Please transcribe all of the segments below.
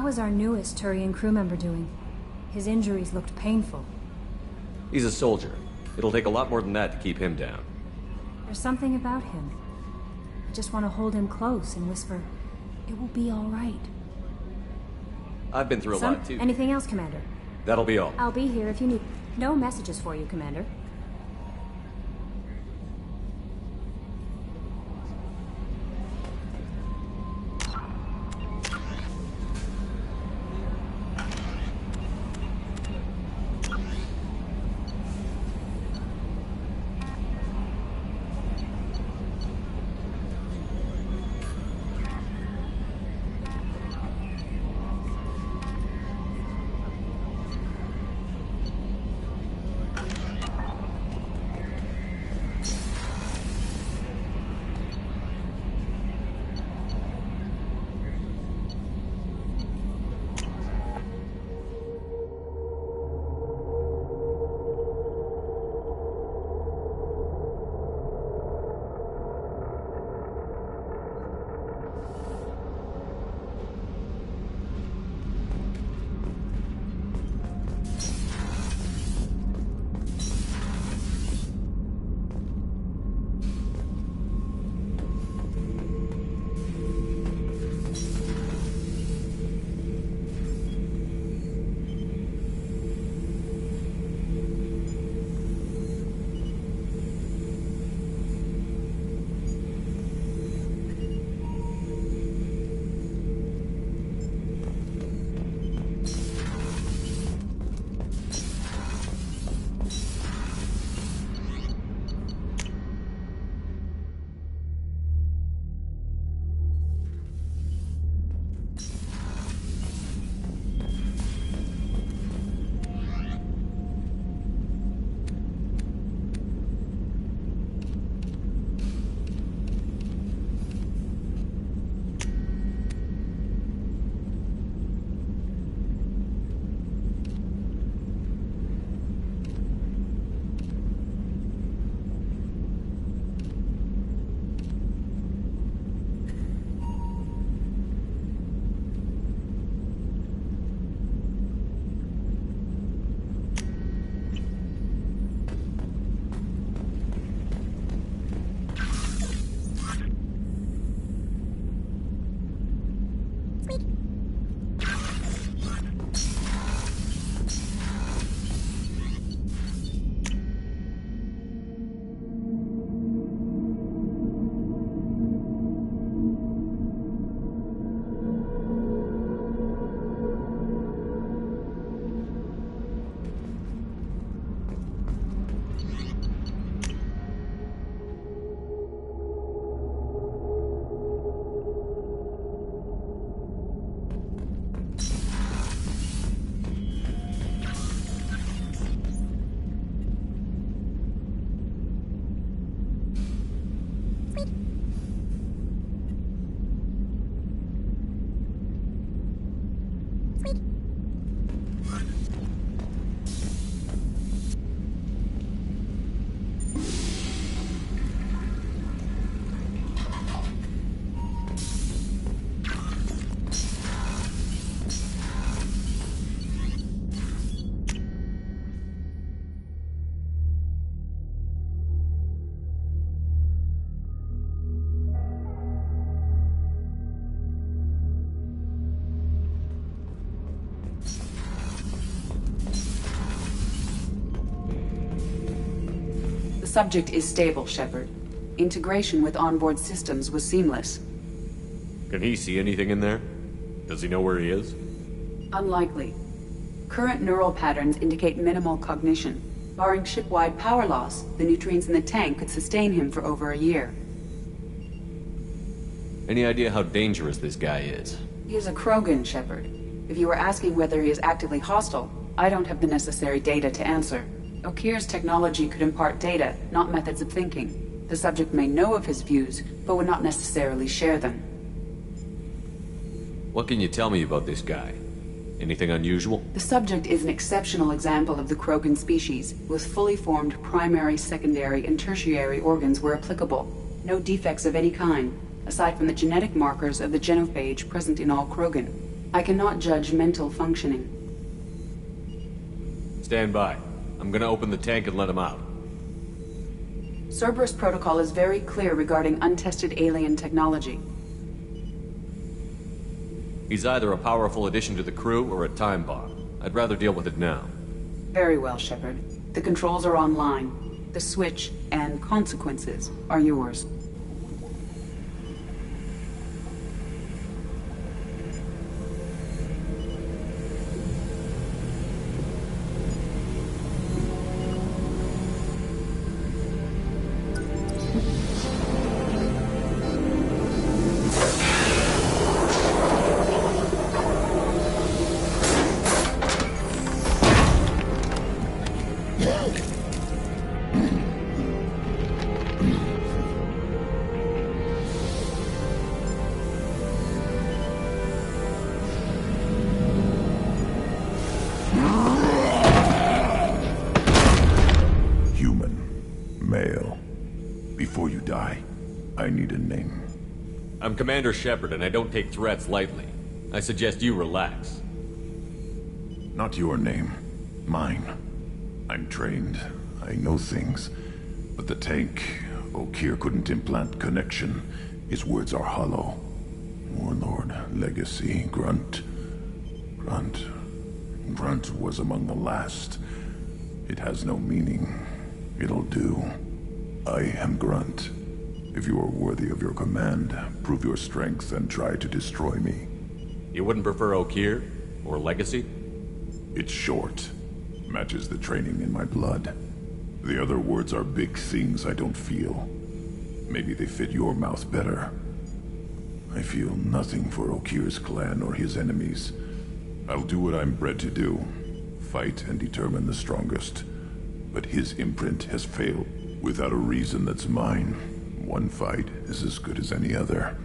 How is our newest Turian crew member doing? His injuries looked painful. He's a soldier. It'll take a lot more than that to keep him down. There's something about him. I just want to hold him close and whisper, "It will be all right." I've been through a lot too. Anything else, Commander? That'll be all. I'll be here if you need... No messages for you, Commander. Subject is stable, Shepard. Integration with onboard systems was seamless. Can he see anything in there? Does he know where he is? Unlikely. Current neural patterns indicate minimal cognition. Barring ship-wide power loss, the nutrients in the tank could sustain him for over a year. Any idea how dangerous this guy is? He is a Krogan, Shepard. If you were asking whether he is actively hostile, I don't have the necessary data to answer. Okeer's technology could impart data, not methods of thinking. The subject may know of his views, but would not necessarily share them. What can you tell me about this guy? Anything unusual? The subject is an exceptional example of the Krogan species, with fully formed primary, secondary, and tertiary organs where applicable. No defects of any kind, aside from the genetic markers of the genophage present in all Krogan. I cannot judge mental functioning. Stand by. I'm gonna open the tank and let him out. Cerberus protocol is very clear regarding untested alien technology. He's either a powerful addition to the crew or a time bomb. I'd rather deal with it now. Very well, Shepard. The controls are online. The switch and consequences are yours. I'm Commander Shepard, and I don't take threats lightly. I suggest you relax. Not your name. Mine. I'm trained. I know things. But the tank, Okeer couldn't implant connection. His words are hollow. Warlord, Legacy, Grunt. Grunt was among the last. It has no meaning. It'll do. I am Grunt. If you are worthy of your command, prove your strength and try to destroy me. You wouldn't prefer Okeer? Or Legacy? It's short. Matches the training in my blood. The other words are big things I don't feel. Maybe they fit your mouth better. I feel nothing for Okeer's clan or his enemies. I'll do what I'm bred to do. Fight and determine the strongest. But his imprint has failed without a reason that's mine. One fight is as good as any other.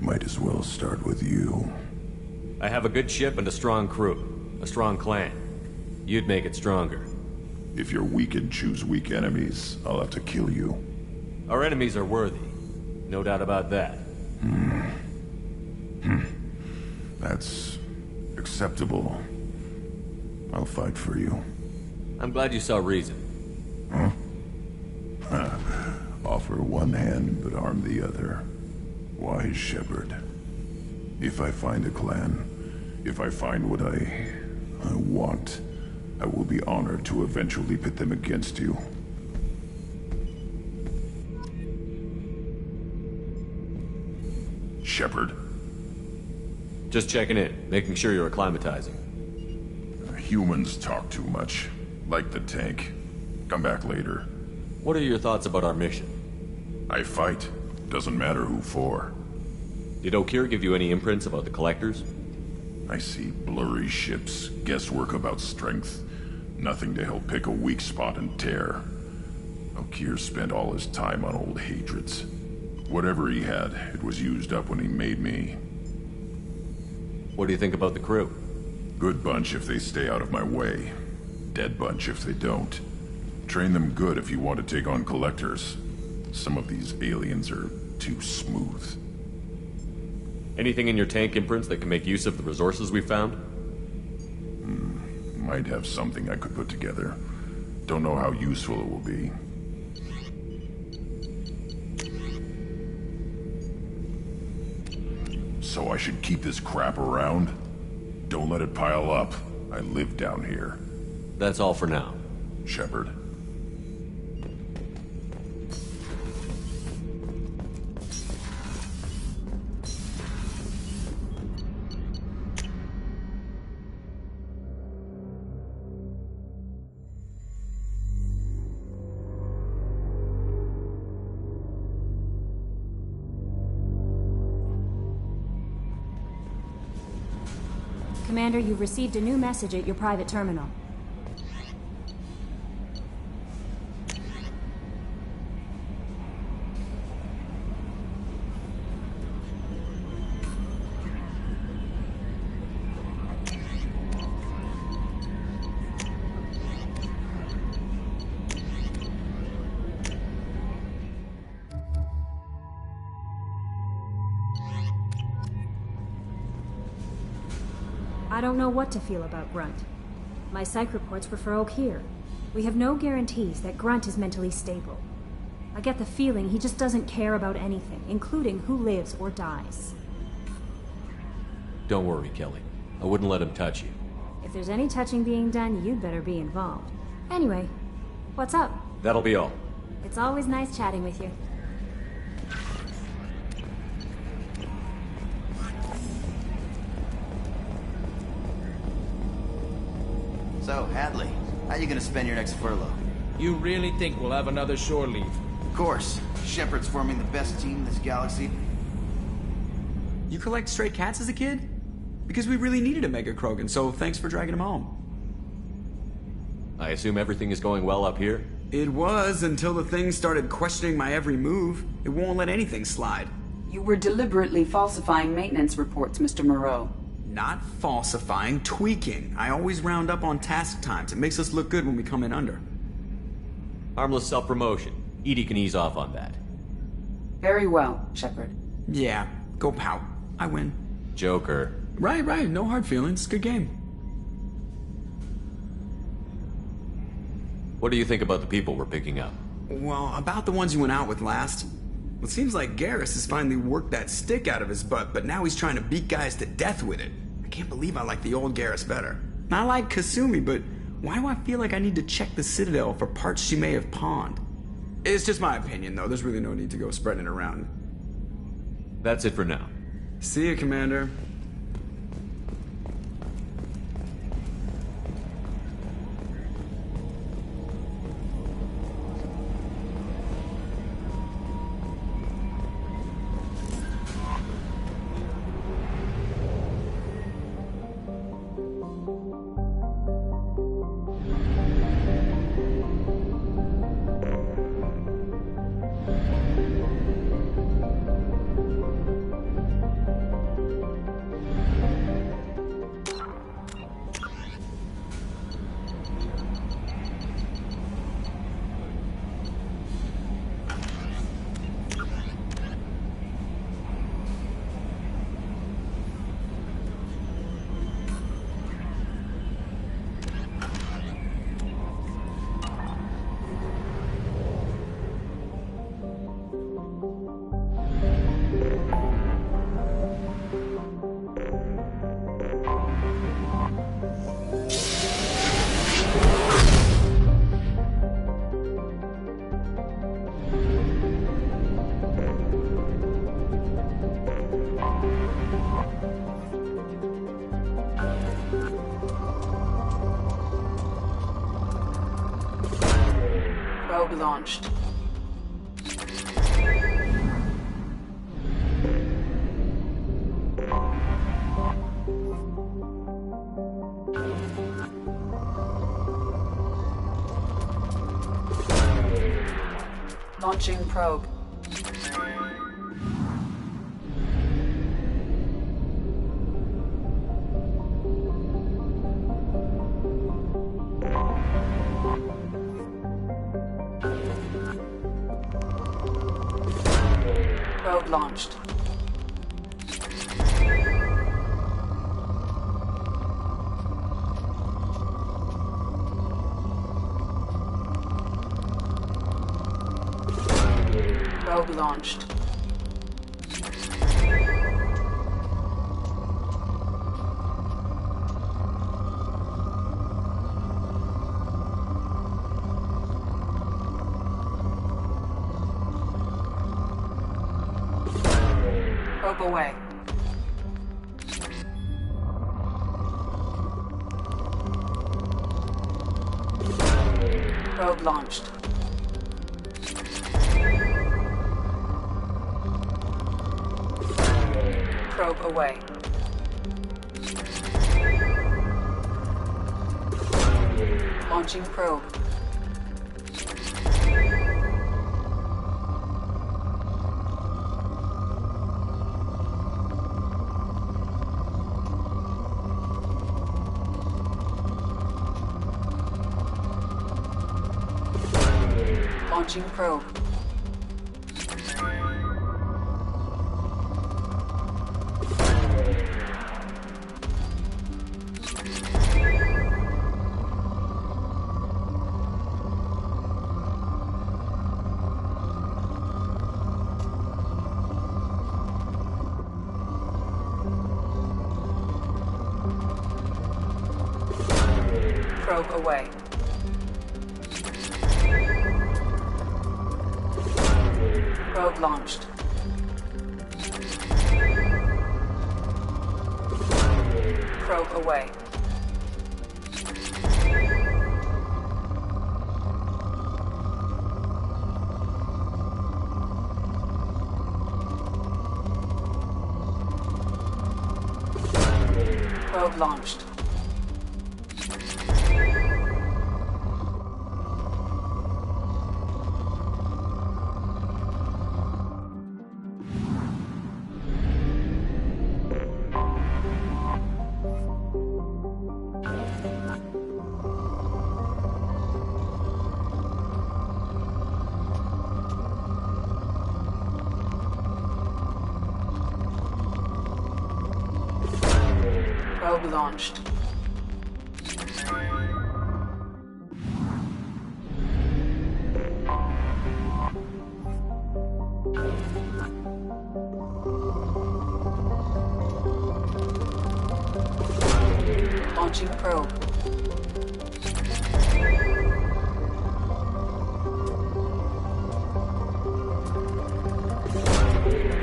Might as well start with you. I have a good ship and a strong crew. A strong clan. You'd make it stronger. If you're weak and choose weak enemies, I'll have to kill you. Our enemies are worthy. No doubt about that. That's acceptable. I'll fight for you. I'm glad you saw reason. Offer one hand, but arm the other. Wise Shepard. If I find a clan, if I find what I want, I will be honored to eventually pit them against you. Shepard. Just checking in, making sure you're acclimatizing. Humans talk too much. Like the tank. Come back later. What are your thoughts about our mission? I fight. Doesn't matter who for. Did Okeer give you any imprints about the Collectors? I see blurry ships, guesswork about strength. Nothing to help pick a weak spot and tear. Okeer spent all his time on old hatreds. Whatever he had, it was used up when he made me. What do you think about the crew? Good bunch if they stay out of my way. Dead bunch if they don't. Train them good if you want to take on Collectors. Some of these aliens are too smooth. Anything in your tank imprints that can make use of the resources we found? Might have something I could put together. Don't know how useful it will be. So I should keep this crap around? Don't let it pile up. I live down here. That's all for now. Shepard. Commander, you've received a new message at your private terminal. I don't know what to feel about Grunt. My psych reports refer Okeer. We have no guarantees that Grunt is mentally stable. I get the feeling he just doesn't care about anything, including who lives or dies. Don't worry, Kelly. I wouldn't let him touch you. If there's any touching being done, you'd better be involved. Anyway, what's up? That'll be all. It's always nice chatting with you. So, Hadley, how you gonna spend your next furlough? You really think we'll have another shore leave? Of course. Shepard's forming the best team in this galaxy. You collect stray cats as a kid? Because we really needed a Mega Krogan, so thanks for dragging him home. I assume everything is going well up here? It was until the thing started questioning my every move. It won't let anything slide. You were deliberately falsifying maintenance reports, Mr. Moreau. Not falsifying, tweaking. I always round up on task times. It makes us look good when we come in under. Harmless self-promotion. EDI can ease off on that. Very well, Shepard. Yeah, go pout. I win. Joker. Right, no hard feelings. Good game. What do you think about the people we're picking up? Well, about the ones you went out with last. It seems like Garrus has finally worked that stick out of his butt, but now he's trying to beat guys to death with it. I can't believe I like the old Garrus better. I like Kasumi, but why do I feel like I need to check the Citadel for parts she may have pawned? It's just my opinion, though. There's really no need to go spreading it around. That's it for now. See you, Commander. Probe launched. Launching probe. Probe launched. Probe launched. Probe away. Probe launched. Probe away. Launching probe. Launching probe. Probe away. Probe launched. Probe away. Probe launched. Probe launched. Launching probe.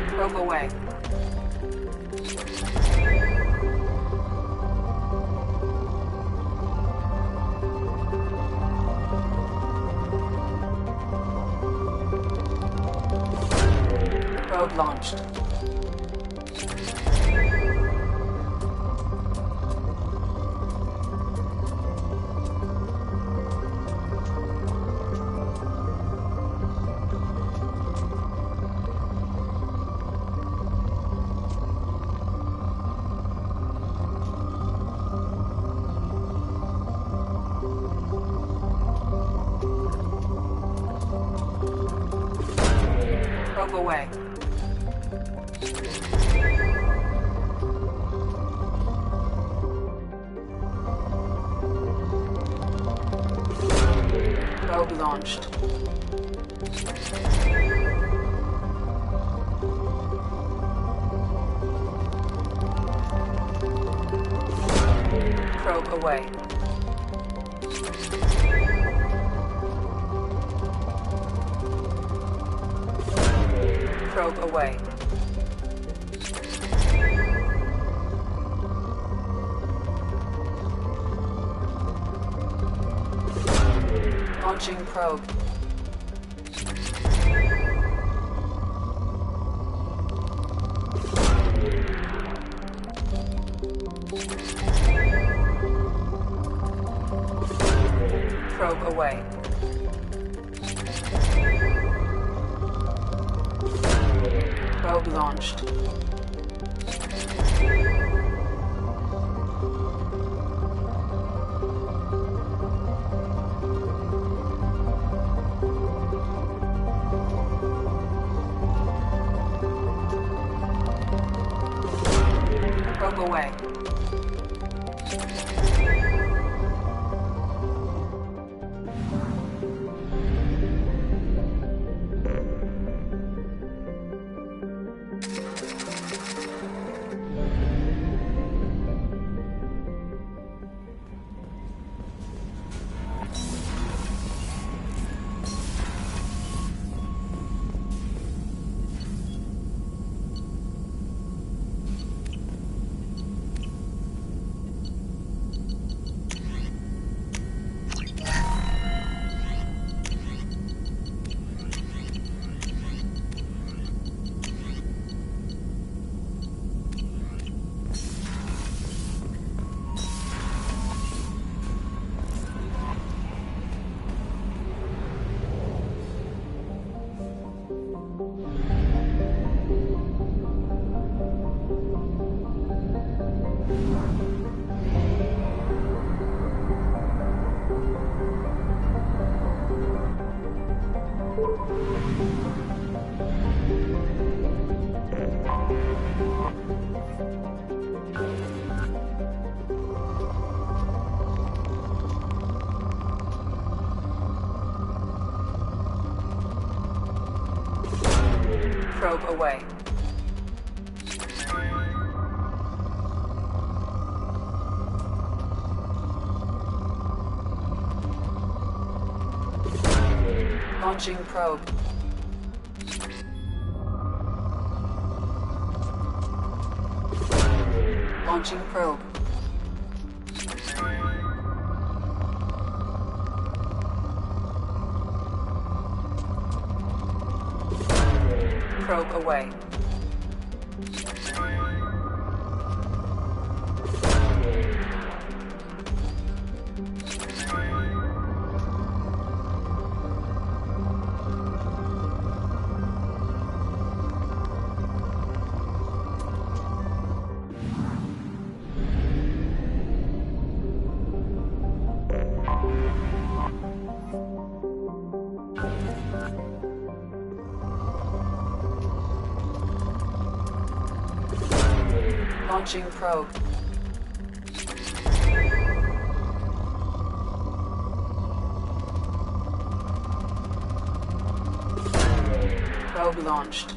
Probe away. Probe launched. Probe away. Probe launched. Probe away. Probe away. Launching probe. Probe away. Probe launched. Probe away. Probe away. Launching probe. Launching probe. Probe away. Launching probe. Probe launched.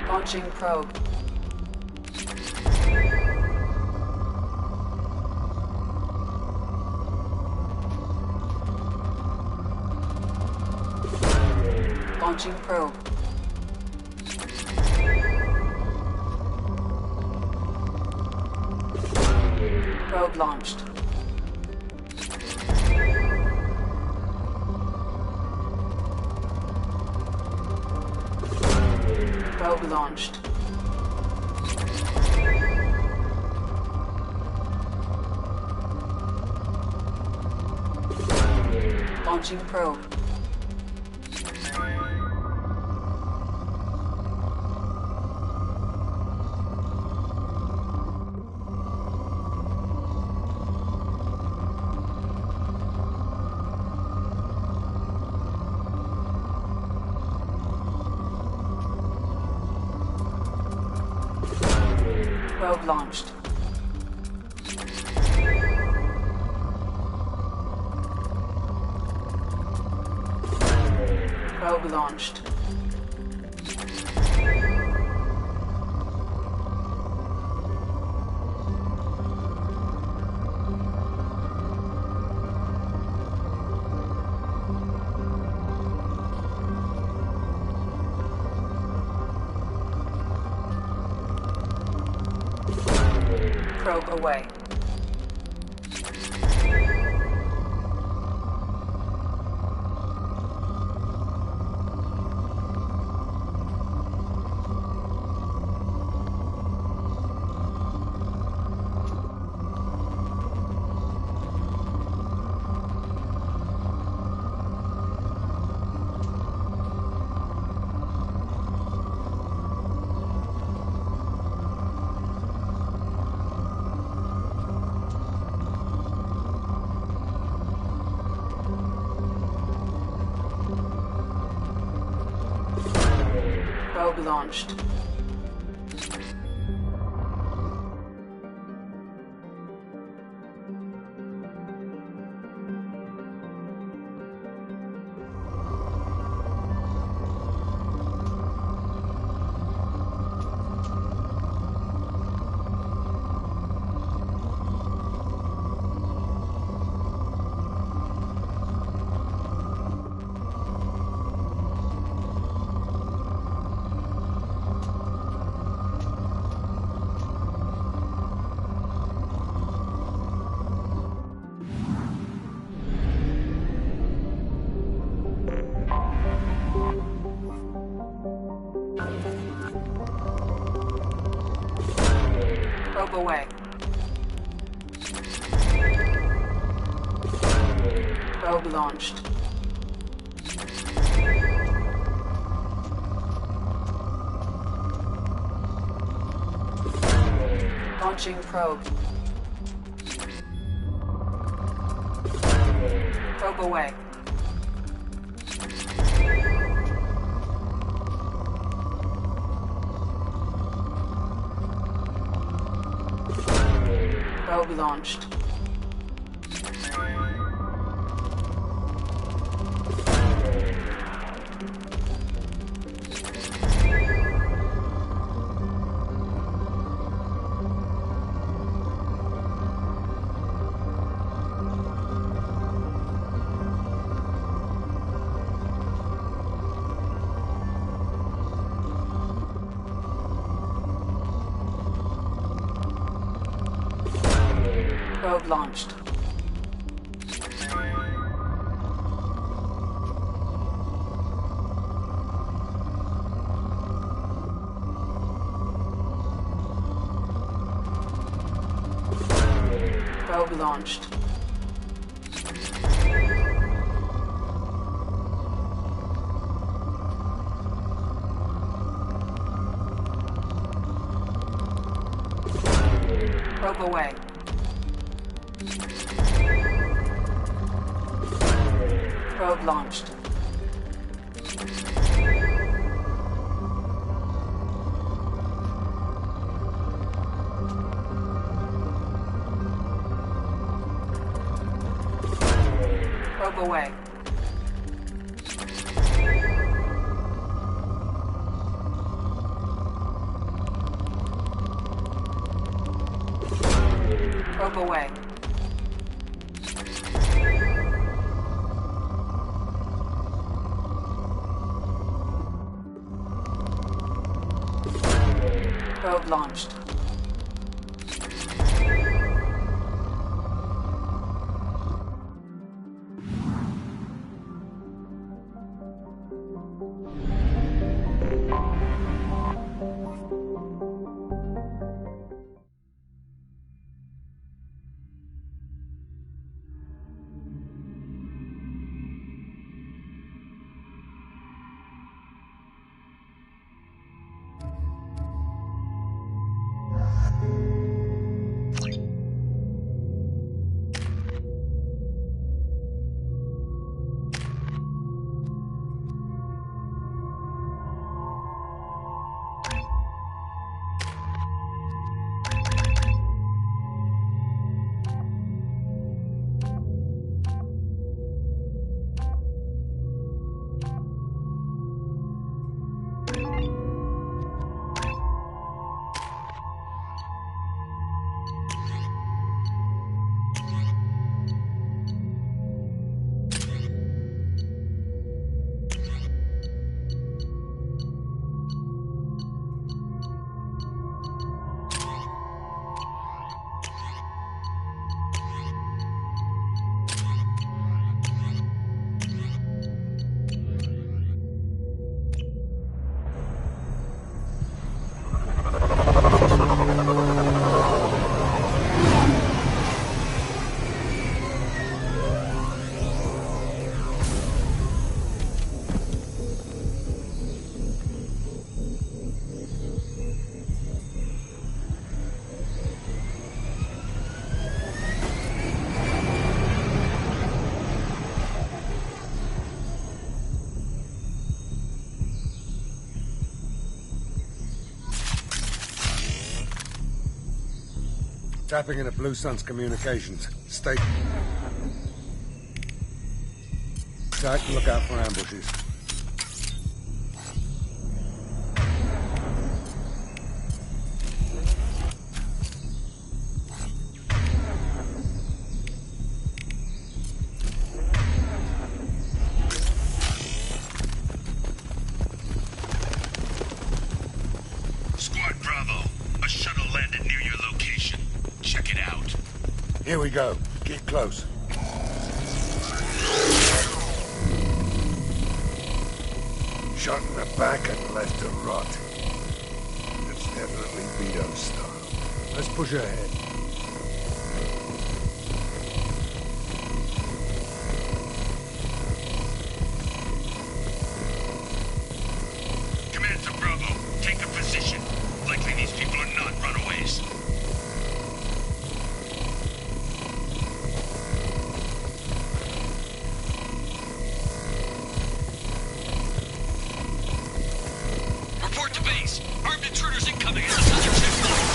Launching probe. Launching probe. Probe launched. Probe launched. Launching probe. Probe launched. Probe launched. Probe away. Probe launched. Probe away. Probe launched. Launching probe. Probe away. Probe launched. Probe launched. Probe launched. Probe away. Probe launched. Probe away. Probe away. Probe launched. Tapping into Blue Sun's communications. Stay tight and look out for ambushes. Squad Bravo, a shuttle landed near your location. Check it out. Here we go. Keep close. Shot in the back and left to rot. It's definitely Vito style. Let's push ahead. Command to Bravo, take a position. Likely these people are not runaways. Report to base. Armed intruders incoming. Outside your checkpoint.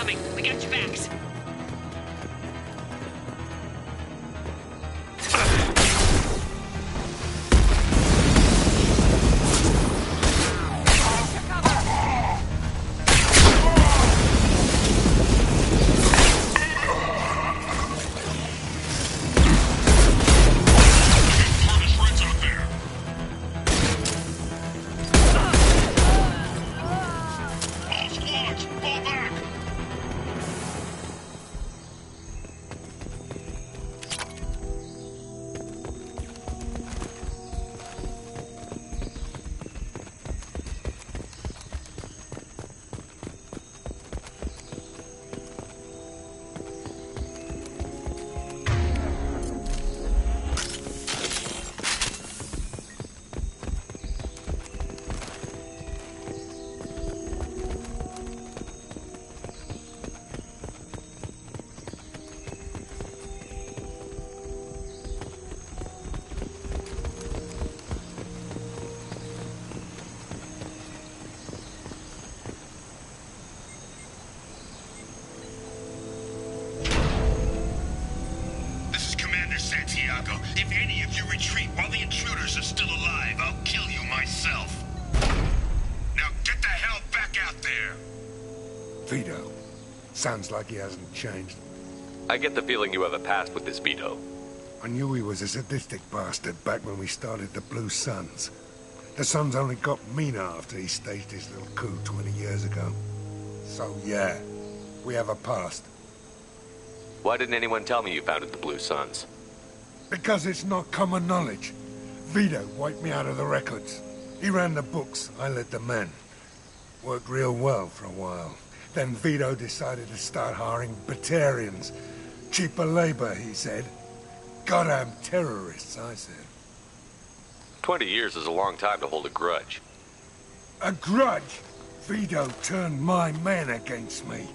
coming. We got your backs. Santiago. If any of you retreat while the intruders are still alive, I'll kill you myself. Now get the hell back out there! Vito. Sounds like he hasn't changed. I get the feeling you have a past with this Vito. I knew he was a sadistic bastard back when we started the Blue Suns. The Suns only got meaner after he staged his little coup 20 years ago. So yeah, we have a past. Why didn't anyone tell me you founded the Blue Suns? Because it's not common knowledge. Vito wiped me out of the records. He ran the books, I led the men. Worked real well for a while. Then Vito decided to start hiring Batarians. Cheaper labor, he said. Goddamn terrorists, I said. 20 years is a long time to hold a grudge. A grudge? Vito turned my men against me.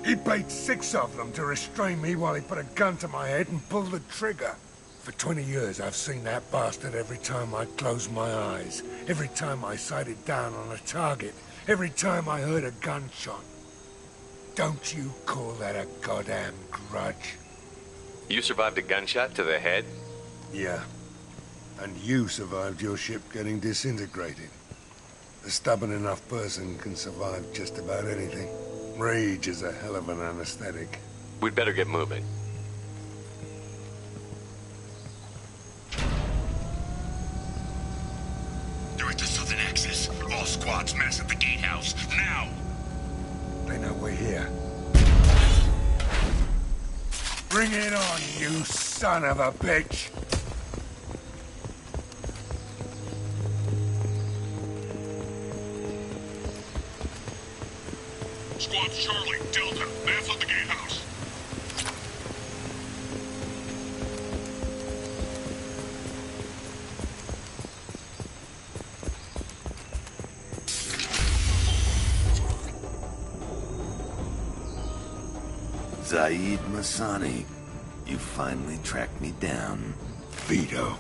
He paid 6 of them to restrain me while he put a gun to my head and pulled the trigger. For 20 years, I've seen that bastard every time I closed my eyes. Every time I sighted down on a target. Every time I heard a gunshot. Don't you call that a goddamn grudge? You survived a gunshot to the head? Yeah. And you survived your ship getting disintegrated. A stubborn enough person can survive just about anything. Rage is a hell of an anesthetic. We'd better get moving. They're at the southern axis. All squads mass at the gatehouse. Now! They know we're here. Bring it on, you son of a bitch! Squad Charlie, Delta, mass at the gatehouse. Zaid Masani, you finally tracked me down. Vito.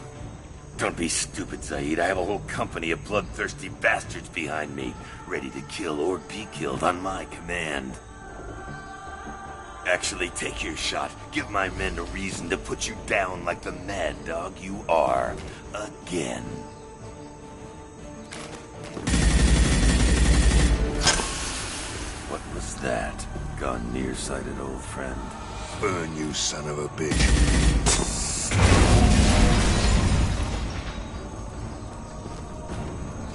Don't be stupid, Zaid. I have a whole company of bloodthirsty bastards behind me, ready to kill or be killed on my command. Actually, take your shot. Give my men a reason to put you down like the mad dog you are. Again. What was that? Gone nearsighted, old friend. Burn, you son of a bitch.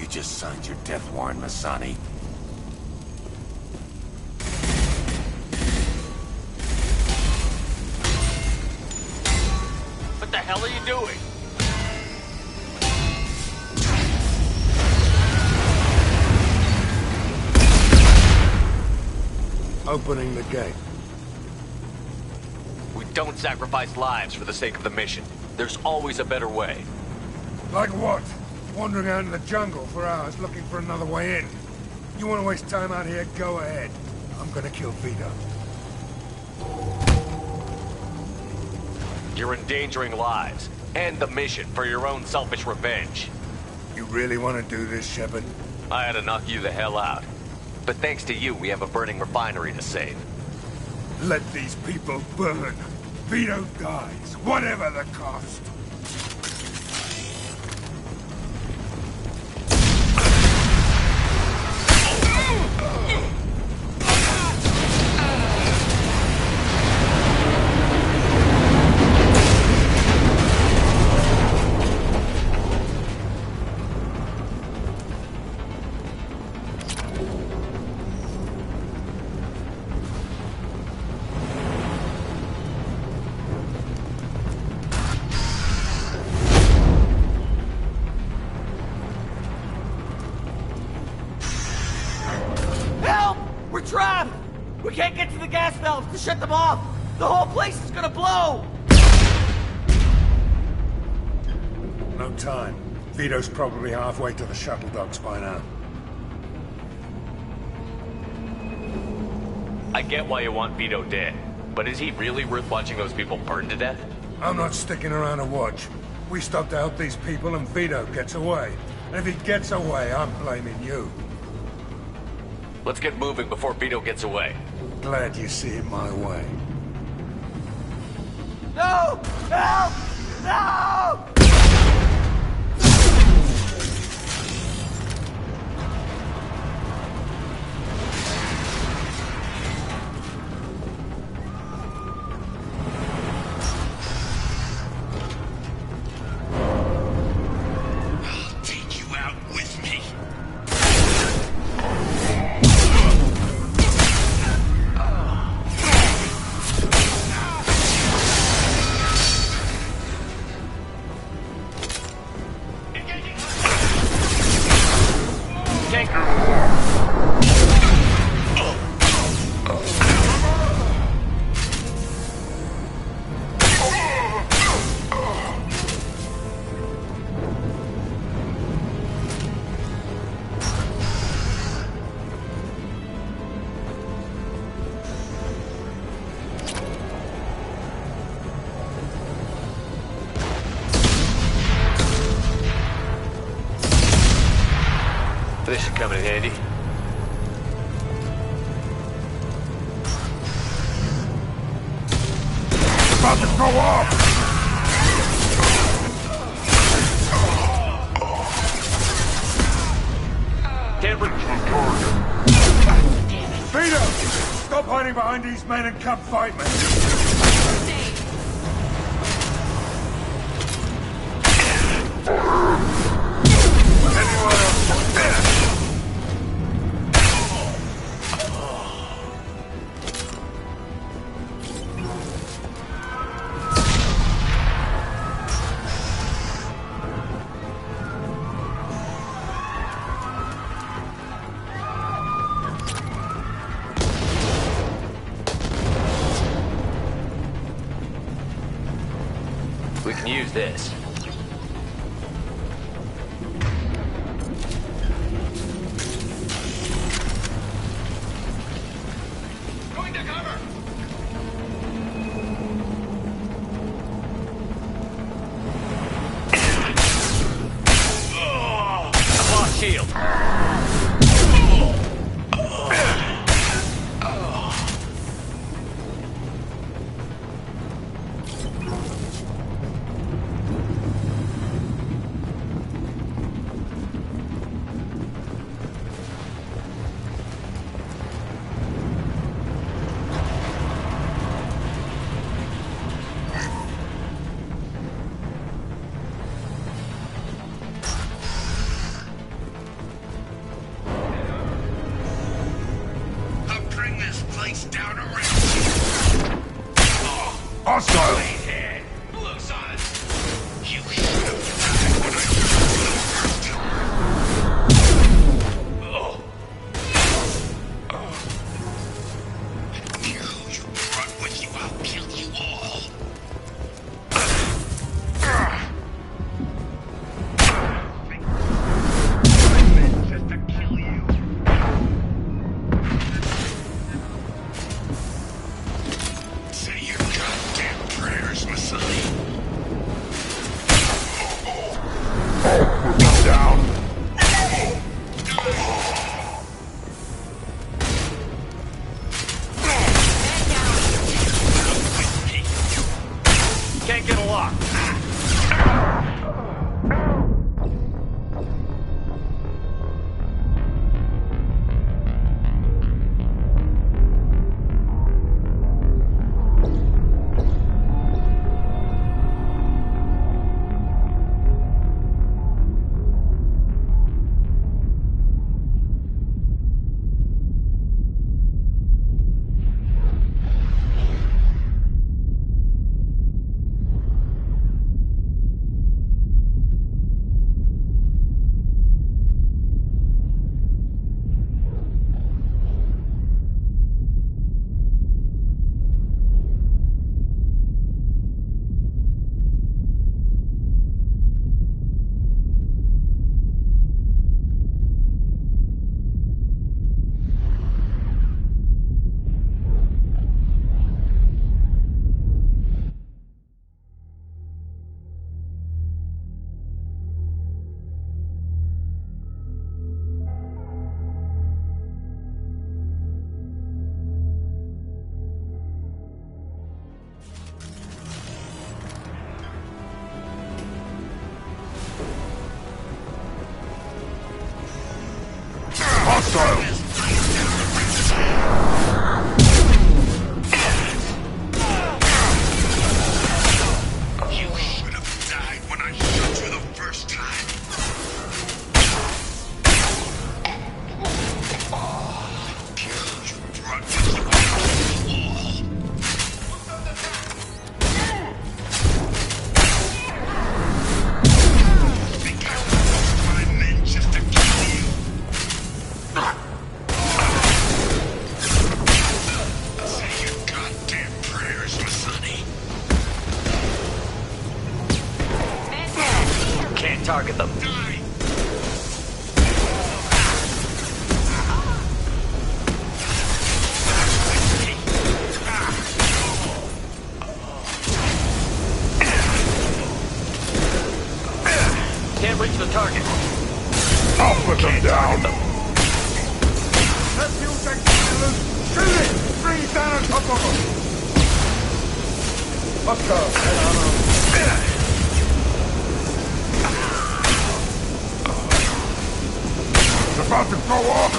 You just signed your death warrant, Masani. What the hell are you doing? Opening the gate. We don't sacrifice lives for the sake of the mission. There's always a better way. Like what? Wandering out in the jungle for hours looking for another way in. You want to waste time out here? Go ahead. I'm gonna kill Vito. You're endangering lives. And the mission for your own selfish revenge. You really want to do this, Shepard? I had to knock you the hell out. But thanks to you, we have a burning refinery to save. Let these people burn. Vito dies, whatever the cost. Trapped! We can't get to the gas valves to shut them off! The whole place is gonna blow! No time. Vito's probably halfway to the shuttle docks by now. I get why you want Vito dead, but is he really worth watching those people burn to death? I'm not sticking around to watch. We stop to help these people and Vito gets away. And if he gets away, I'm blaming you. Let's get moving before Vito gets away. Glad you see it my way. No! Help! No! I'll take you out with me. This should come in handy. About to go off! Can't reach. Vito! Stop hiding behind these men and come fight me! Anyone else? We can use this. Going to cover! I've lost shield. hostile! You should have died when I shot you the first time. You brought me to the wall. Think I lost my men just to kill you? Say your goddamn prayers, Masani. Can't target them. Die! Can't reach the target. I'll put them down! Them. Let's use that killers! Shoot it! Freeze down on top of them! Let's go! It's about to go off!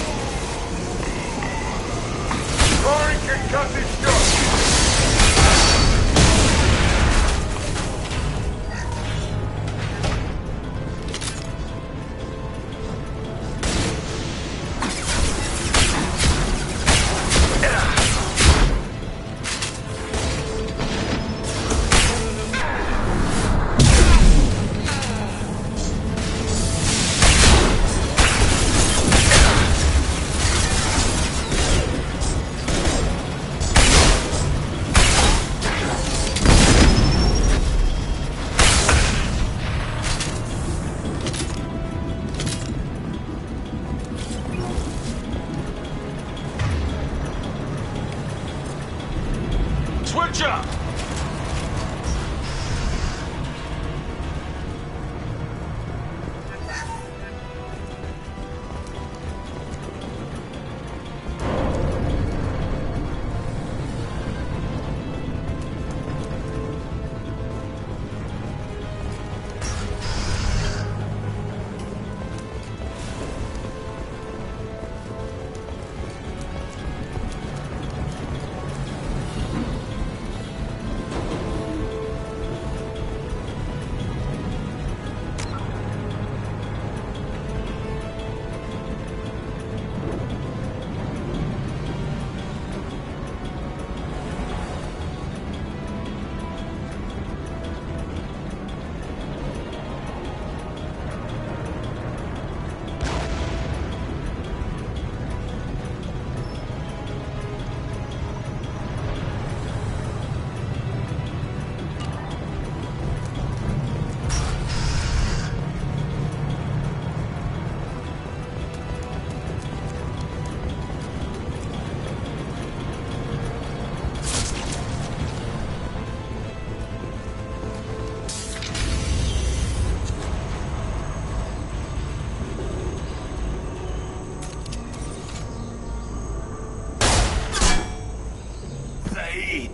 Rory can cut this shot! Switch up!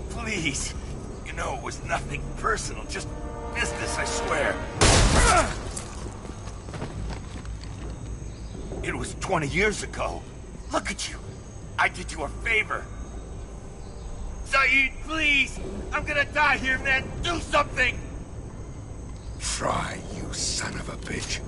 Please. You know it was nothing personal, just business, I swear. It was 20 years ago. Look at you. I did you a favor. Saeed, please! I'm gonna die here, man! Do something! Try, you son of a bitch.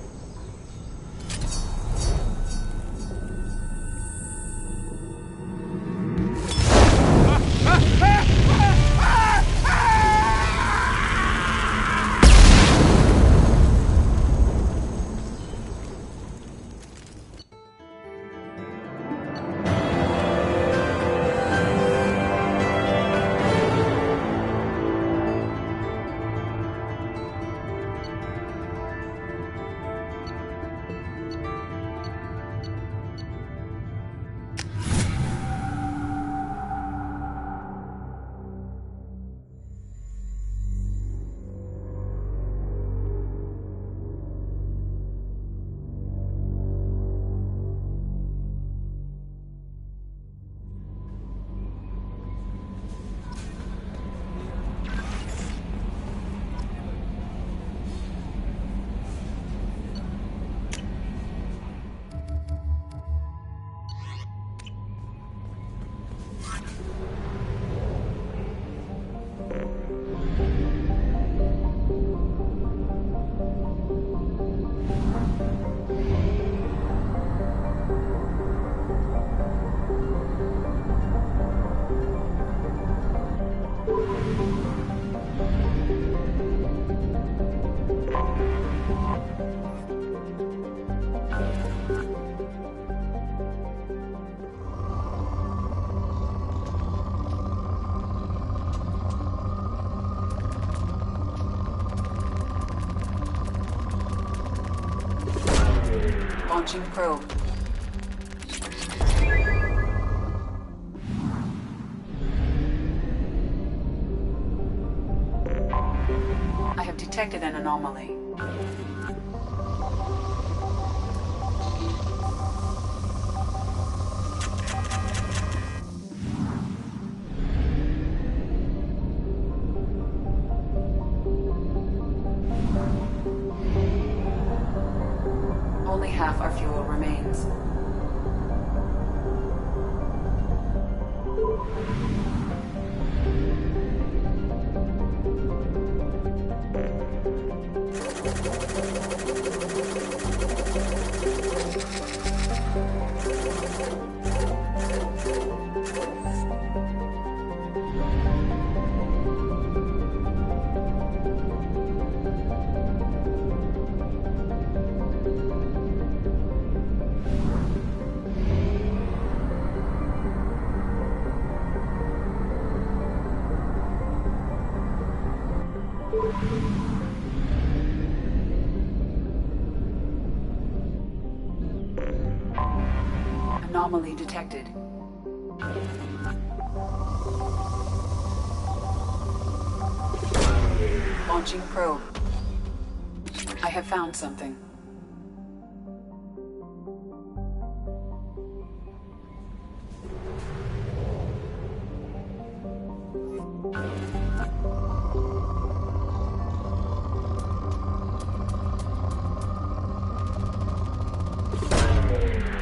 Launching probe. I have detected an anomaly. Only half our fuel remains. Anomaly detected. Launching probe. I have found something.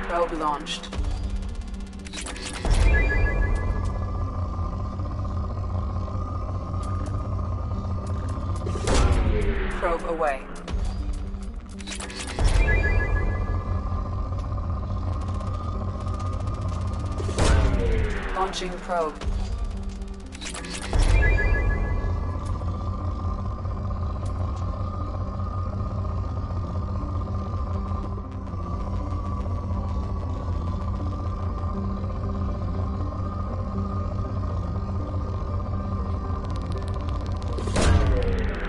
Probe launched. Probe away. Launching probe.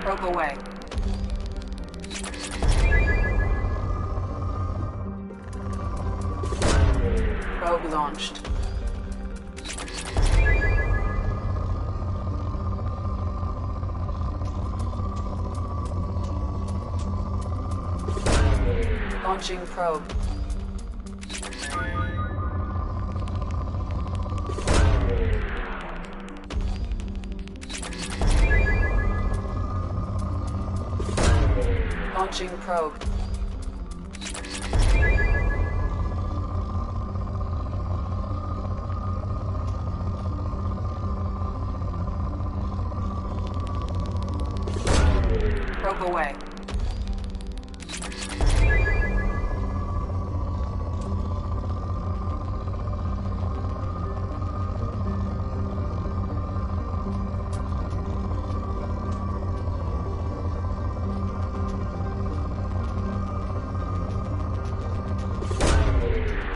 Probe away. Probe launched. Launching probe. Launching probe. Probe away.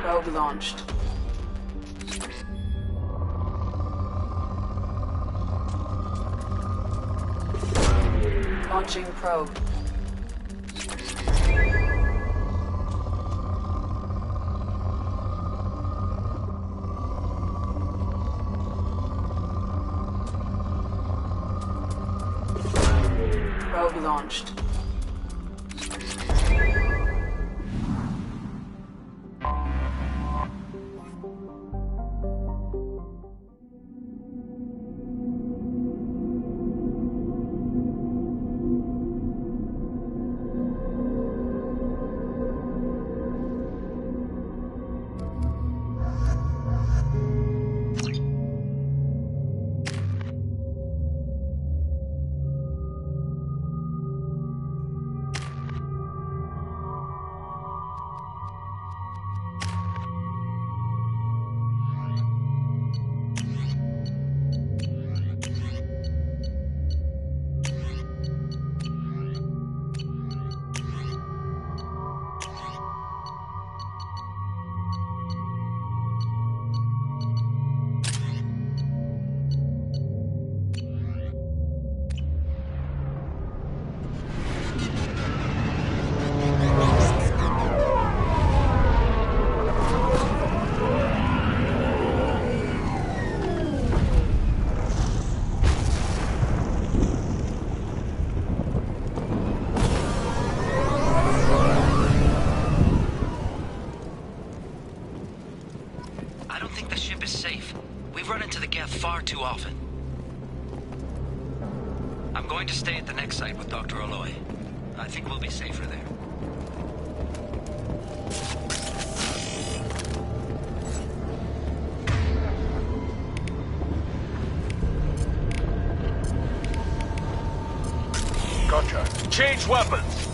Probe launched. Launching probe. Probe launched. too often. I'm going to stay at the next site with Dr. Aloy. I think we'll be safer there. Gotcha. Change weapons!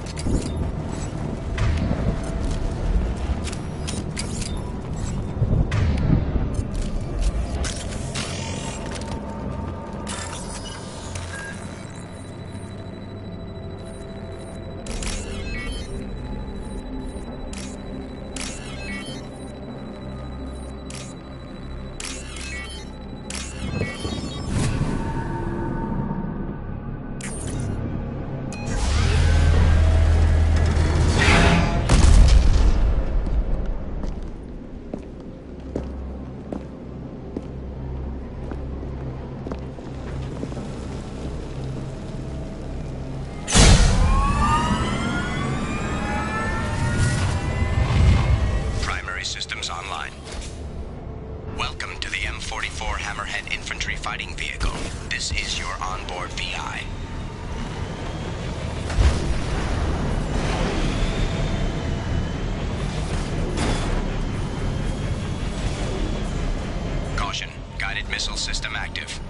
Systems online. Welcome to the M44 Hammerhead Infantry Fighting Vehicle. This is your onboard VI. Caution, guided missile system active.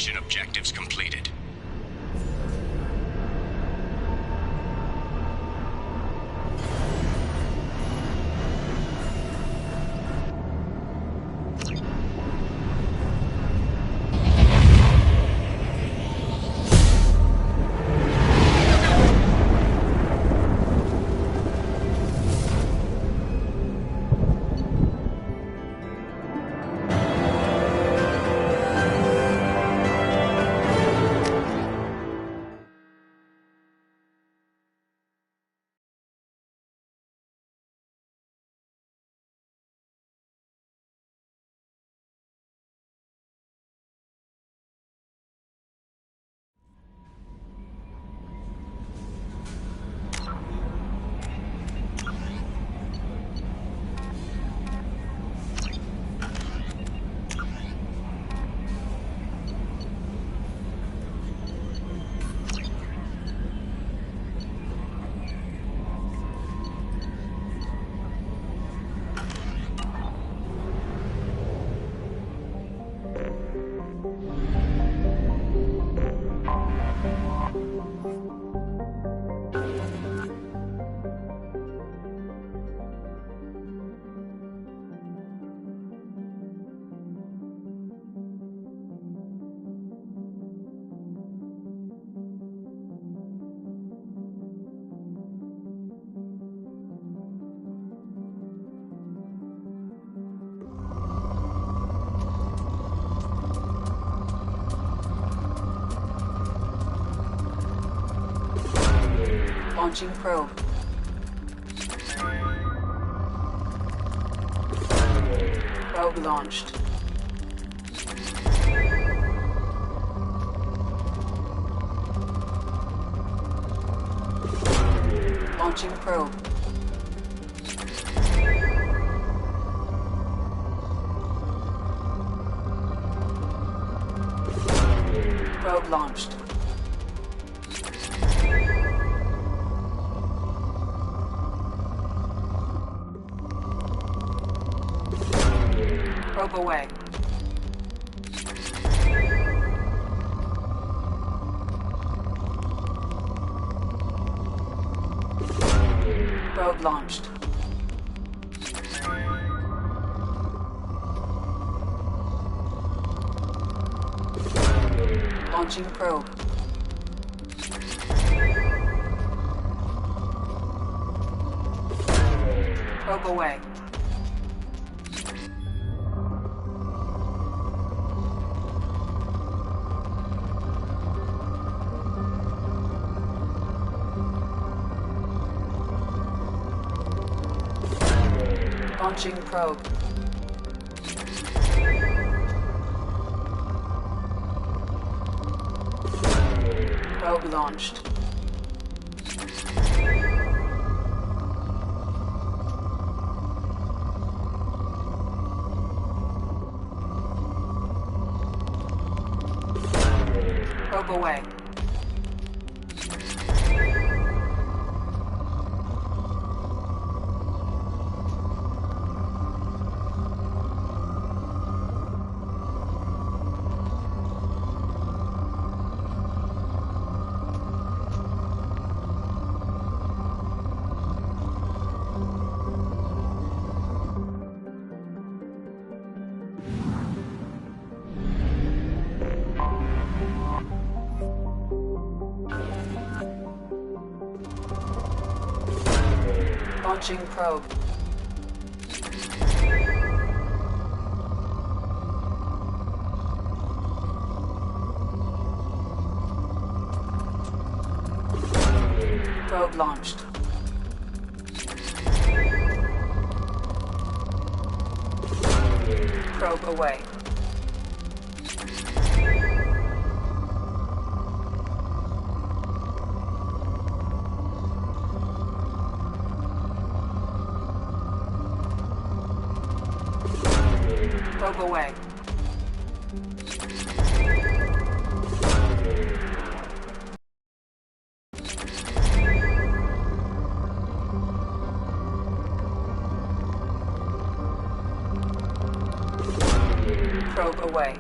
Mission objectives completed. Launching probe. Probe launched. Launching probe. Probe launched. Probe away. Probe launched. Launching probe. Probe away. Launching probe. Probe launched. Probe away. Launching probe. Probe launched. Probe away. Probe away. Probe away.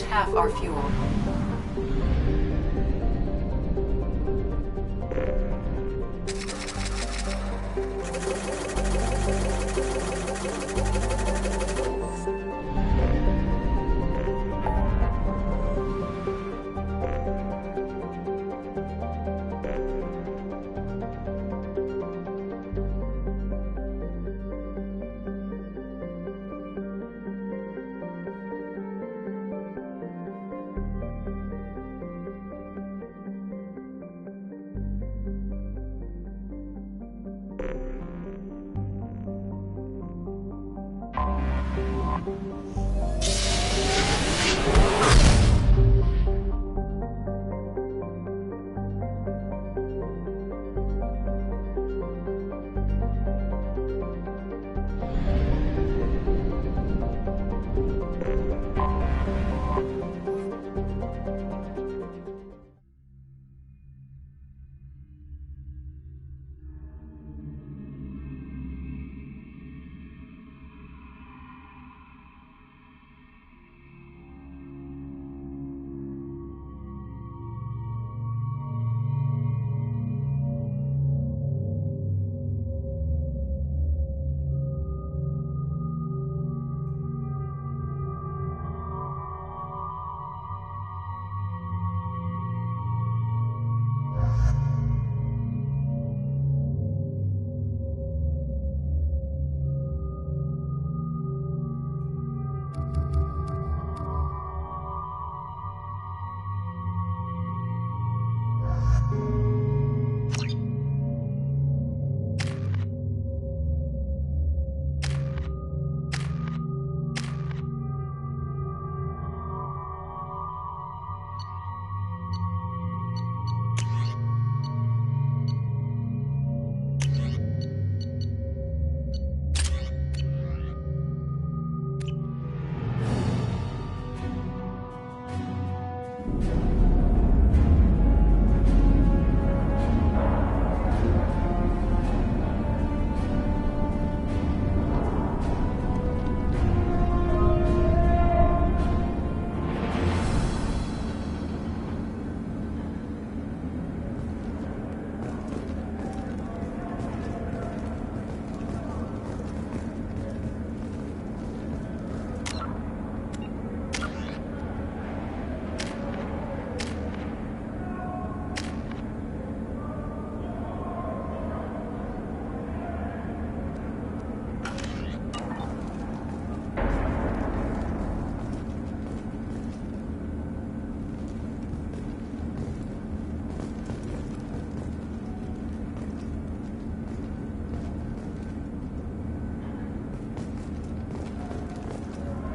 half our fuel.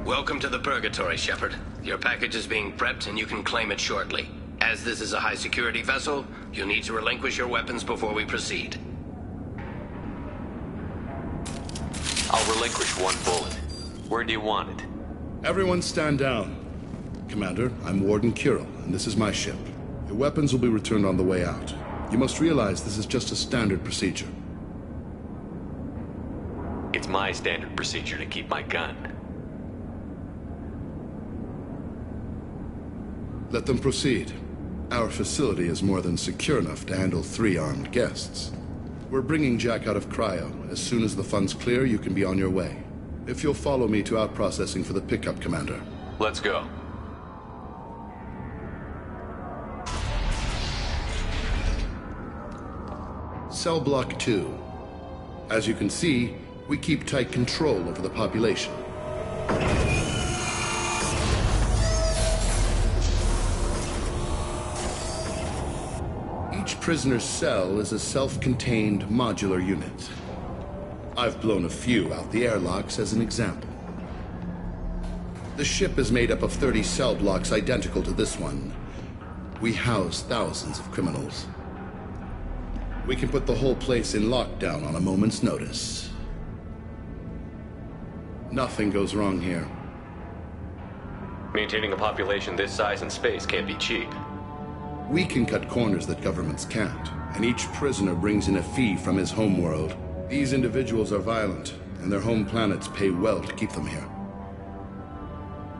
Welcome to the Purgatory, Shepard. Your package is being prepped and you can claim it shortly. As this is a high-security vessel, you'll need to relinquish your weapons before we proceed. I'll relinquish one bullet. Where do you want it? Everyone stand down. Commander, I'm Warden Kirill, and this is my ship. Your weapons will be returned on the way out. You must realize this is just a standard procedure. It's my standard procedure to keep my gun. Let them proceed. Our facility is more than secure enough to handle 3 armed guests. We're bringing Jack out of cryo. As soon as the funds clear, you can be on your way. If you'll follow me to out-processing for the pickup, Commander. Let's go. Cell Block 2. As you can see, we keep tight control over the population. Each prisoner's cell is a self-contained modular unit. I've blown a few out the airlocks as an example. The ship is made up of 30 cell blocks identical to this one. We house thousands of criminals. We can put the whole place in lockdown on a moment's notice. Nothing goes wrong here. Maintaining a population this size in space can't be cheap. We can cut corners that governments can't, and each prisoner brings in a fee from his home world. These individuals are violent, and their home planets pay well to keep them here.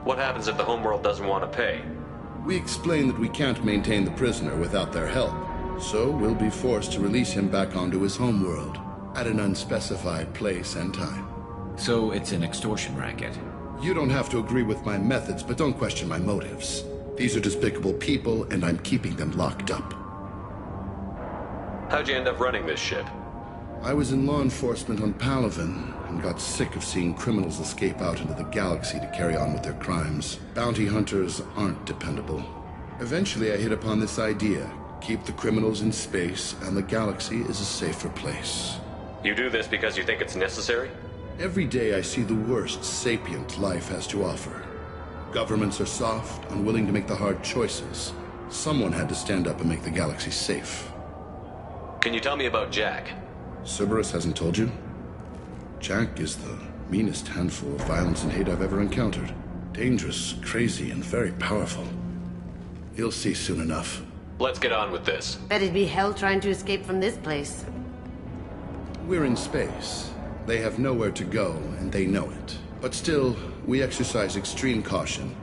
What happens if the homeworld doesn't want to pay? We explain that we can't maintain the prisoner without their help, so we'll be forced to release him back onto his homeworld at an unspecified place and time. So it's an extortion racket. You don't have to agree with my methods, but don't question my motives. These are despicable people, and I'm keeping them locked up. How'd you end up running this ship? I was in law enforcement on Palaven, and got sick of seeing criminals escape out into the galaxy to carry on with their crimes. Bounty hunters aren't dependable. Eventually I hit upon this idea. Keep the criminals in space, and the galaxy is a safer place. You do this because you think it's necessary? Every day I see the worst sapient life has to offer. Governments are soft, unwilling to make the hard choices. Someone had to stand up and make the galaxy safe. Can you tell me about Jack? Cerberus hasn't told you? Jack is the meanest handful of violence and hate I've ever encountered. Dangerous, crazy, and very powerful. You'll see soon enough. Let's get on with this. Bet it'd be hell trying to escape from this place. We're in space. They have nowhere to go, and they know it. But still, we exercise extreme caution.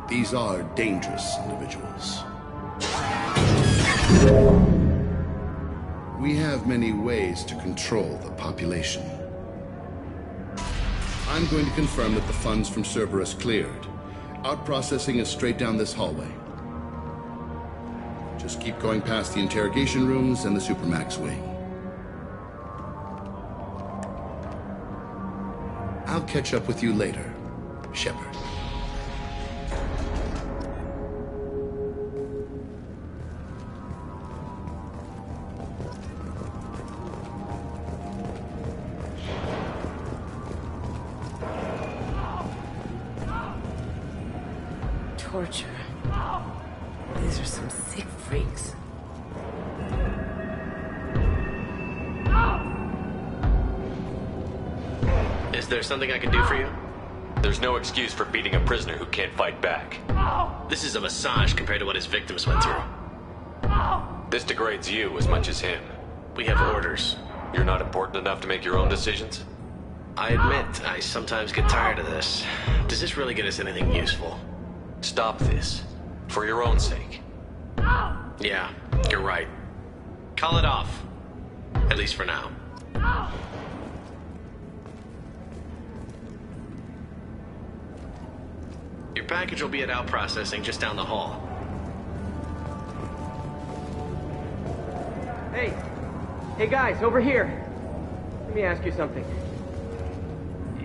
These are dangerous individuals. We have many ways to control the population. I'm going to confirm that the funds from Cerberus cleared. Out-processing is straight down this hallway. Just keep going past the interrogation rooms and the Supermax wing. I'll catch up with you later, Shepard. Torture. These are some sick freaks. Is there something I can do for you? There's no excuse for beating a prisoner who can't fight back. This is a massage compared to what his victims went through. This degrades you as much as him. We have orders. You're not important enough to make your own decisions? I admit, I sometimes get tired of this. Does this really get us anything useful? Stop this. For your own sake. Yeah, you're right. Call it off. At least for now. Your package will be at out processing just down the hall. Hey! Hey guys, over here! Let me ask you something.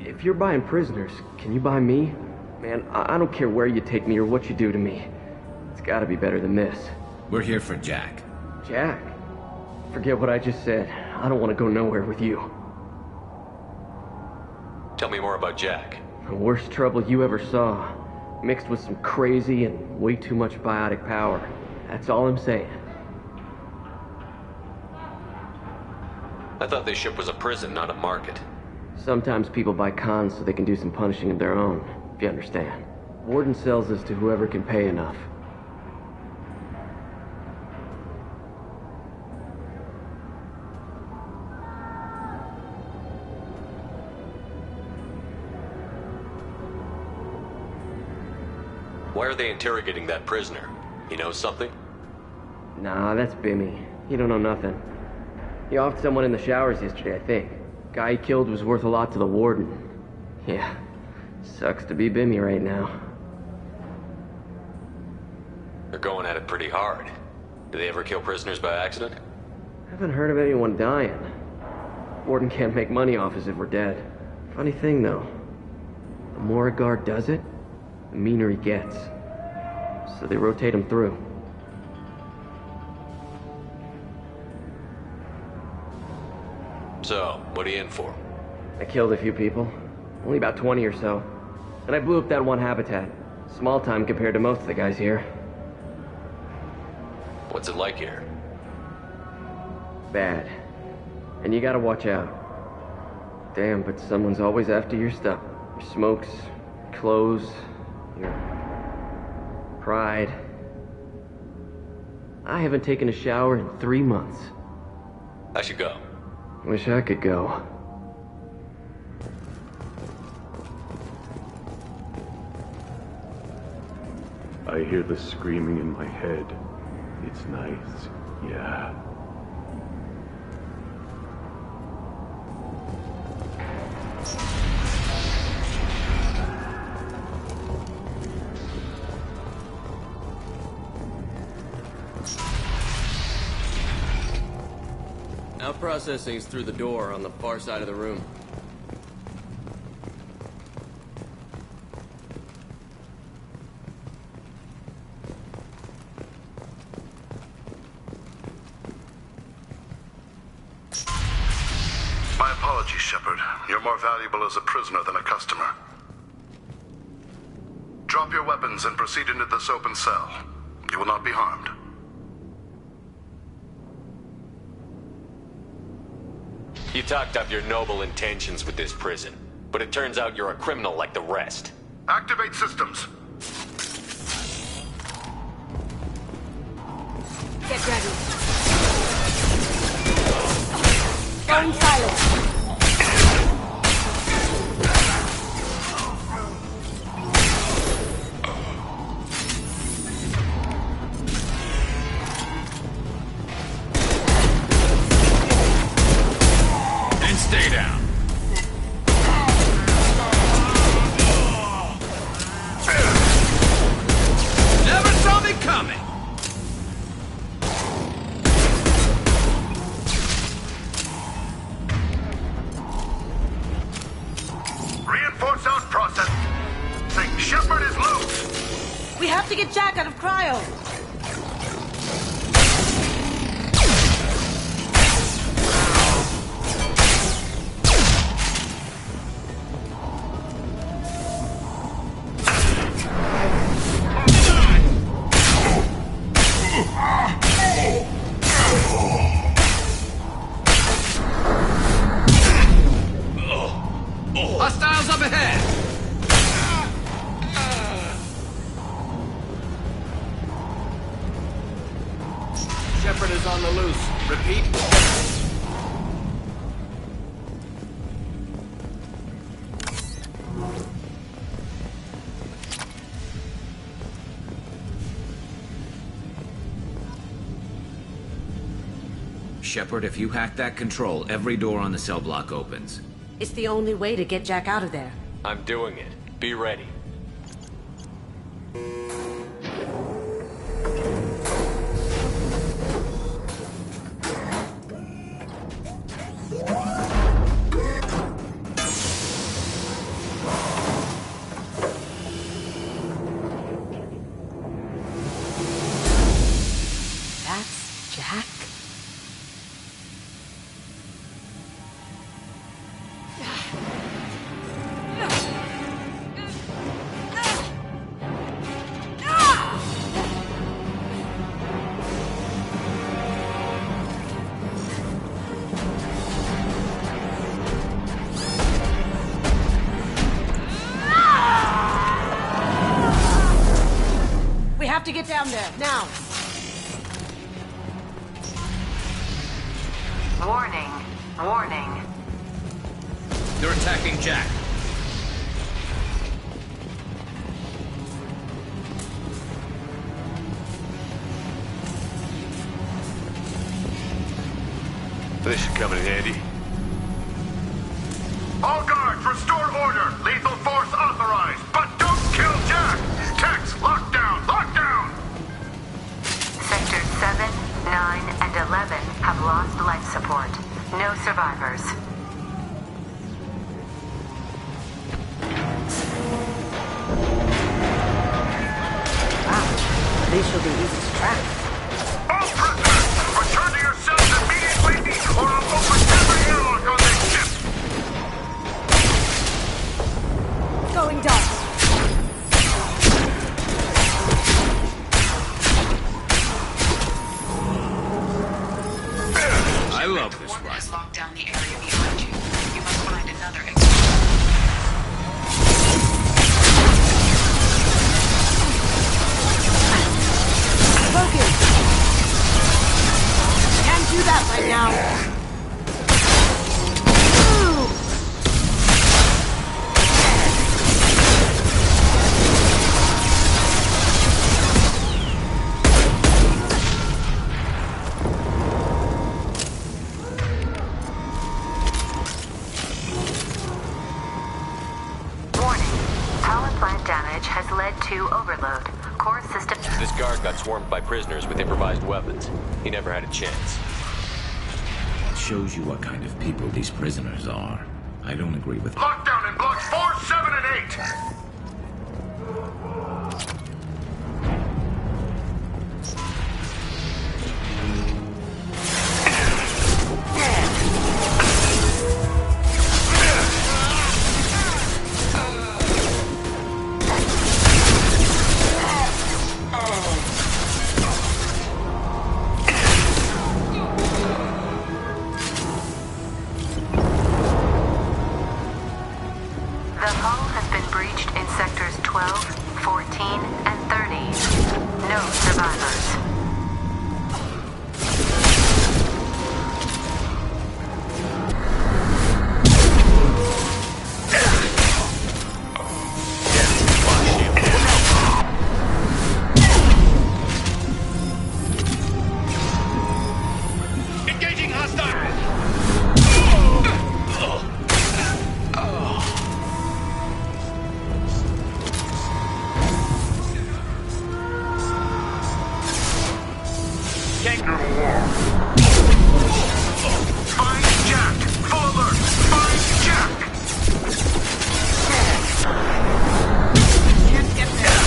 If you're buying prisoners, can you buy me? Man, I don't care where you take me or what you do to me. It's gotta be better than this. We're here for Jack. Jack? Forget what I just said. I don't want to go nowhere with you. Tell me more about Jack. The worst trouble you ever saw. Mixed with some crazy and way too much biotic power. That's all I'm saying. I thought this ship was a prison, not a market. Sometimes people buy cons so they can do some punishing of their own, if you understand. Warden sells this to whoever can pay enough. Why are they interrogating that prisoner? He knows something? Nah, that's Bimmy. He don't know nothing. He offed someone in the showers yesterday, I think. Guy he killed was worth a lot to the warden. Yeah, sucks to be Bimmy right now. They're going at it pretty hard. Do they ever kill prisoners by accident? Haven't heard of anyone dying. Warden can't make money off us if we're dead. Funny thing, though. The more a guard does it, the meaner he gets. So they rotate him through. So, what are you in for? I killed a few people. Only about 20 or so. And I blew up that one habitat. Small time compared to most of the guys here. What's it like here? Bad. And you gotta watch out. Damn, but someone's always after your stuff. Your smokes, your clothes, your pride. I haven't taken a shower in 3 months. I should go. Wish I could go. I hear the screaming in my head. It's nice, yeah. Now processing's through the door on the far side of the room. My apologies, Shepard. You're more valuable as a prisoner than a customer. Drop your weapons and proceed into this open cell. You will not be harmed. You talked up your noble intentions with this prison, but it turns out you're a criminal like the rest. Activate systems. Get ready. Going silent. Stay down. Never saw me coming. Reinforce out process. Think Shepard is loose. We have to get Jack out of cryo. Hostiles up ahead! Shepard is on the loose. Repeat. Shepard, if you hack that control, every door on the cell block opens. It's the only way to get Jack out of there. I'm doing it. Be ready. That's Jack? We have to get down there, now! Warning. Warning. They're attacking Jack. This should come in handy. All guards, restore order. Lethal force authorized. But don't kill Jack. Tex, lockdown, lockdown. Sectors 7, 9, and 11 have lost life support. No survivors. Wow, these should be easy to track. All prisoners, return to your cells immediately, or I'll open every airlock on this ship. Going dark. I love this One ride. has locked down the area behind you. You must find another exit. Focus! Can't do that right now. 2 overload. Core system... This guard got swarmed by prisoners with improvised weapons. He never had a chance. It shows you what kind of people these prisoners are. I don't agree with... Lockdown in blocks 4, 7, and 8! The hull has been breached in sectors 12, 14, and 30. No survivors. Engaging hostile! Find Jack! Full alert! Find Jack! Can't get there.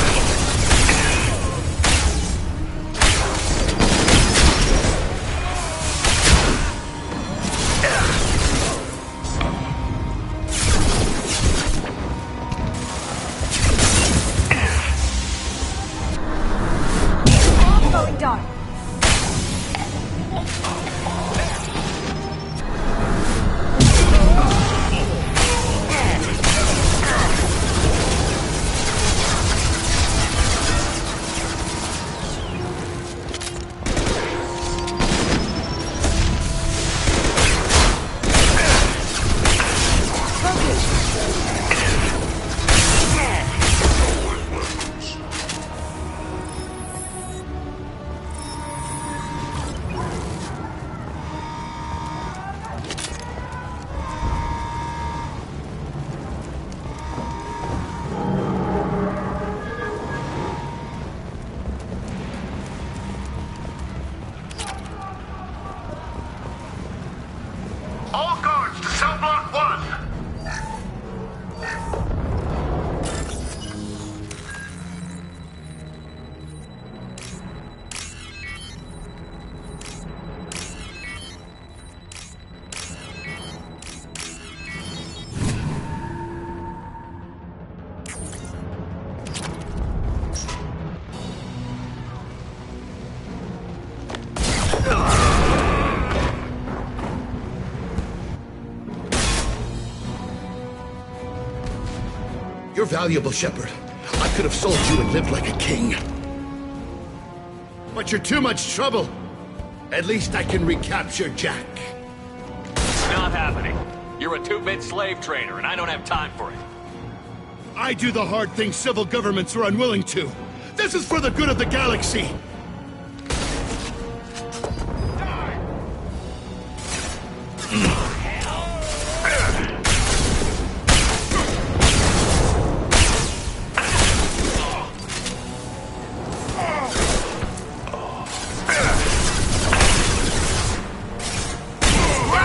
Going dark. All guards to cell block 1! You're valuable, Shepard. I could have sold you and lived like a king. But you're too much trouble. At least I can recapture Jack. It's not happening. You're a 2-bit slave trader, and I don't have time for it. I do the hard things civil governments are unwilling to. This is for the good of the galaxy.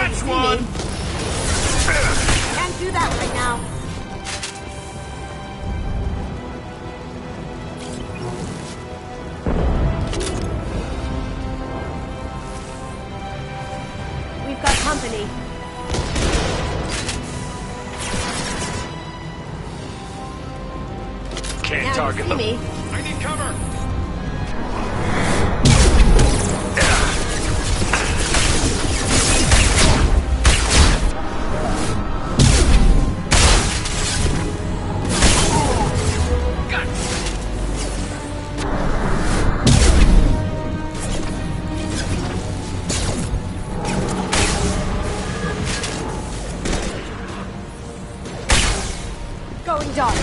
Catch one! Can't do that right now. We've got company. Can't Now target you see them. me. I need cover! Going dark.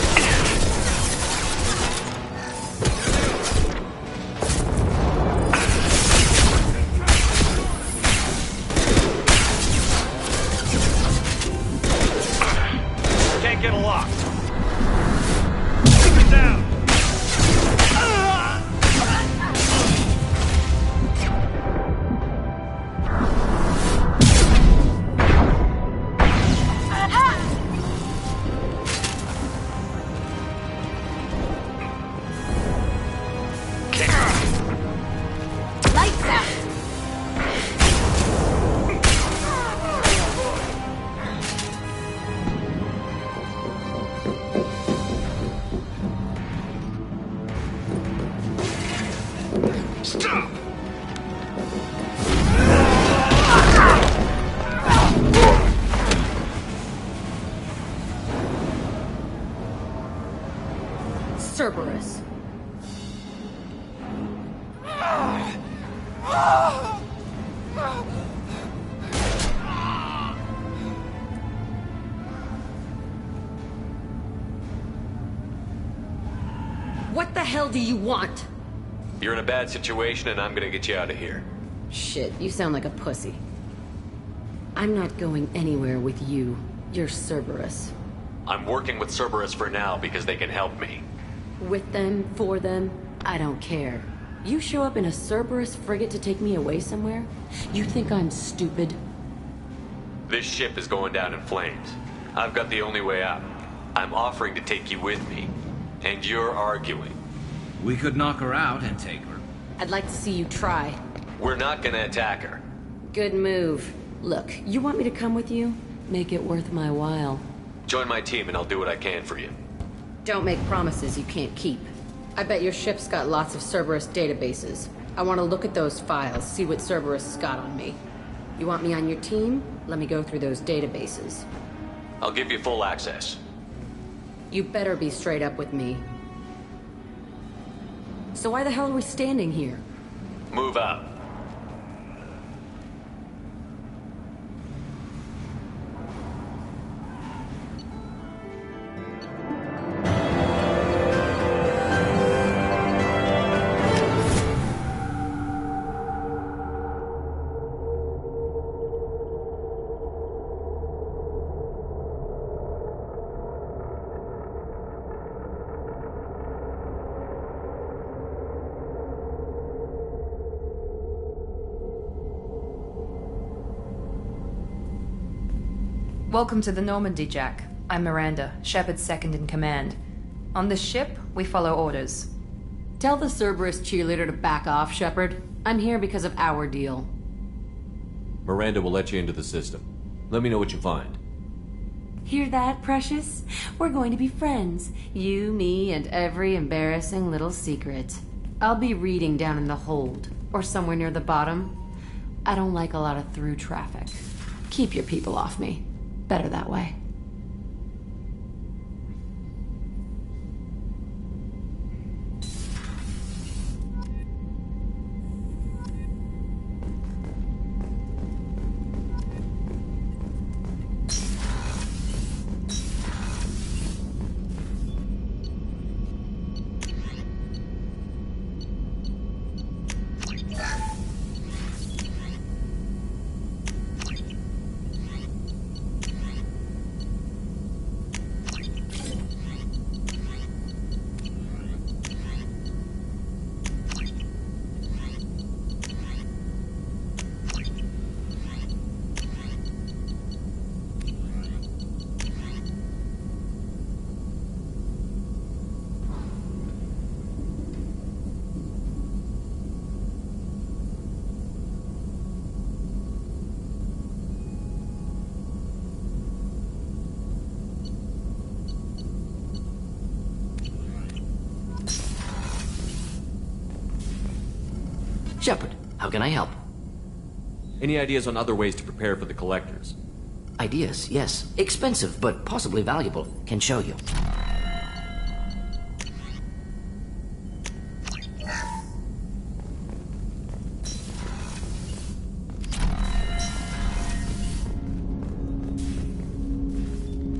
Cerberus. What the hell do you want? You're in a bad situation and I'm gonna get you out of here. Shit, you sound like a pussy. I'm not going anywhere with you. You're Cerberus. I'm working with Cerberus for now because they can help me. With them, for them, I don't care. You show up in a Cerberus frigate to take me away somewhere? You think I'm stupid? This ship is going down in flames. I've got the only way out. I'm offering to take you with me. And you're arguing. We could knock her out and take her. I'd like to see you try. We're not gonna attack her. Good move. Look, you want me to come with you? Make it worth my while. Join my team and I'll do what I can for you. Don't make promises you can't keep. I bet your ship's got lots of Cerberus databases. I want to look at those files, see what Cerberus has got on me. You want me on your team? Let me go through those databases. I'll give you full access. You better be straight up with me. So why the hell are we standing here? Move out. Welcome to the Normandy, Jack. I'm Miranda, Shepard's second in command. On this ship, we follow orders. Tell the Cerberus cheerleader to back off, Shepard. I'm here because of our deal. Miranda will let you into the system. Let me know what you find. Hear that, Precious? We're going to be friends. You, me, and every embarrassing little secret. I'll be reading down in the hold, or somewhere near the bottom. I don't like a lot of through traffic. Keep your people off me. Better that way. Shepard, how can I help? Any ideas on other ways to prepare for the Collectors? Ideas, yes. Expensive, but possibly valuable. Can show you.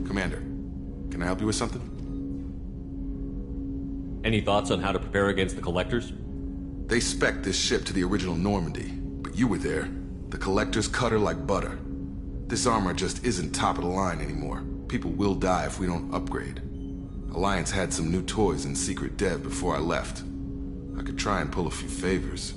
Commander, can I help you with something? Any thoughts on how to prepare against the Collectors? They spec'd this ship to the original Normandy, but you were there. The Collectors cut her like butter. This armor just isn't top of the line anymore. People will die if we don't upgrade. Alliance had some new toys in secret dev before I left. I could try and pull a few favors.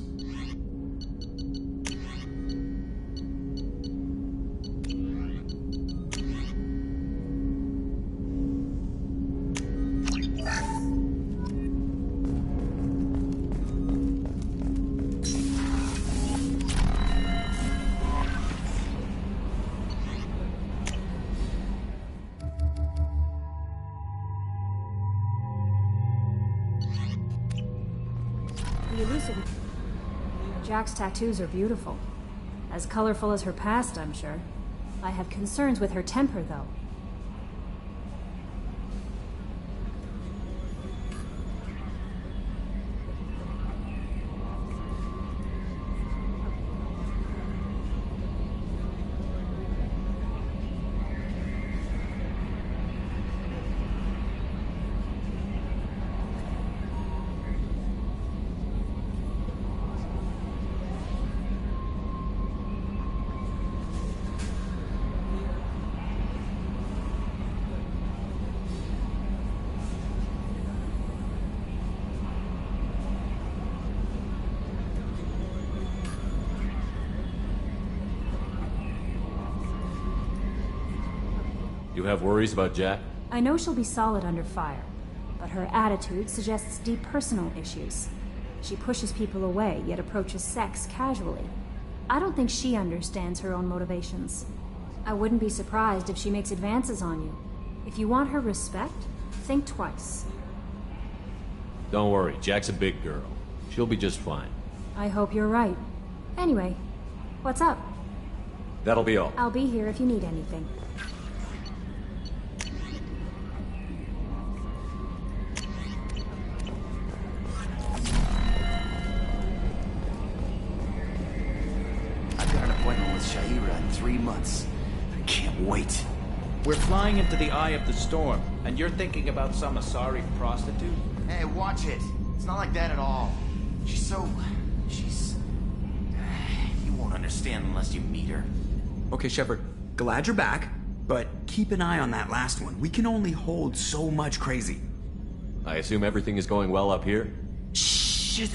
Jack's tattoos are beautiful. As colorful as her past, I'm sure. I have concerns with her temper, though. You have worries about Jack? I know she'll be solid under fire, but her attitude suggests deep personal issues. She pushes people away, yet approaches sex casually. I don't think she understands her own motivations. I wouldn't be surprised if she makes advances on you. If you want her respect, think twice. Don't worry, Jack's a big girl. She'll be just fine. I hope you're right. Anyway, what's up? That'll be all. I'll be here if you need anything. I've got an appointment with Sha'ira in 3 months. I can't wait. We're flying into the eye of the storm, and you're thinking about some Asari prostitute? Hey, watch it. It's not like that at all. She's... You won't understand unless you meet her. Okay, Shepard, glad you're back, but keep an eye on that last one. We can only hold so much crazy. I assume everything is going well up here? Shh.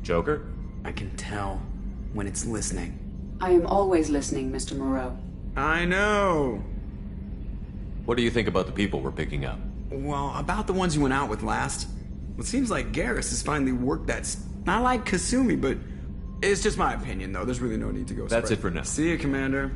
Joker? I can tell when it's listening. I am always listening, Mr. Moreau. I know. What do you think about the people we're picking up? Well, about the ones you went out with last. It seems like Garrus has finally worked that... Not like Kasumi, but... It's just my opinion, though. There's really no need to go That's it for now. See you, Commander.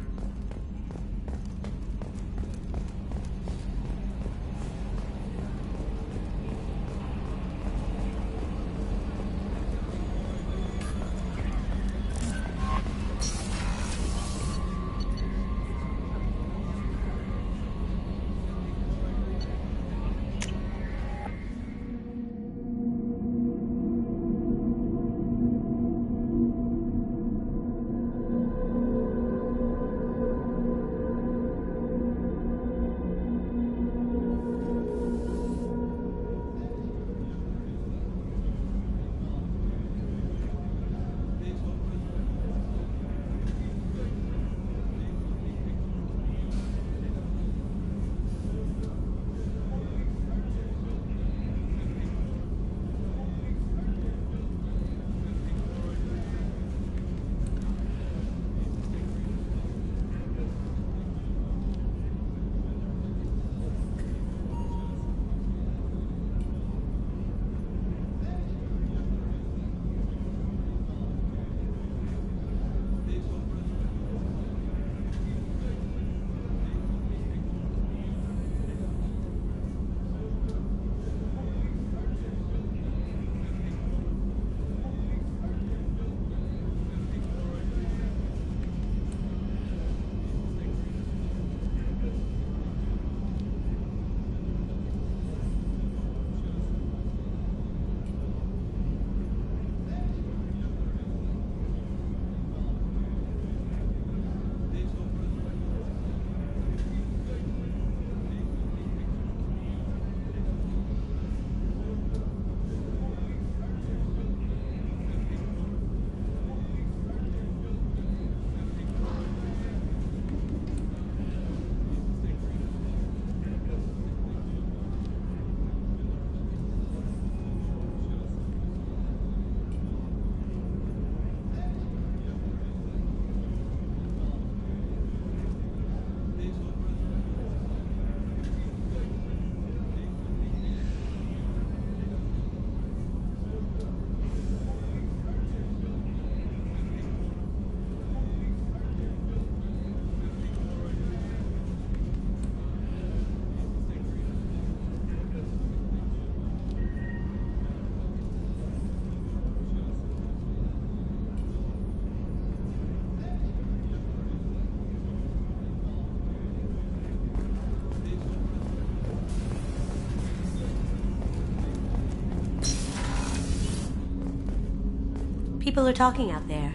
People are talking out there,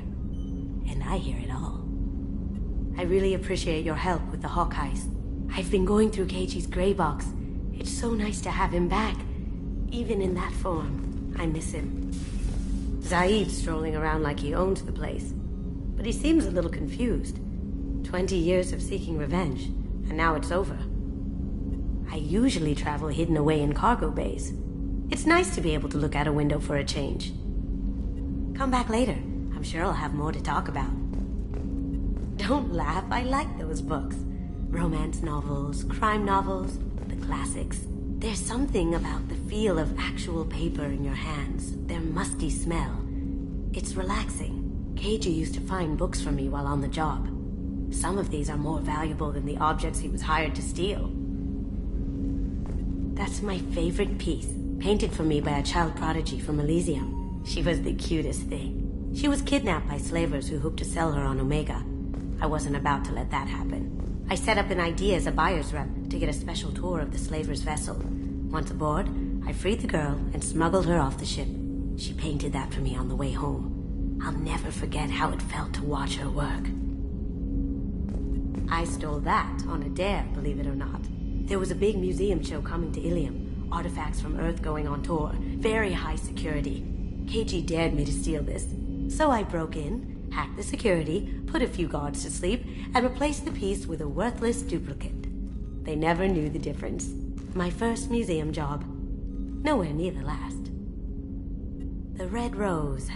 and I hear it all. I really appreciate your help with the Hawkeyes. I've been going through Keiichi's gray box. It's so nice to have him back, even in that form. I miss him. Zaid's strolling around like he owns the place, but he seems a little confused. 20 years of seeking revenge, and now it's over. I usually travel hidden away in cargo bays. It's nice to be able to look out a window for a change. Come back later. I'm sure I'll have more to talk about. Don't laugh, I like those books. Romance novels, crime novels, the classics. There's something about the feel of actual paper in your hands, their musty smell. It's relaxing. Keiji used to find books for me while on the job. Some of these are more valuable than the objects he was hired to steal. That's my favorite piece, painted for me by a child prodigy from Elysium. She was the cutest thing. She was kidnapped by slavers who hoped to sell her on Omega. I wasn't about to let that happen. I set up an idea as a buyer's rep to get a special tour of the slaver's vessel. Once aboard, I freed the girl and smuggled her off the ship. She painted that for me on the way home. I'll never forget how it felt to watch her work. I stole that on a dare, believe it or not. There was a big museum show coming to Ilium. Artifacts from Earth going on tour. Very high security. Keiji dared me to steal this. So I broke in, hacked the security, put a few guards to sleep, and replaced the piece with a worthless duplicate. They never knew the difference. My first museum job. Nowhere near the last. The Red Rose.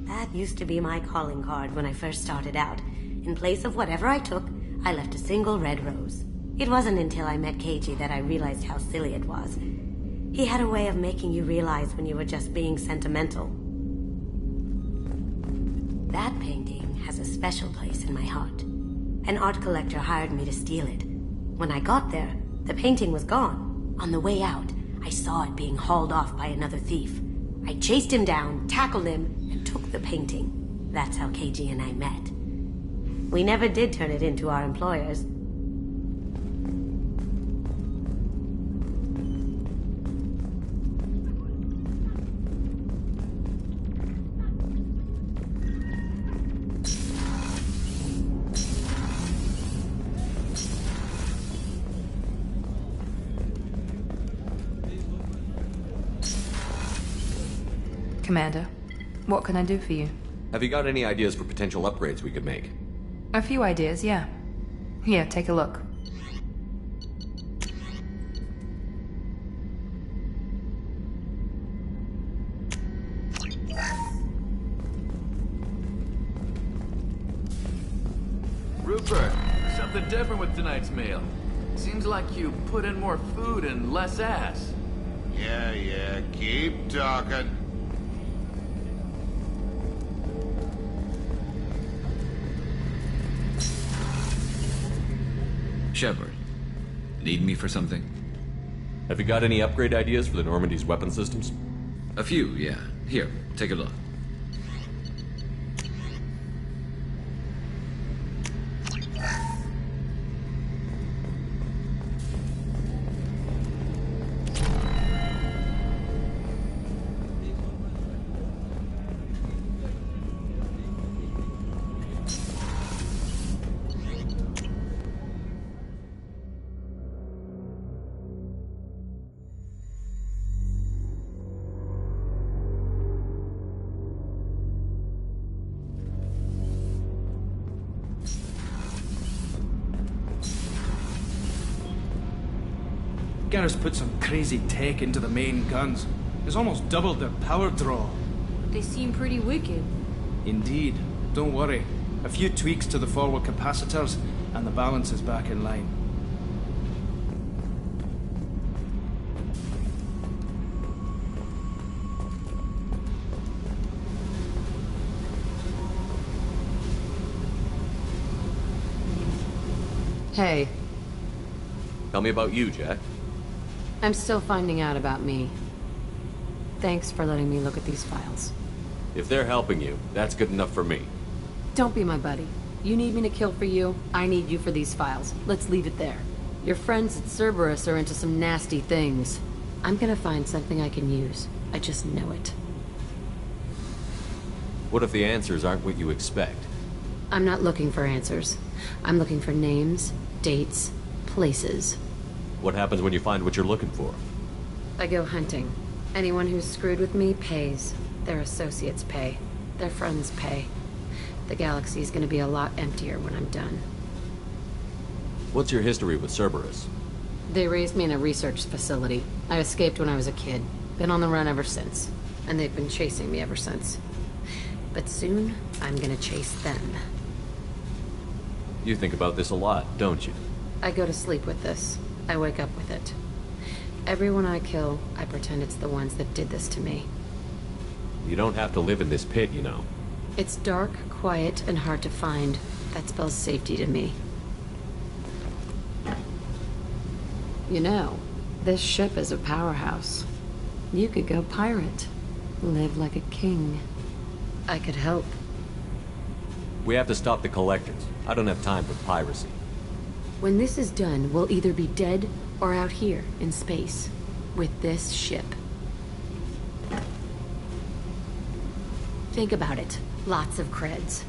That used to be my calling card when I first started out. In place of whatever I took, I left a single red rose. It wasn't until I met Keiji that I realized how silly it was. He had a way of making you realize when you were just being sentimental. That painting has a special place in my heart. An art collector hired me to steal it. When I got there, the painting was gone. On the way out, I saw it being hauled off by another thief. I chased him down, tackled him, and took the painting. That's how Keiji and I met. We never did turn it into our employers. Commander, what can I do for you? Have you got any ideas for potential upgrades we could make? A few ideas, yeah. Here, take a look. Rupert, something different with tonight's meal. Seems like you put in more food and less ass. Yeah, keep talking. Shepard, need me for something? Have you got any upgrade ideas for the Normandy's weapon systems? A few, yeah. Here, take a look. Garrus put some crazy tech into the main guns. It's almost doubled their power draw. They seem pretty wicked. Indeed. Don't worry. A few tweaks to the forward capacitors, and the balance is back in line. Hey. Tell me about you, Jack. I'm still finding out about me. Thanks for letting me look at these files. If they're helping you, that's good enough for me. Don't be my buddy. You need me to kill for you, I need you for these files. Let's leave it there. Your friends at Cerberus are into some nasty things. I'm gonna find something I can use. I just know it. What if the answers aren't what you expect? I'm not looking for answers. I'm looking for names, dates, places. What happens when you find what you're looking for? I go hunting. Anyone who's screwed with me pays. Their associates pay. Their friends pay. The galaxy's gonna be a lot emptier when I'm done. What's your history with Cerberus? They raised me in a research facility. I escaped when I was a kid. Been on the run ever since. And they've been chasing me ever since. But soon, I'm gonna chase them. You think about this a lot, don't you? I go to sleep with this. I wake up with it. Everyone I kill, I pretend it's the ones that did this to me. You don't have to live in this pit, you know. It's dark, quiet, and hard to find. That spells safety to me. You know, this ship is a powerhouse. You could go pirate. Live like a king. I could help. We have to stop the Collectors. I don't have time for piracy. When this is done, we'll either be dead or out here in space with this ship. Think about it. Lots of creds.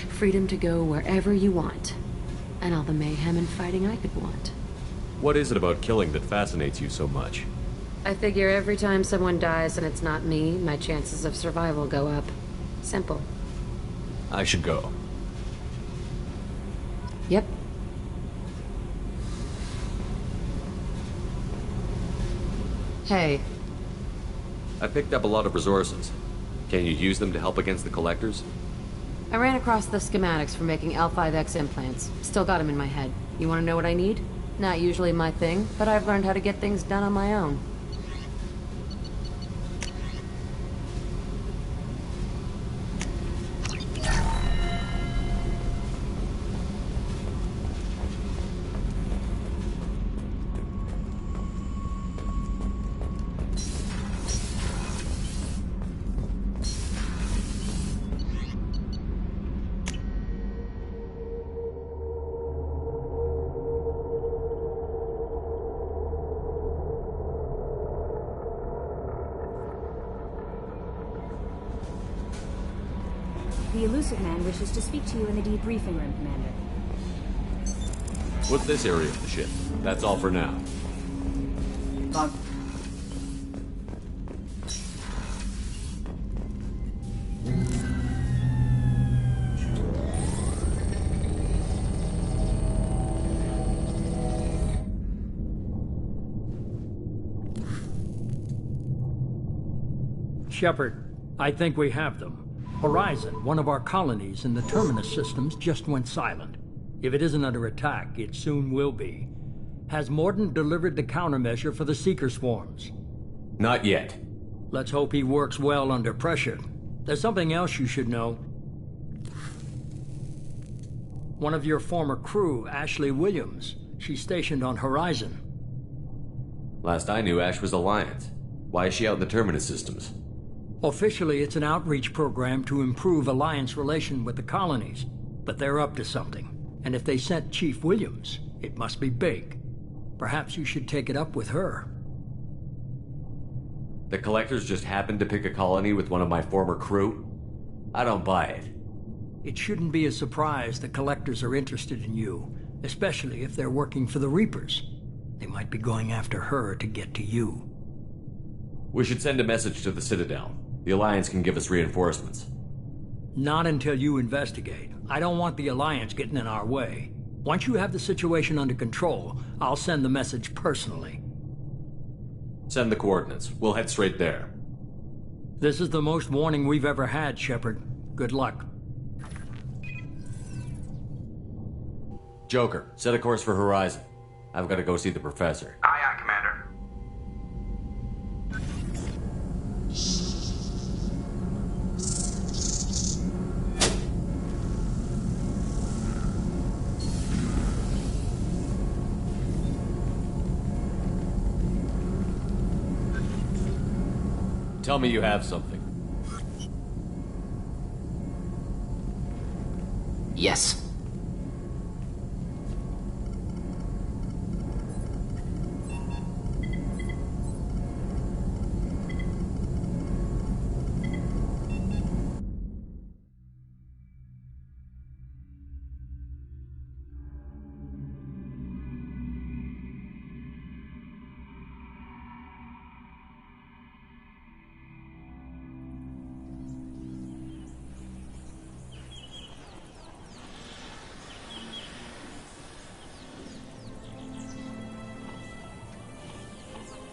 Freedom to go wherever you want. And all the mayhem and fighting I could want. What is it about killing that fascinates you so much? I figure every time someone dies and it's not me, my chances of survival go up. Simple. I should go. Yep. Hey. I picked up a lot of resources. Can you use them to help against the Collectors? I ran across the schematics for making L5X implants. Still got them in my head. You want to know what I need? Not usually my thing, but I've learned how to get things done on my own. The Illusive Man wishes to speak to you in the debriefing room, Commander. What's this area of the ship? That's all for now. Shepard, I think we have them. Horizon, one of our colonies in the Terminus systems, just went silent. If it isn't under attack, it soon will be. Has Mordin delivered the countermeasure for the Seeker swarms? Not yet. Let's hope he works well under pressure. There's something else you should know. One of your former crew, Ashley Williams, she's stationed on Horizon. Last I knew, Ash was Alliance. Why is she out in the Terminus systems? Officially, it's an outreach program to improve Alliance relation with the colonies, but they're up to something. And if they sent Chief Williams, it must be big. Perhaps you should take it up with her. The Collectors just happened to pick a colony with one of my former crew? I don't buy it. It shouldn't be a surprise the Collectors are interested in you, especially if they're working for the Reapers. They might be going after her to get to you. We should send a message to the Citadel. The Alliance can give us reinforcements. Not until you investigate. I don't want the Alliance getting in our way. Once you have the situation under control, I'll send the message personally. Send the coordinates. We'll head straight there. This is the most warning we've ever had, Shepard. Good luck. Joker, set a course for Horizon. I've got to go see the Professor. Aye, aye, Commander. Tell me you have something. Yes.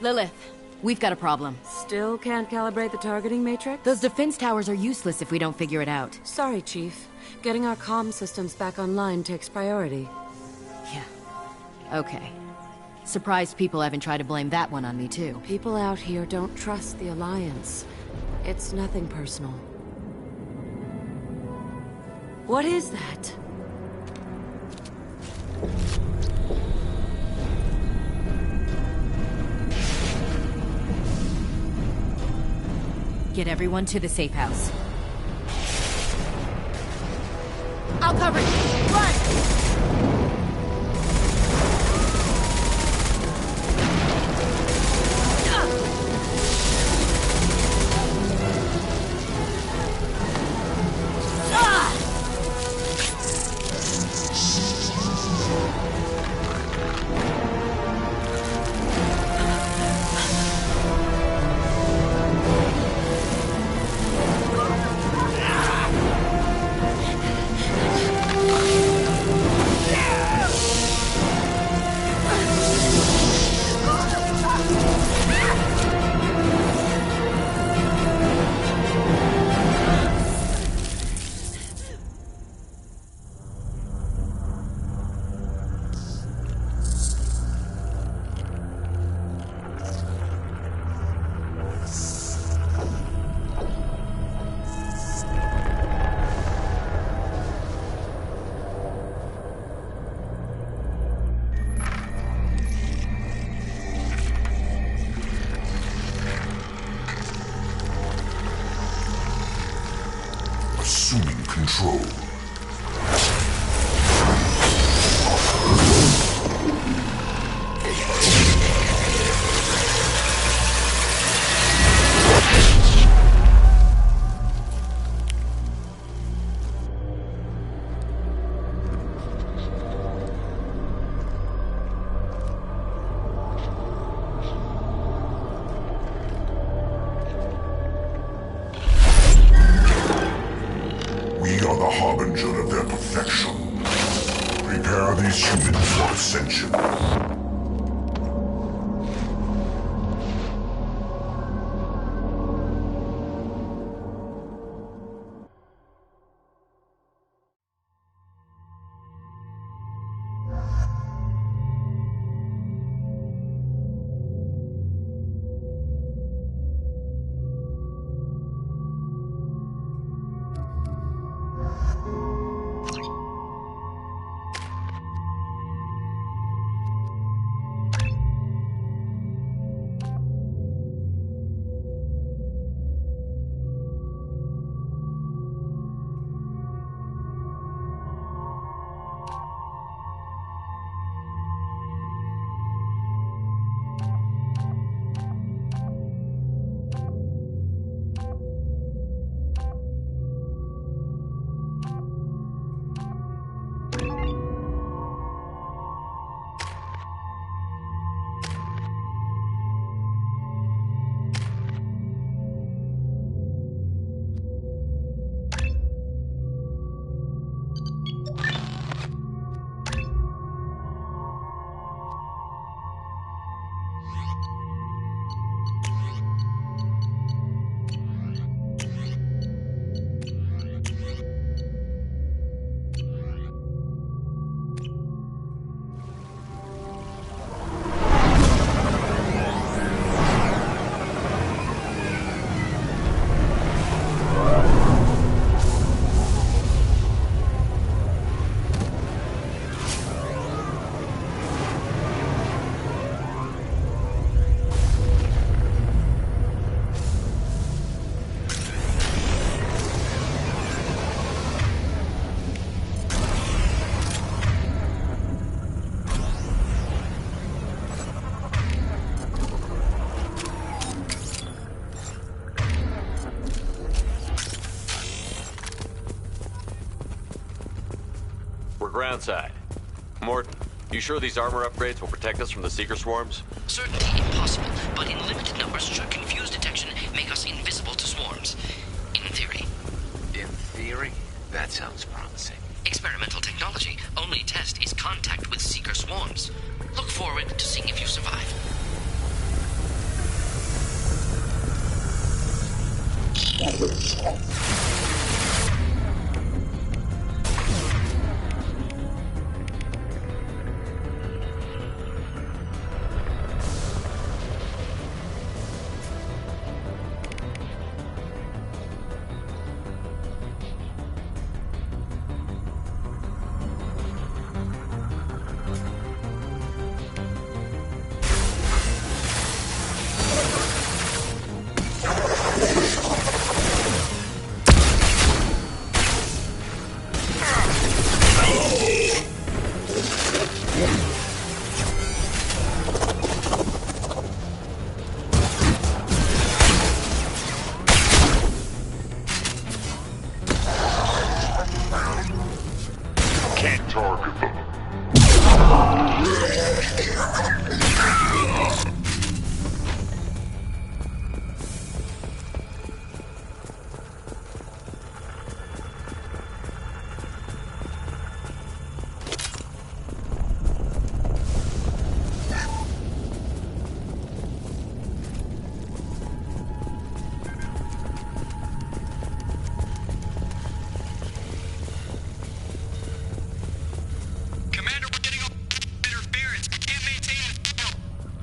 Lilith, we've got a problem. Still can't calibrate the targeting matrix? Those defense towers are useless if we don't figure it out. Sorry, Chief. Getting our comm systems back online takes priority. Yeah. Okay. Surprised people haven't tried to blame that one on me, too. People out here don't trust the Alliance. It's nothing personal. What is that? Get everyone to the safe house. I'll cover you! Run! Assuming control. We are the harbinger of their perfection. Prepare these humans for ascension. Groundside. Mordin, you sure these armor upgrades will protect us from the Seeker swarms? Certainly impossible, but in limited numbers should confuse detection make us invisible to swarms. In theory. In theory? That sounds promising. Experimental technology. Only test is contact with Seeker swarms. Look forward to seeing if you survive.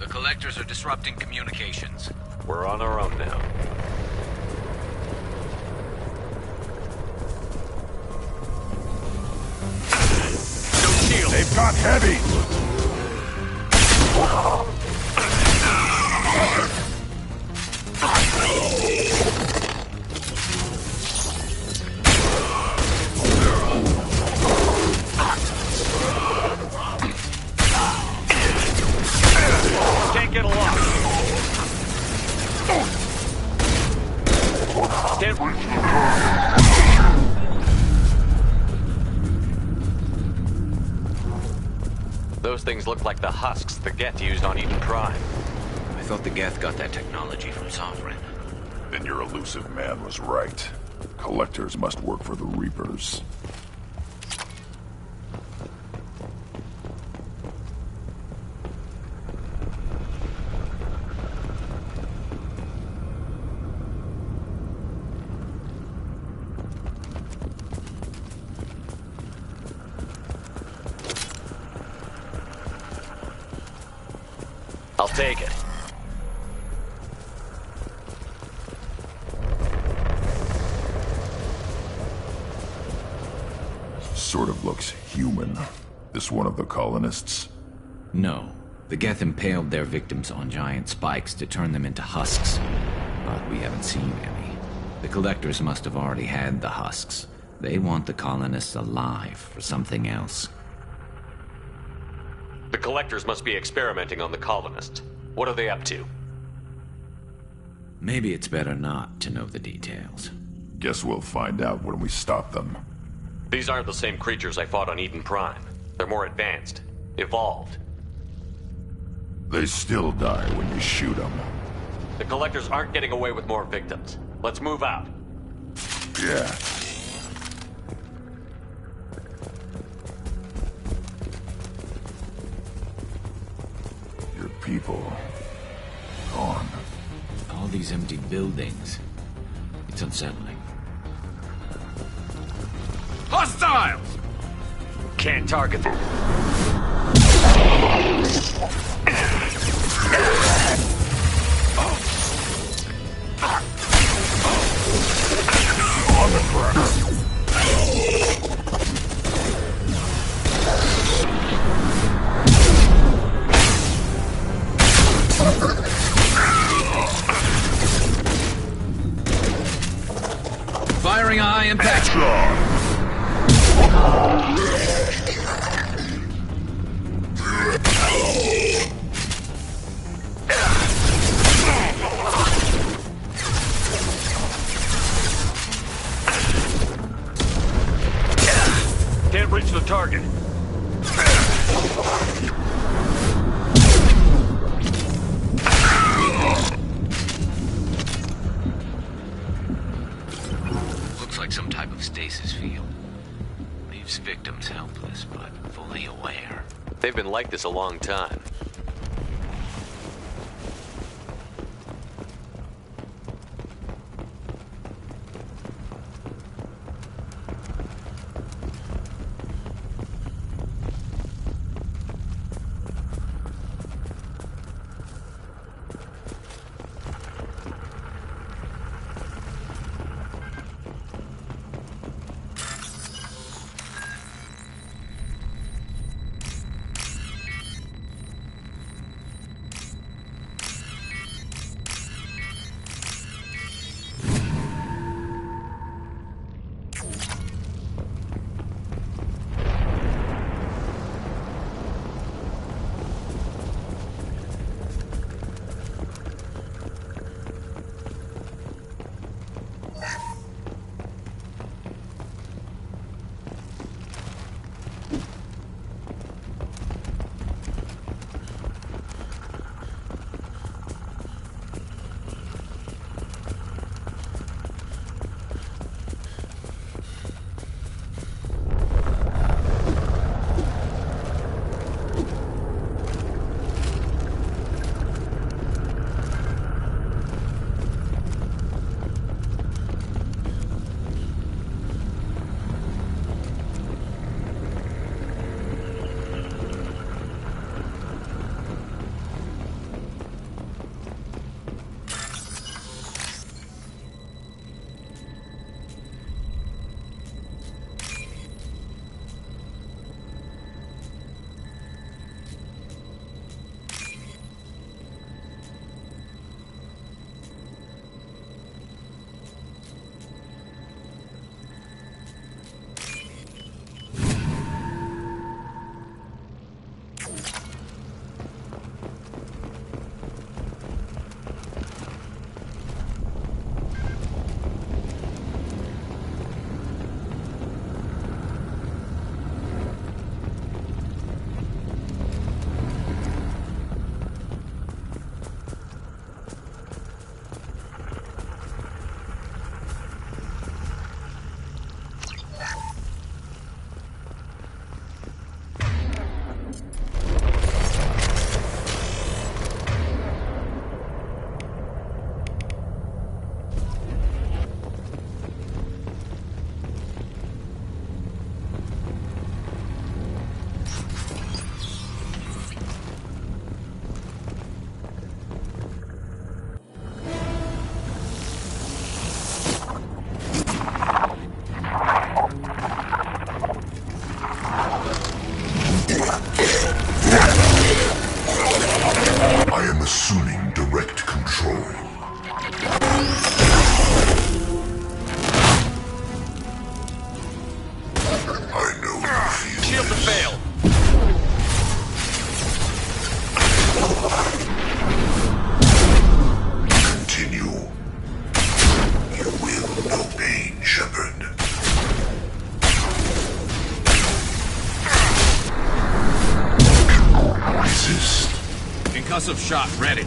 Collectors are disrupting communications. We're on our own now. No shield. They've got heavy. Can't get a lock. Those things look like the husks the Geth used on Eden Prime. I thought the Geth got that technology from Sovereign. Then your elusive man was right. Collectors must work for the Reapers. I'll take it. Sort of looks human. This one of the colonists? No. The Geth impaled their victims on giant spikes to turn them into husks. But we haven't seen any. The Collectors must have already had the husks. They want the colonists alive for something else. The Collectors must be experimenting on the colonists. What are they up to? Maybe it's better not to know the details. Guess we'll find out when we stop them. These aren't the same creatures I fought on Eden Prime. They're more advanced, evolved. They still die when you shoot them. The Collectors aren't getting away with more victims. Let's move out. Yeah. Your people... gone. All these empty buildings. It's unsettling. Hostiles! Can't target them. On the ground. Firing high impact. Can't reach the target. Looks like some type of stasis field. Leaves victims helpless, but fully aware. They've been like this a long time. Concussive shot ready.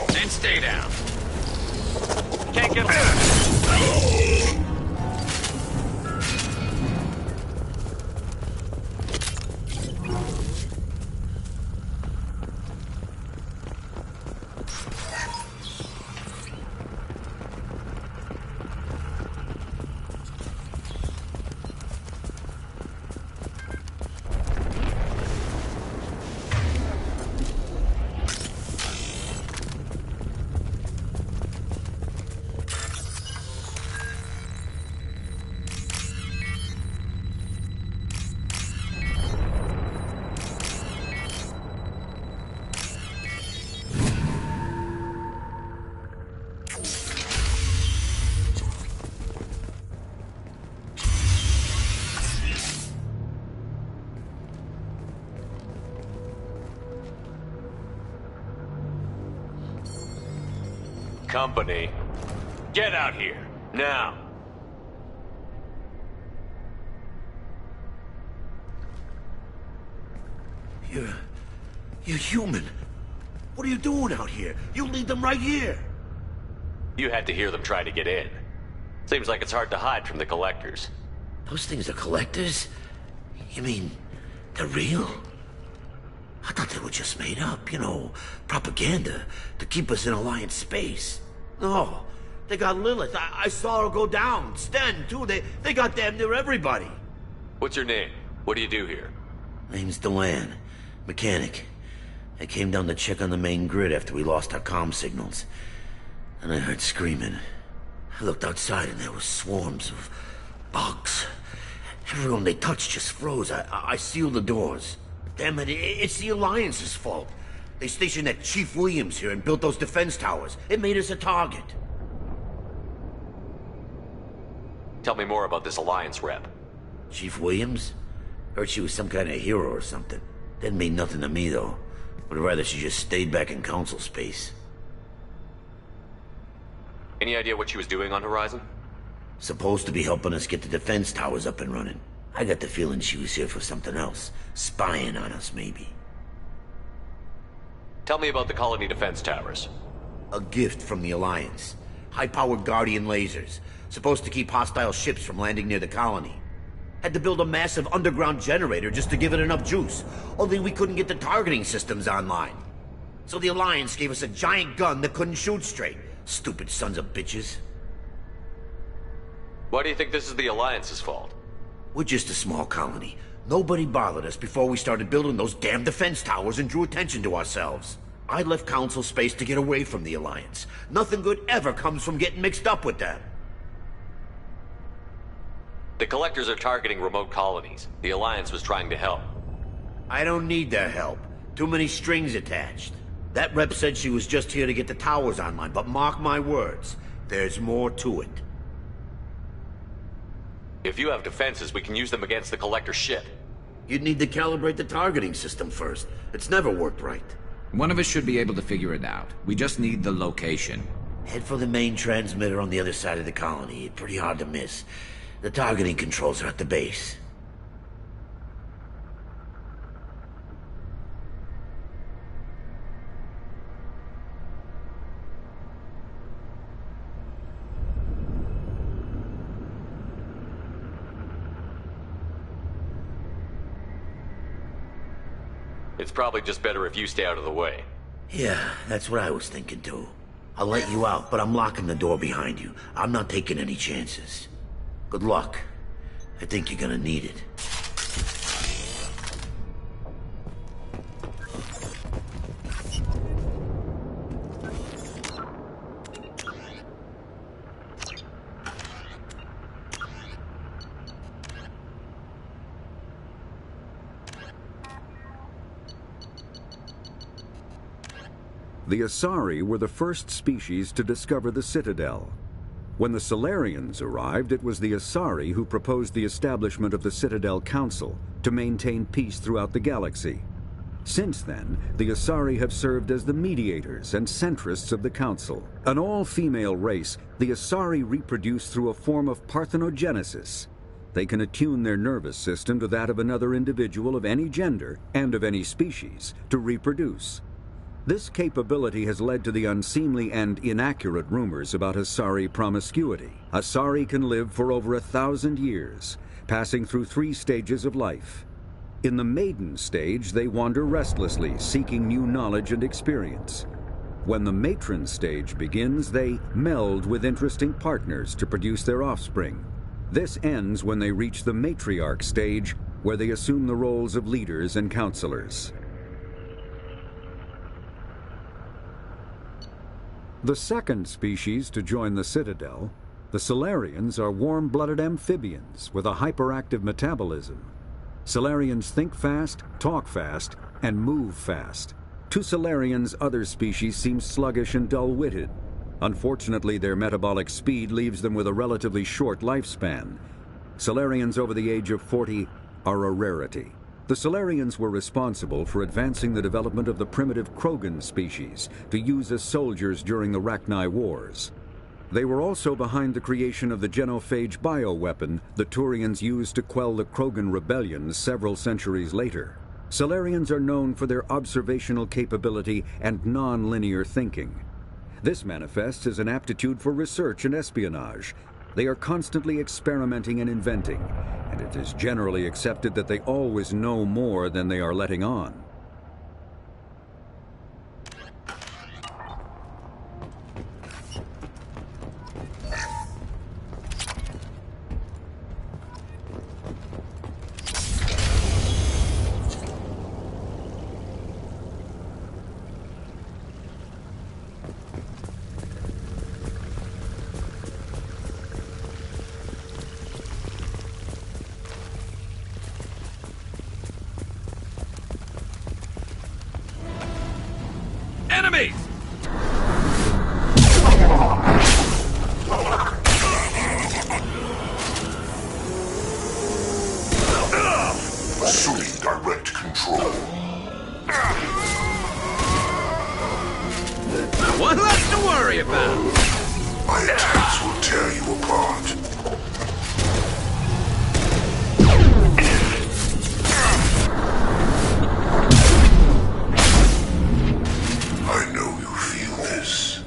Then stay down. Can't get Company, get out here, now. You're human. What are you doing out here? You lead them right here. You had to hear them try to get in. Seems like it's hard to hide from the collectors. Those things are collectors? You mean, they're real? I thought they were just made up, you know, propaganda to keep us in Alliance space. No, they got Lilith. I saw her go down. Sten, too. They got damn near everybody. What's your name? What do you do here? Name's Delan. Mechanic. I came down to check on the main grid after we lost our comm signals. And I heard screaming. I looked outside and there were swarms of bugs. Everyone they touched just froze. I sealed the doors. Damn it, it's the Alliance's fault. They stationed that Chief Williams here and built those defense towers. It made us a target. Tell me more about this Alliance rep. Chief Williams? Heard she was some kind of hero or something. Didn't mean nothing to me, though. Would rather she just stayed back in Council space. Any idea what she was doing on Horizon? Supposed to be helping us get the defense towers up and running. I got the feeling she was here for something else. Spying on us, maybe. Tell me about the colony defense towers. A gift from the Alliance. High-powered Guardian lasers. Supposed to keep hostile ships from landing near the colony. Had to build a massive underground generator just to give it enough juice. Only we couldn't get the targeting systems online. So the Alliance gave us a giant gun that couldn't shoot straight. Stupid sons of bitches. Why do you think this is the Alliance's fault? We're just a small colony. Nobody bothered us before we started building those damn defense towers and drew attention to ourselves. I left Council space to get away from the Alliance. Nothing good ever comes from getting mixed up with them. The Collectors are targeting remote colonies. The Alliance was trying to help. I don't need their help. Too many strings attached. That rep said she was just here to get the towers online, but mark my words, there's more to it. If you have defenses, we can use them against the Collector ship. You'd need to calibrate the targeting system first. It's never worked right. One of us should be able to figure it out. We just need the location. Head for the main transmitter on the other side of the colony. Pretty hard to miss. The targeting controls are at the base. It's probably just better if you stay out of the way. Yeah, that's what I was thinking too. I'll let you out, but I'm locking the door behind you. I'm not taking any chances. Good luck. I think you're gonna need it. The Asari were the first species to discover the Citadel. When the Salarians arrived, it was the Asari who proposed the establishment of the Citadel Council to maintain peace throughout the galaxy. Since then, the Asari have served as the mediators and centrists of the Council. An all-female race, the Asari reproduce through a form of parthenogenesis. They can attune their nervous system to that of another individual of any gender and of any species to reproduce. This capability has led to the unseemly and inaccurate rumors about Asari promiscuity. Asari can live for over 1,000 years, passing through 3 stages of life. In the maiden stage, they wander restlessly, seeking new knowledge and experience. When the matron stage begins, they meld with interesting partners to produce their offspring. This ends when they reach the matriarch stage, where they assume the roles of leaders and counselors. The second species to join the Citadel, the Salarians, are warm-blooded amphibians with a hyperactive metabolism. Salarians think fast, talk fast, and move fast. To Salarians, other species seem sluggish and dull-witted. Unfortunately, their metabolic speed leaves them with a relatively short lifespan. Salarians over the age of 40 are a rarity. The Salarians were responsible for advancing the development of the primitive Krogan species to use as soldiers during the Rachni Wars. They were also behind the creation of the genophage bioweapon the Turians used to quell the Krogan rebellions several centuries later. Salarians are known for their observational capability and non-linear thinking. This manifests as an aptitude for research and espionage. They are constantly experimenting and inventing, and it is generally accepted that they always know more than they are letting on. Enemies! Assuming direct control. One less to worry about. My attacks will tear you apart. I know you feel this.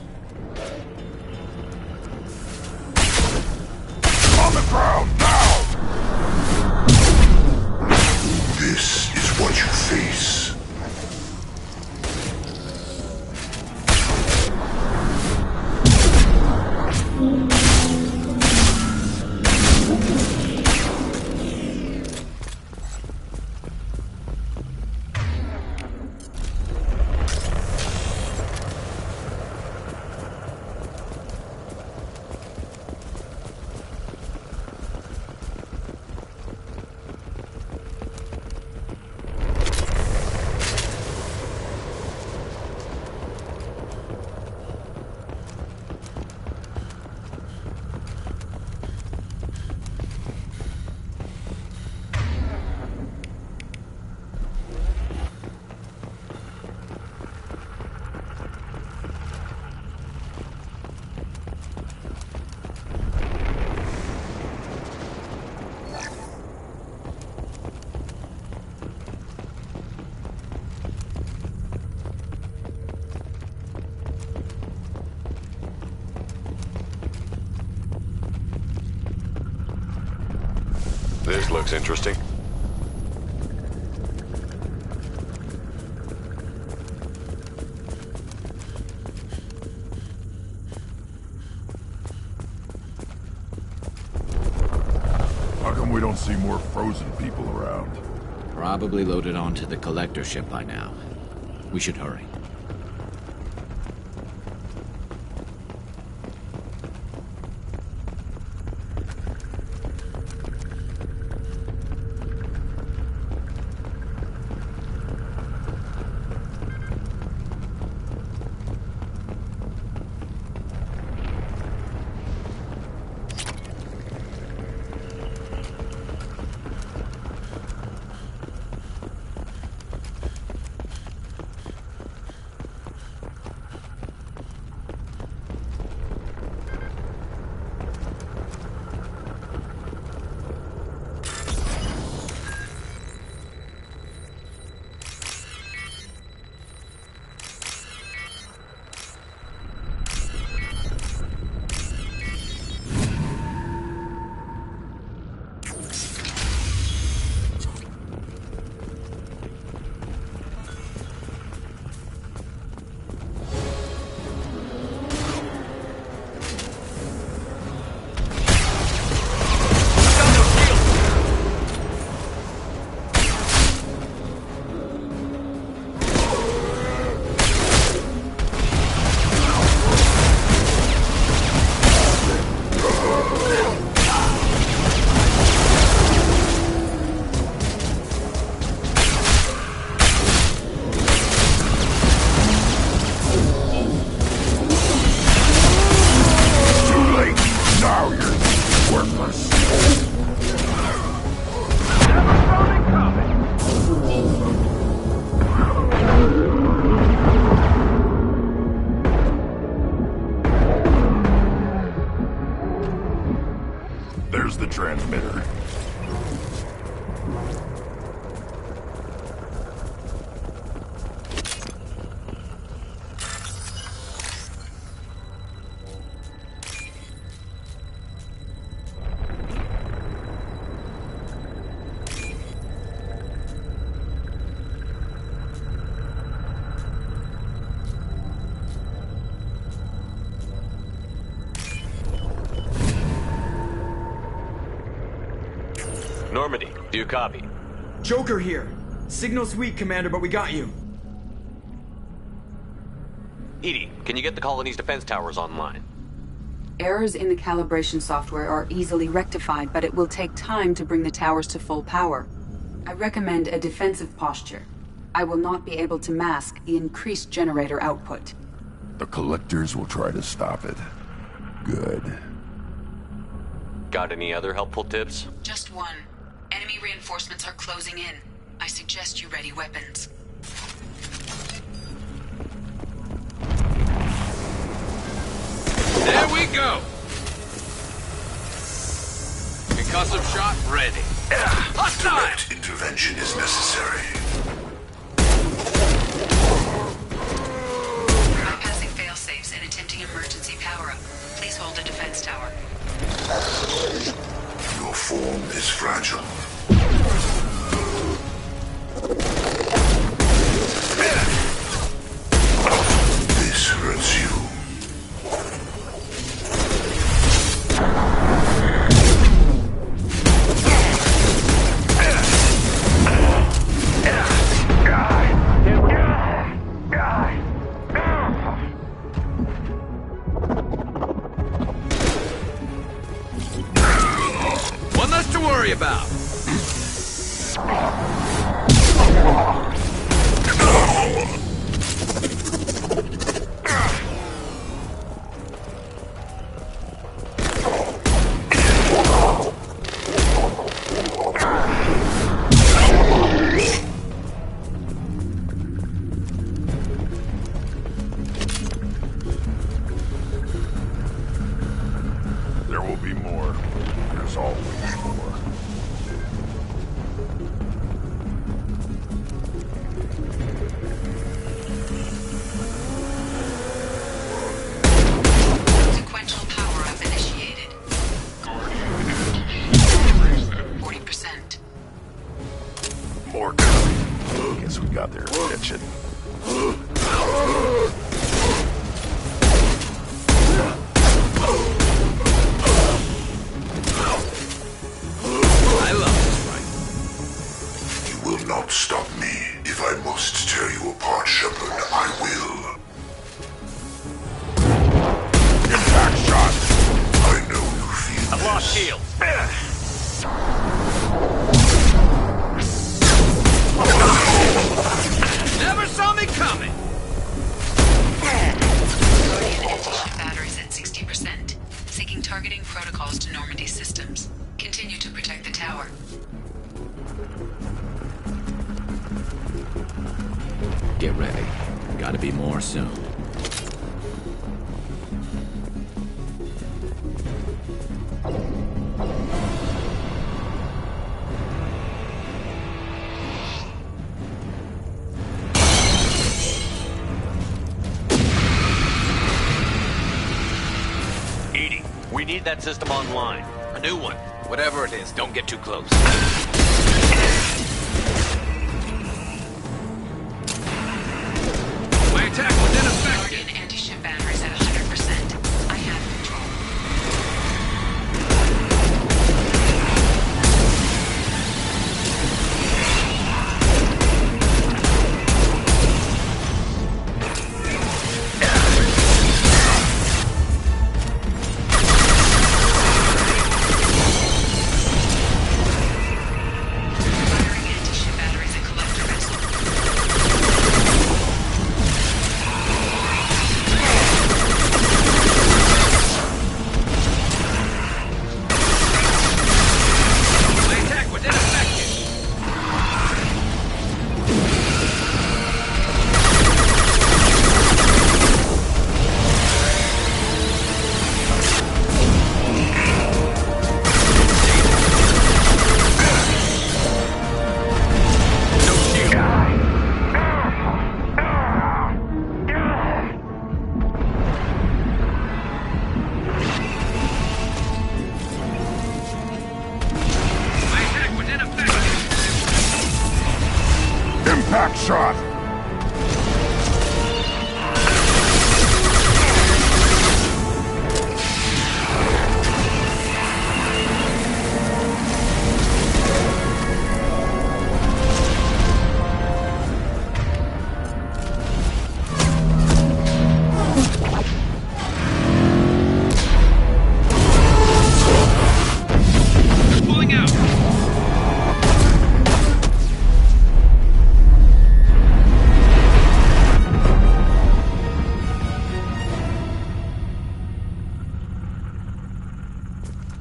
On the ground now! This is what you face. This looks interesting. How come we don't see more frozen people around? Probably loaded onto the collector ship by now. We should hurry. transmitter. Normandy, do you copy? Joker here. Signal's weak, Commander, but we got you. EDI, can you get the colony's defense towers online? Errors in the calibration software are easily rectified, but it will take time to bring the towers to full power. I recommend a defensive posture. I will not be able to mask the increased generator output. The Collectors will try to stop it. Good. Got any other helpful tips? Just one. Enemy reinforcements are closing in. I suggest you ready weapons. There we go! Concussive shot ready. Hostile! Intervention is necessary. Bypassing fail-safes and attempting emergency power-up. Please hold the defense tower. Your form is fragile. This hurts you. One less to worry about. There will be more. There's always more. Sequential power-up initiated. 40%. More coming. Guess we got their attention. I love this fight. You will not stop me. If I must tear you apart, Shepard, I will. Impact shot. I know you feel I've lost shield. Never saw me coming. Guardian anti-ship batteries at 60%. Seeking targeting protocols to Normandy systems. Continue to protect the tower. Get ready. Gotta be more soon. EDI, we need that system online. A new one. Whatever it is, don't get too close. My attack was ineffective. Guardian anti-ship batteries at 100%. I have control. Firing anti-ship batteries at collector vessel. Attack shot!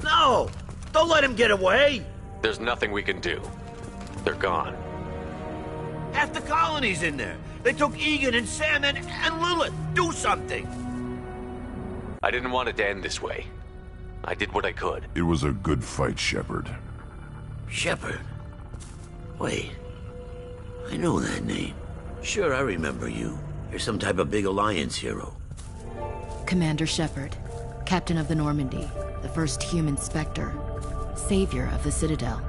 No! Don't let him get away! There's nothing we can do. They're gone. Half the colony's in there. They took Egan and Sam and Lilith. Do something! I didn't want it to end this way. I did what I could. It was a good fight, Shepard. Shepard? Wait. I know that name. Sure, I remember you. You're some type of big Alliance hero. Commander Shepard, Captain of the Normandy, the first human Spectre, savior of the Citadel.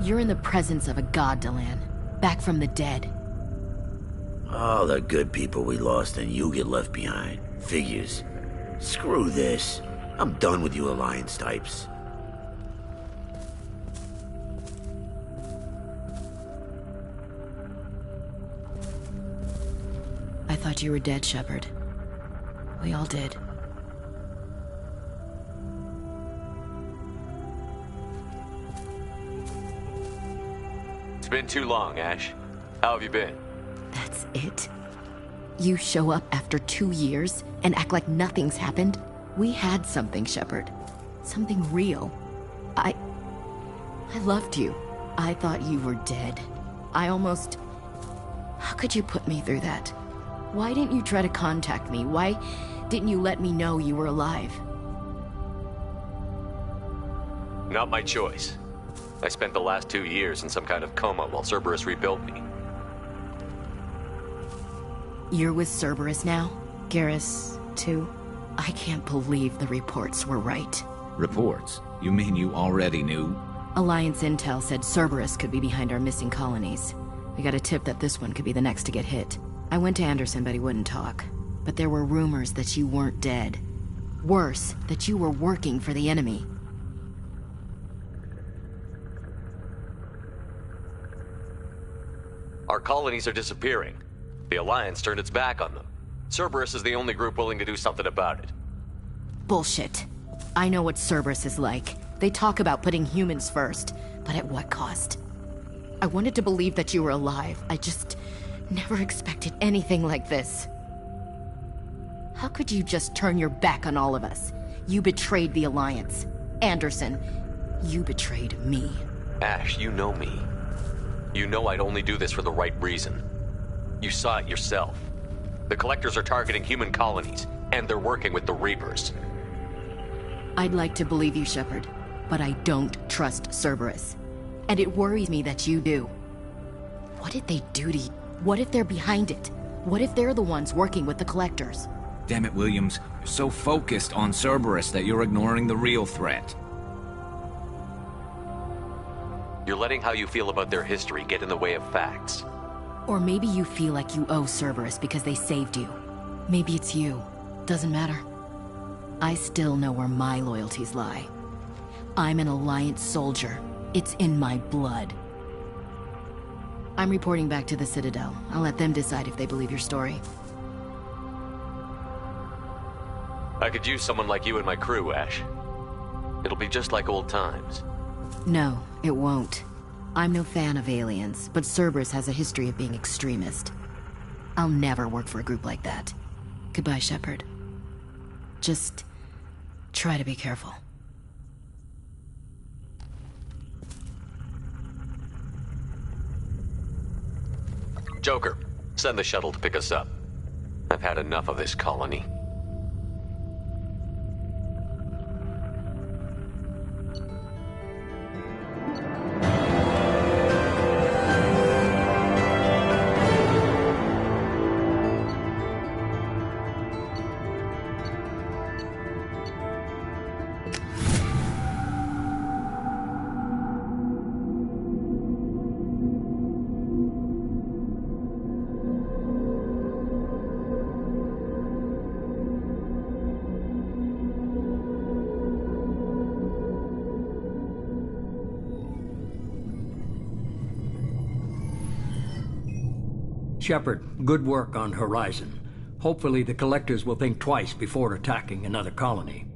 You're in the presence of a god, Delan, back from the dead. All the good people we lost and you get left behind. Figures. Screw this. I'm done with you Alliance types. I thought you were dead, Shepard. We all did. It's been too long, Ash. How have you been? That's it? You show up after 2 years and act like nothing's happened? We had something, Shepard. Something real. I loved you. I thought you were dead. I almost... How could you put me through that? Why didn't you try to contact me? Why didn't you let me know you were alive? Not my choice. I spent the last 2 years in some kind of coma while Cerberus rebuilt me. You're with Cerberus now? Garrus, too? I can't believe the reports were right. Reports? You mean you already knew? Alliance intel said Cerberus could be behind our missing colonies. We got a tip that this one could be the next to get hit. I went to Anderson, but he wouldn't talk. But there were rumors that you weren't dead. Worse, that you were working for the enemy. Our colonies are disappearing. The Alliance turned its back on them. Cerberus is the only group willing to do something about it. Bullshit. I know what Cerberus is like. They talk about putting humans first, but at what cost? I wanted to believe that you were alive. I just never expected anything like this. How could you just turn your back on all of us? You betrayed the Alliance. Anderson, you betrayed me. Ash, you know me. You know I'd only do this for the right reason. You saw it yourself. The Collectors are targeting human colonies, and they're working with the Reapers. I'd like to believe you, Shepard, but I don't trust Cerberus. And it worries me that you do. What did they do to you? What if they're behind it? What if they're the ones working with the Collectors? Damn it, Williams. You're so focused on Cerberus that you're ignoring the real threat. You're letting how you feel about their history get in the way of facts. Or maybe you feel like you owe Cerberus because they saved you. Maybe it's you. Doesn't matter. I still know where my loyalties lie. I'm an Alliance soldier. It's in my blood. I'm reporting back to the Citadel. I'll let them decide if they believe your story. I could use someone like you in my crew, Ash. It'll be just like old times. No, it won't. I'm no fan of aliens, but Cerberus has a history of being extremist. I'll never work for a group like that. Goodbye, Shepard. Just try to be careful. Joker, send the shuttle to pick us up. I've had enough of this colony. Shepard, good work on Horizon. Hopefully the Collectors will think twice before attacking another colony.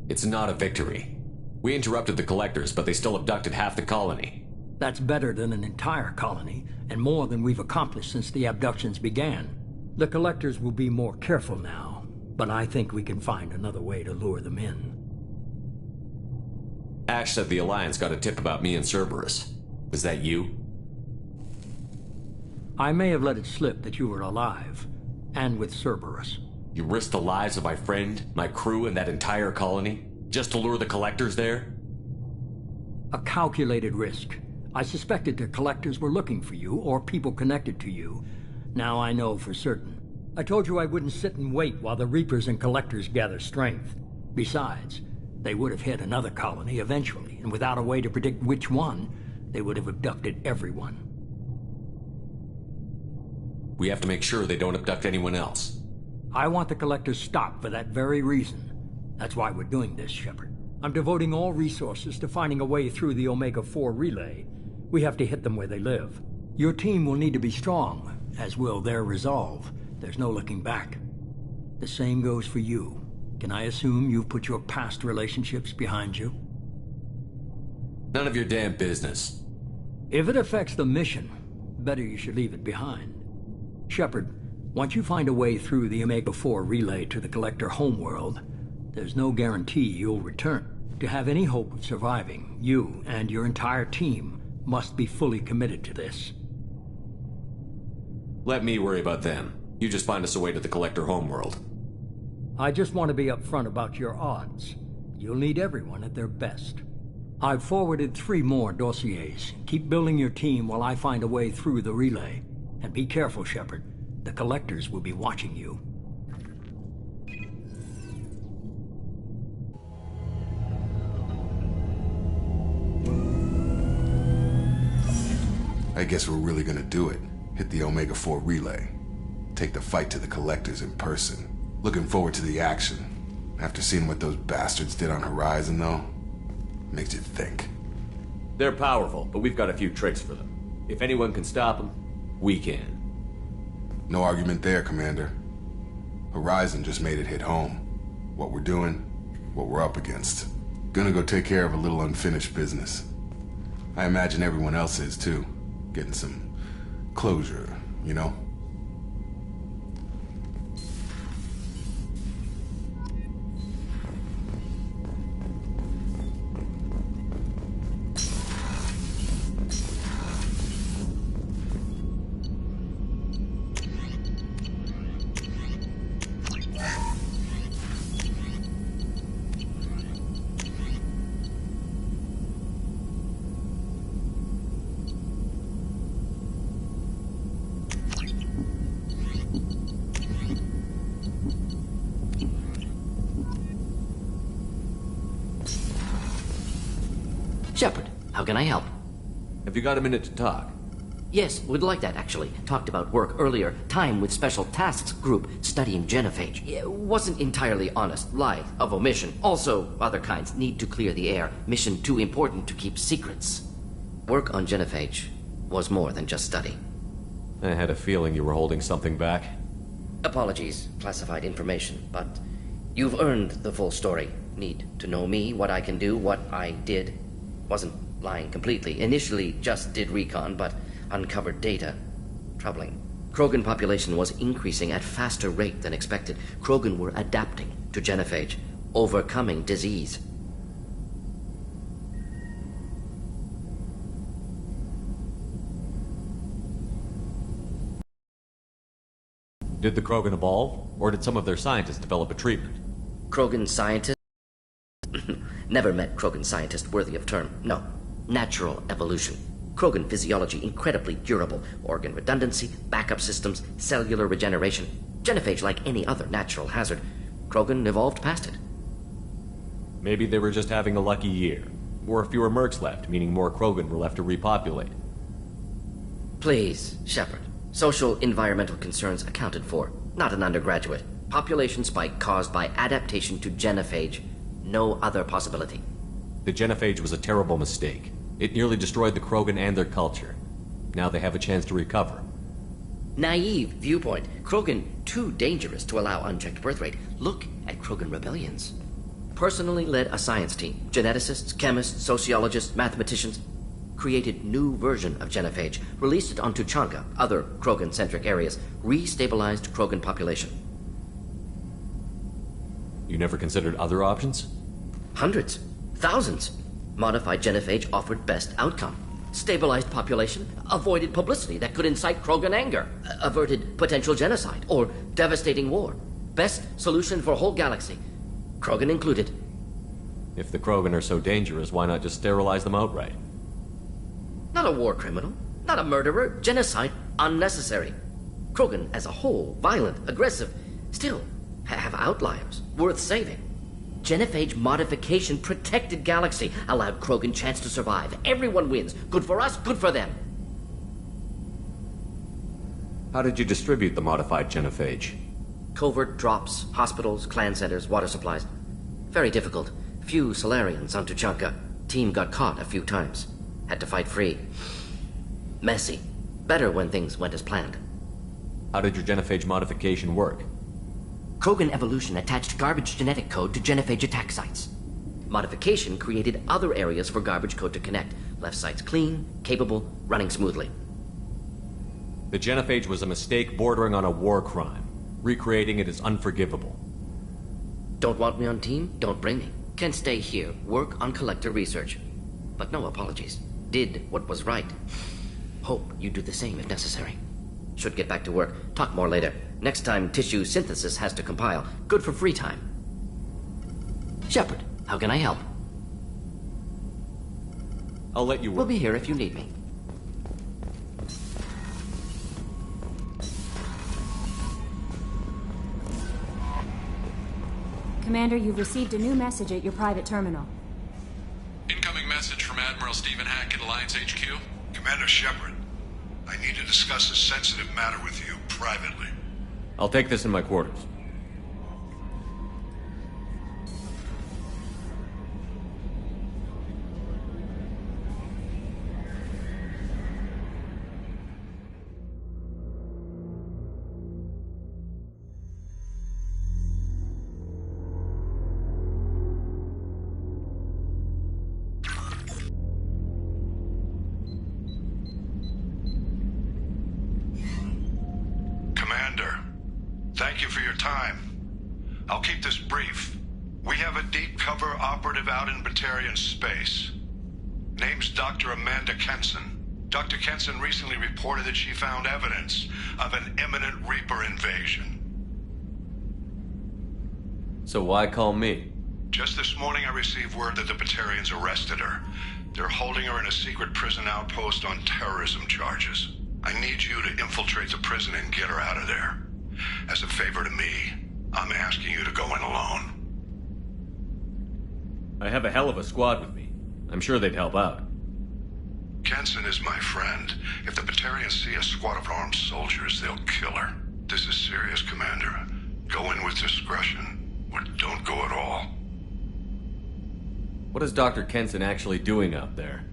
It's not a victory. We interrupted the Collectors, but they still abducted half the colony. That's better than an entire colony, and more than we've accomplished since the abductions began. The Collectors will be more careful now, but I think we can find another way to lure them in. Ash said the Alliance got a tip about me and Cerberus. Was that you? I may have let it slip that you were alive, and with Cerberus. You risked the lives of my friend, my crew, and that entire colony? Just to lure the Collectors there? A calculated risk. I suspected the Collectors were looking for you, or people connected to you. Now I know for certain. I told you I wouldn't sit and wait while the Reapers and Collectors gather strength. Besides, they would have hit another colony eventually, and without a way to predict which one, they would have abducted everyone. We have to make sure they don't abduct anyone else. I want the Collectors stopped for that very reason. That's why we're doing this, Shepard. I'm devoting all resources to finding a way through the Omega-4 relay. We have to hit them where they live. Your team will need to be strong, as will their resolve. There's no looking back. The same goes for you. Can I assume you've put your past relationships behind you? None of your damn business. If it affects the mission, better you should leave it behind. Shepard, once you find a way through the Omega-4 relay to the Collector homeworld, there's no guarantee you'll return. To have any hope of surviving, you and your entire team must be fully committed to this. Let me worry about them. You just find us a way to the Collector homeworld. I just want to be upfront about your odds. You'll need everyone at their best. I've forwarded 3 more dossiers. Keep building your team while I find a way through the relay. And be careful, Shepard. The Collectors will be watching you. I guess we're really gonna do it. Hit the Omega-4 relay. Take the fight to the Collectors in person. Looking forward to the action. After seeing what those bastards did on Horizon, though, makes you think. They're powerful, but we've got a few tricks for them. If anyone can stop them, we can. No argument there, Commander. Horizon just made it hit home. What we're doing, what we're up against. Gonna go take care of a little unfinished business. I imagine everyone else is, too. Getting some closure, you know? Shepard, how can I help? Have you got a minute to talk? Yes, would like that, actually. Talked about work earlier. Time with Special Tasks Group studying genophage. Wasn't entirely honest. Lie of omission. Also, other kinds. Need to clear the air. Mission too important to keep secrets. Work on genophage was more than just study. I had a feeling you were holding something back. Apologies, classified information, but you've earned the full story. Need to know me, what I can do, what I did. Wasn't lying completely. Initially just did recon, but uncovered data. Troubling. Krogan population was increasing at faster rate than expected. Krogan were adapting to genophage, overcoming disease. Did the Krogan evolve, or did some of their scientists develop a treatment? Krogan scientists? Never met Krogan scientist worthy of term. No. Natural evolution. Krogan physiology incredibly durable. Organ redundancy, backup systems, cellular regeneration. Genophage like any other natural hazard. Krogan evolved past it. Maybe they were just having a lucky year. Or fewer mercs left, meaning more Krogan were left to repopulate. Please, Shepard. Social environmental concerns accounted for. Not an undergraduate. Population spike caused by adaptation to genophage. No other possibility. The genophage was a terrible mistake. It nearly destroyed the Krogan and their culture. Now they have a chance to recover. Naive viewpoint. Krogan too dangerous to allow unchecked birth rate. Look at Krogan rebellions. Personally led a science team. Geneticists, chemists, sociologists, mathematicians. Created new version of genophage. Released it on Tuchanka, other Krogan-centric areas. Restabilized Krogan population. You never considered other options? Hundreds. Thousands. Modified genophage offered best outcome. Stabilized population, avoided publicity that could incite Krogan anger, averted potential genocide or devastating war. Best solution for whole galaxy, Krogan included. If the Krogan are so dangerous, why not just sterilize them outright? Not a war criminal, not a murderer, genocide unnecessary. Krogan as a whole, violent, aggressive, still have outliers worth saving. Genophage modification protected galaxy, allowed Krogan chance to survive. Everyone wins. Good for us, good for them. How did you distribute the modified genophage? Covert drops, hospitals, clan centers, water supplies. Very difficult. Few Solarians on Tuchanka. Team got caught a few times. Had to fight free. Messy. Better when things went as planned. How did your genophage modification work? Krogan evolution attached garbage genetic code to genophage attack sites. Modification created other areas for garbage code to connect. Left sites clean, capable, running smoothly. The genophage was a mistake bordering on a war crime. Recreating it is unforgivable. Don't want me on team? Don't bring me. Can stay here, work on collector research. But no apologies. Did what was right. Hope you do the same if necessary. Should get back to work. Talk more later. Next time tissue synthesis has to compile. Good for free time. Shepard, how can I help? I'll let you work. We'll be here if you need me. Commander, you've received a new message at your private terminal. Incoming message from Admiral Stephen Hackett, Alliance HQ. Commander Shepard, I need to discuss a sensitive matter with you privately. I'll take this in my quarters. Thank you for your time. I'll keep this brief. We have a deep cover operative out in Batarian space. Name's Dr. Amanda Kenson. Dr. Kenson recently reported that she found evidence of an imminent Reaper invasion. So why call me? Just this morning I received word that the Batarians arrested her. They're holding her in a secret prison outpost on terrorism charges. I need you to infiltrate the prison and get her out of there. As a favor to me, I'm asking you to go in alone. I have a hell of a squad with me. I'm sure they'd help out. Kenson is my friend. If the Batarians see a squad of armed soldiers, they'll kill her. This is serious, Commander. Go in with discretion, or don't go at all. What is Dr. Kenson actually doing out there?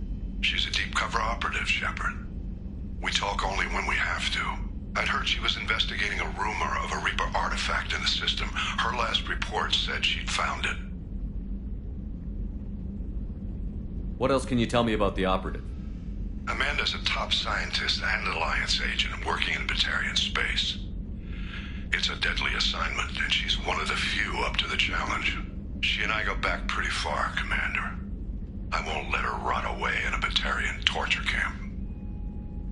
She's a deep cover operative, Shepard. We talk only when we have to. I'd heard she was investigating a rumor of a Reaper artifact in the system. Her last report said she'd found it. What else can you tell me about the operative? Amanda's a top scientist and Alliance agent working in Batarian space. It's a deadly assignment, and she's one of the few up to the challenge. She and I go back pretty far, Commander. I won't let her rot away in a Batarian torture camp.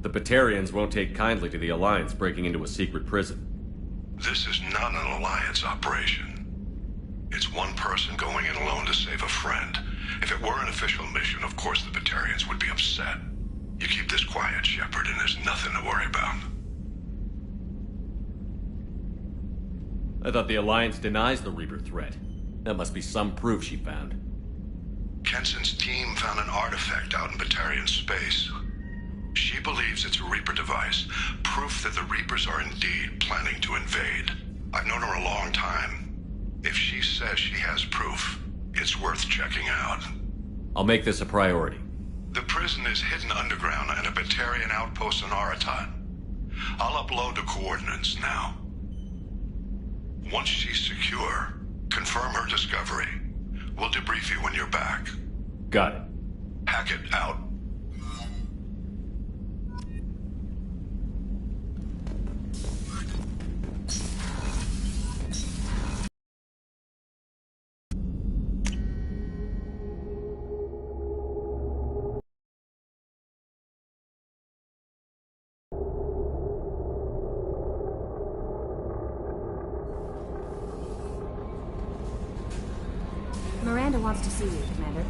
The Batarians won't take kindly to the Alliance breaking into a secret prison. This is not an Alliance operation. It's one person going in alone to save a friend. If it were an official mission, of course the Batarians would be upset. You keep this quiet, Shepard, and there's nothing to worry about. I thought the Alliance denies the Reaper threat. That must be some proof she found. Kenson's team found an artifact out in Batarian space. She believes it's a Reaper device, proof that the Reapers are indeed planning to invade. I've known her a long time. If she says she has proof, it's worth checking out. I'll make this a priority. The prison is hidden underground in a Batarian outpost in Aratat. I'll upload the coordinates now. Once she's secure, confirm her discovery. We'll debrief you when you're back. Got it. Hackett out. Miranda wants to see you, Commander.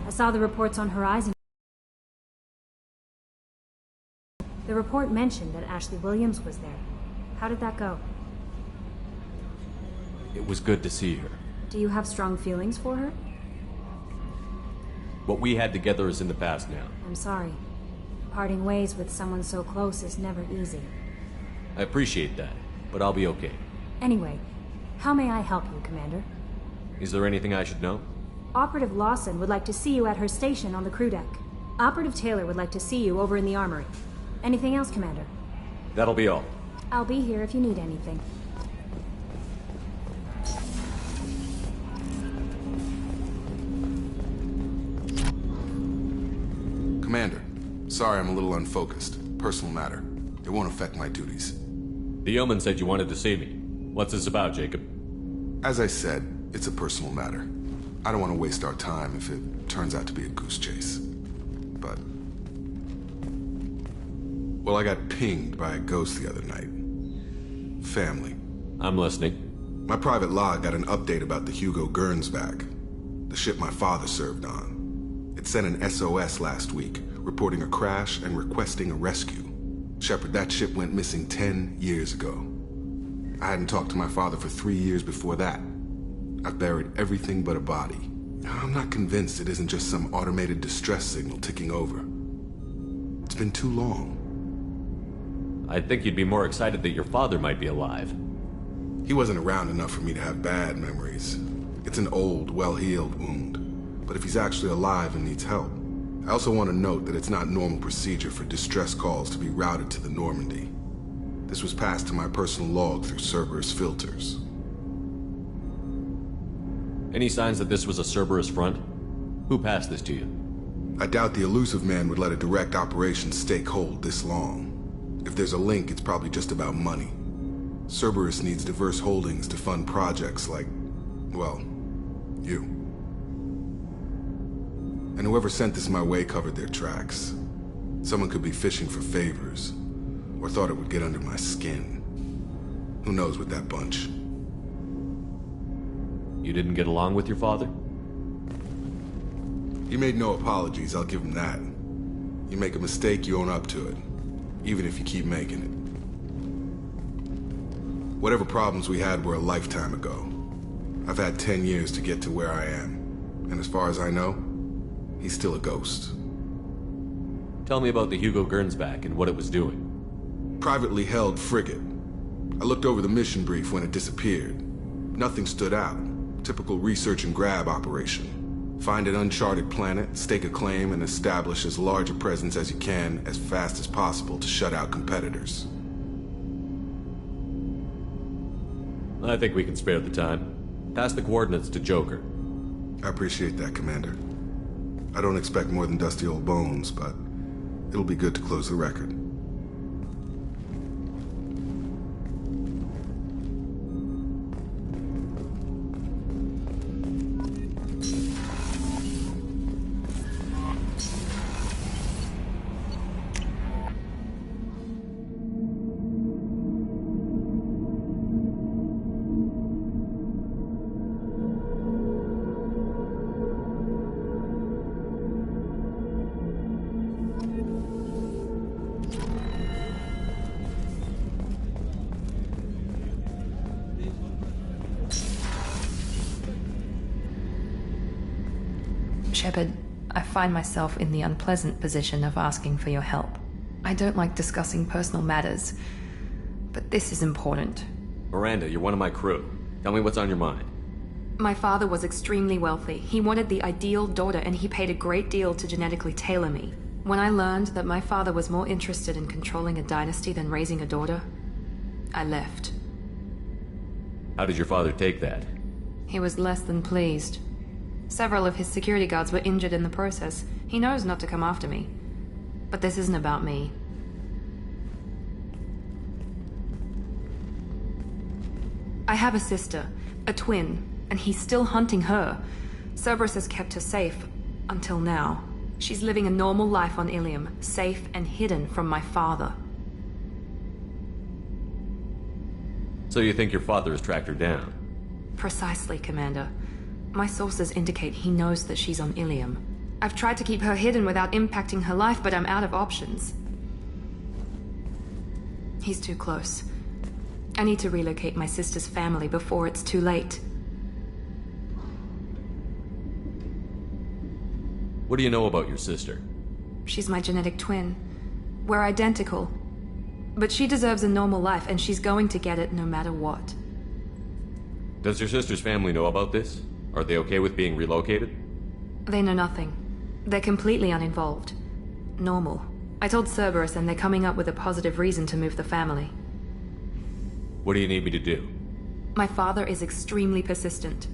I saw the reports on Horizon. The report mentioned that Ashley Williams was there. How did that go? It was good to see her. Do you have strong feelings for her? What we had together is in the past now. I'm sorry. Parting ways with someone so close is never easy. I appreciate that, but I'll be okay. Anyway, how may I help you, Commander? Is there anything I should know? Operative Lawson would like to see you at her station on the crew deck. Operative Taylor would like to see you over in the armory. Anything else, Commander? That'll be all. I'll be here if you need anything. Commander, sorry I'm a little unfocused. Personal matter. It won't affect my duties. The Yeoman said you wanted to see me. What's this about, Jacob? As I said, it's a personal matter. I don't want to waste our time if it turns out to be a goose chase. But... well, I got pinged by a ghost the other night. Family. I'm listening. My private log got an update about the Hugo Gernsback, the ship my father served on. It sent an SOS last week, reporting a crash and requesting a rescue. Shepard, that ship went missing 10 years ago. I hadn't talked to my father for 3 years before that. I've buried everything but a body. I'm not convinced it isn't just some automated distress signal ticking over. It's been too long. I'd think you'd be more excited that your father might be alive. He wasn't around enough for me to have bad memories. It's an old, well-healed wound. But if he's actually alive and needs help, I also want to note that it's not normal procedure for distress calls to be routed to the Normandy. This was passed to my personal log through Cerberus filters. Any signs that this was a Cerberus front? Who passed this to you? I doubt the Elusive Man would let a direct operations stake hold this long. If there's a link, it's probably just about money. Cerberus needs diverse holdings to fund projects like, well, you. And whoever sent this my way covered their tracks. Someone could be fishing for favors, or thought it would get under my skin. Who knows with that bunch? You didn't get along with your father? He made no apologies, I'll give him that. You make a mistake, you own up to it. Even if you keep making it. Whatever problems we had were a lifetime ago. I've had 10 years to get to where I am. And as far as I know, he's still a ghost. Tell me about the Hugo Gernsback and what it was doing. Privately held frigate. I looked over the mission brief when it disappeared. Nothing stood out. Typical research and grab operation. Find an uncharted planet, stake a claim, and establish as large a presence as you can as fast as possible to shut out competitors. I think we can spare the time. Pass the coordinates to Joker. I appreciate that, Commander. I don't expect more than dusty old bones, but it'll be good to close the record. Shepard, I find myself in the unpleasant position of asking for your help. I don't like discussing personal matters, but this is important. Miranda, you're one of my crew. Tell me what's on your mind. My father was extremely wealthy. He wanted the ideal daughter, and he paid a great deal to genetically tailor me. When I learned that my father was more interested in controlling a dynasty than raising a daughter, I left. How did your father take that? He was less than pleased. Several of his security guards were injured in the process. He knows not to come after me. But this isn't about me. I have a sister, a twin, and he's still hunting her. Cerberus has kept her safe, until now. She's living a normal life on Ilium, safe and hidden from my father. So you think your father has tracked her down? Precisely, Commander. My sources indicate he knows that she's on Ilium. I've tried to keep her hidden without impacting her life, but I'm out of options. He's too close. I need to relocate my sister's family before it's too late. What do you know about your sister? She's my genetic twin. We're identical. But she deserves a normal life, and she's going to get it no matter what. Does your sister's family know about this? Are they okay with being relocated? They know nothing. They're completely uninvolved. Normal. I told Cerberus, and they're coming up with a positive reason to move the family. What do you need me to do? My father is extremely persistent.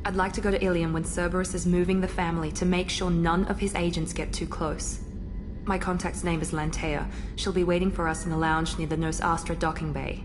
I'd like to go to Ilium when Cerberus is moving the family to make sure none of his agents get too close. My contact's name is Lantea. She'll be waiting for us in the lounge near the Nos Astra docking bay.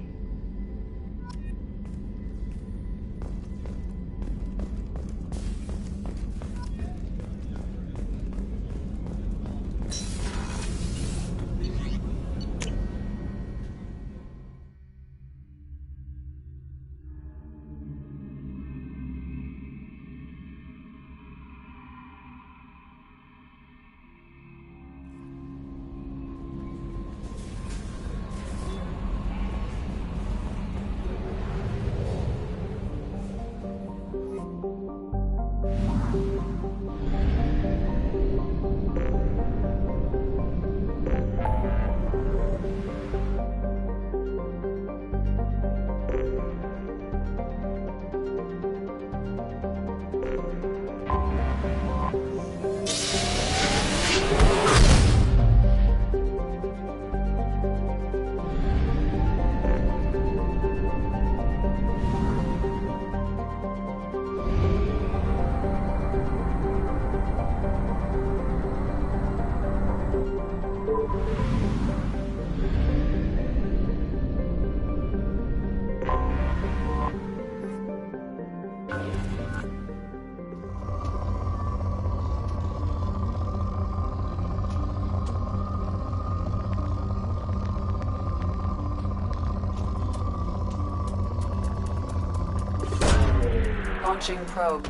Launching probe.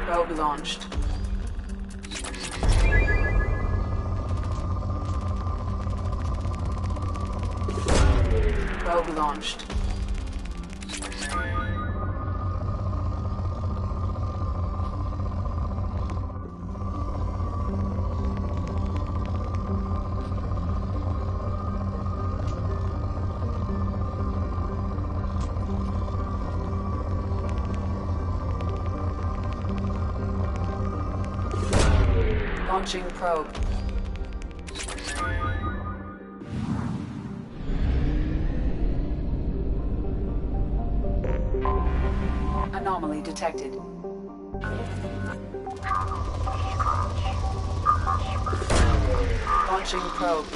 Probe launched. Probe launched. Launching probe. Anomaly detected. Launching probe.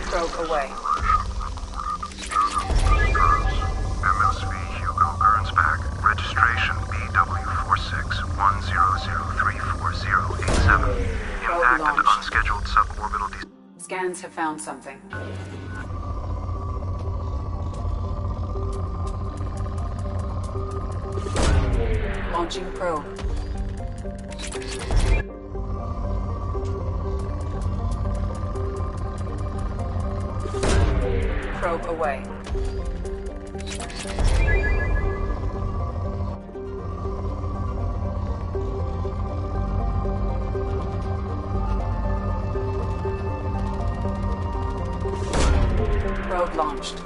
Probe away. MSV Hugo Burns back. Registration BW4610034087. Impact and unscheduled suborbital Scans have found something. Launching probe. Probe away. Probe launched.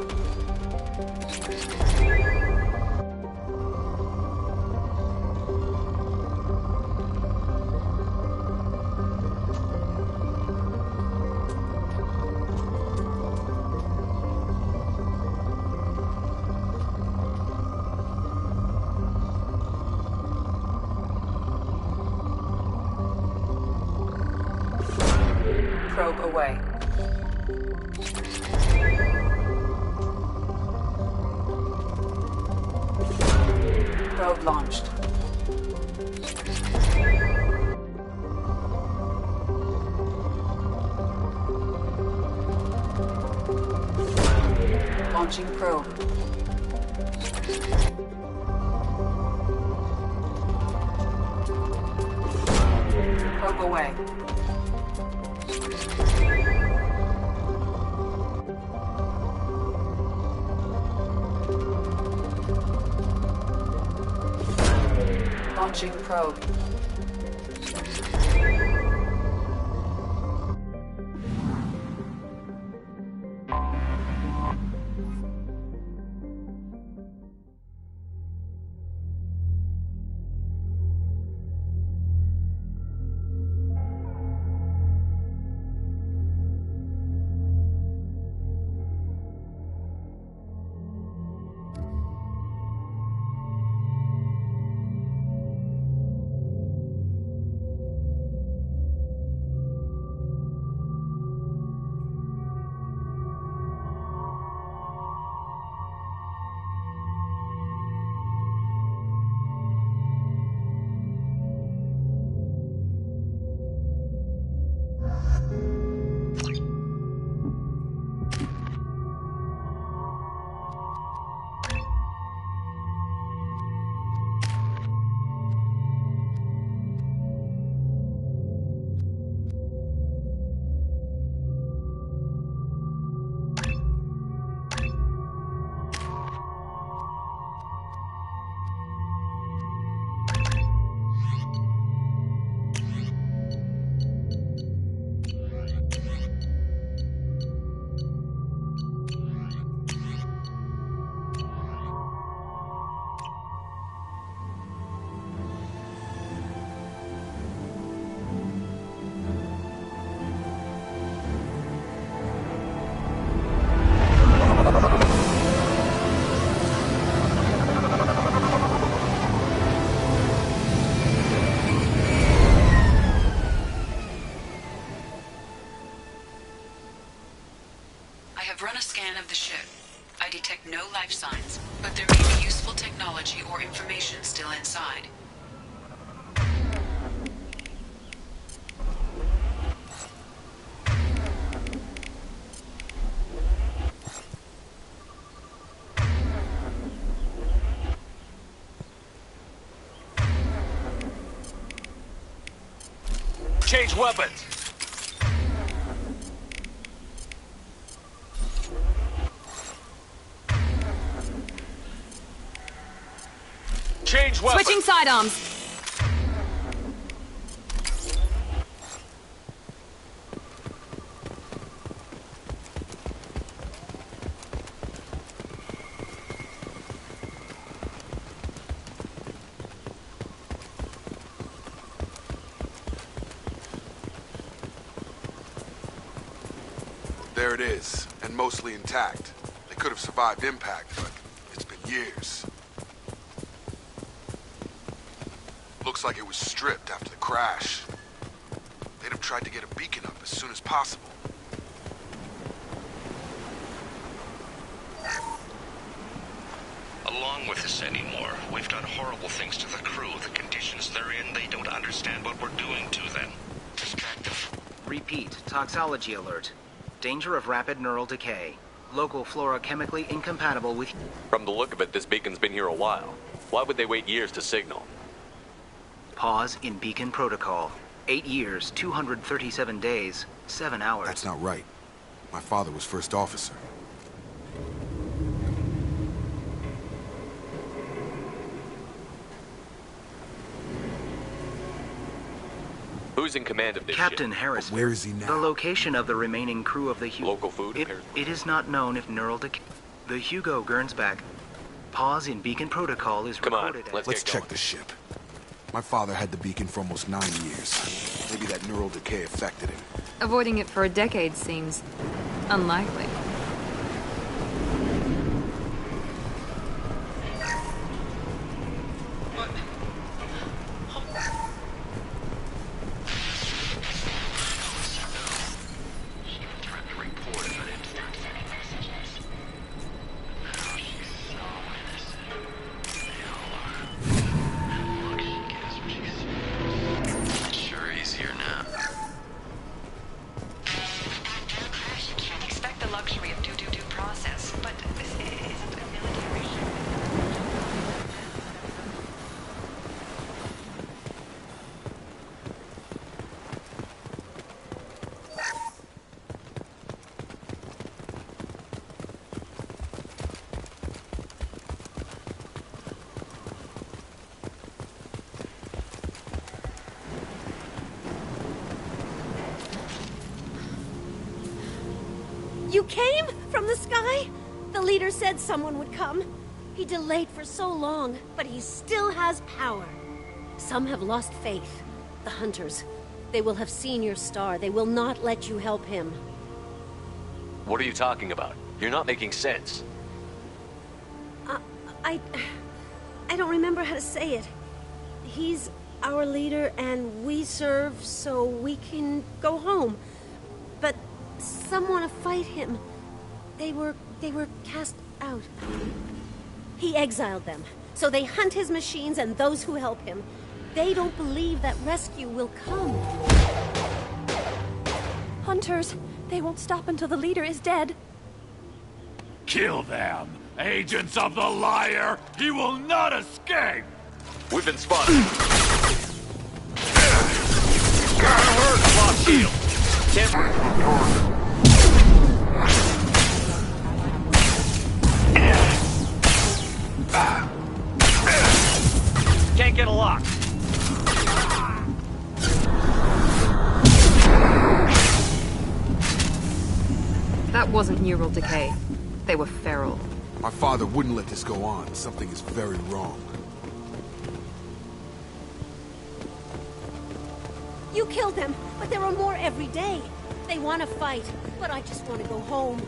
Probe away. Probe launched. Launching probe. Probe away. Launching probe. Run a scan of the ship. I detect no life signs, but there may be useful technology or information still inside. Change weapons! Change weapons! Switching sidearms! There it is, and mostly intact. They could have survived impact, but it's been years. Looks like it was stripped after the crash. They'd have tried to get a beacon up as soon as possible. Along with this anymore. We've done horrible things to the crew. The conditions they're in, they don't understand what we're doing to them. Distractive. Repeat. Toxology alert. Danger of rapid neural decay. Local flora chemically incompatible with... From the look of it, this beacon's been here a while. Why would they wait years to signal? Pause in beacon protocol. 8 years, 237 days, 7 hours. That's not right. My father was first officer. Who's in command of this Captain ship? Harris. Where is he now? The location of the remaining crew of the Hugo. Local food, It is not known if Neural Decay... The Hugo Gernsback. Pause in beacon protocol is recorded. Let's check the ship. My father had the beacon for almost 9 years. Maybe that neural decay affected him. Avoiding it for a decade seems unlikely. You came from the sky? The leader said someone would come. He delayed for so long, but he still has power. Some have lost faith. The Hunters. They will have seen your star. They will not let you help him. What are you talking about? You're not making sense. I don't remember how to say it. He's our leader and we serve so we can go home. But some want to fight him. They were cast out. He exiled them, so they hunt his machines and those who help him. They don't believe that rescue will come. Hunters, they won't stop until the leader is dead. Kill them! Agents of the liar! He will not escape! We've been spotted. Lost shield! Can't get a lock. That wasn't neural decay. They were feral. My father wouldn't let this go on. Something is very wrong. You killed them, but there are more every day. They want to fight, but I just want to go home.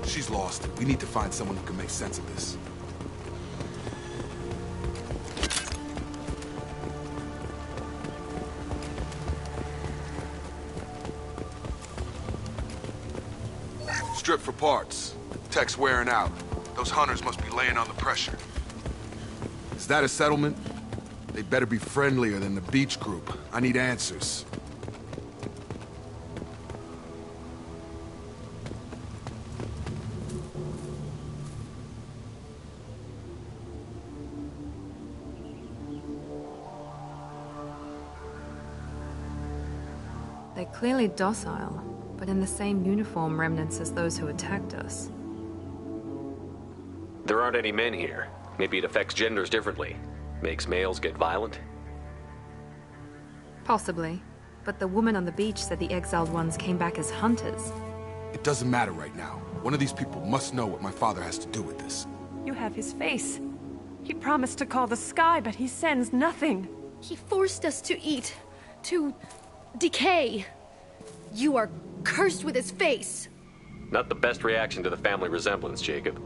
She's lost. We need to find someone who can make sense of this. Strip for parts. Tech's wearing out. Those hunters must be laying on the pressure. Is that a settlement? They better be friendlier than the beach group. I need answers. They're clearly docile, but in the same uniform remnants as those who attacked us. There aren't any men here. Maybe it affects genders differently. Makes males get violent? Possibly. But the woman on the beach said the exiled ones came back as hunters. It doesn't matter right now. One of these people must know what my father has to do with this. You have his face. He promised to call the sky, but he sends nothing. He forced us to eat, to decay. You are cursed with his face. Not the best reaction to the family resemblance, Jacob.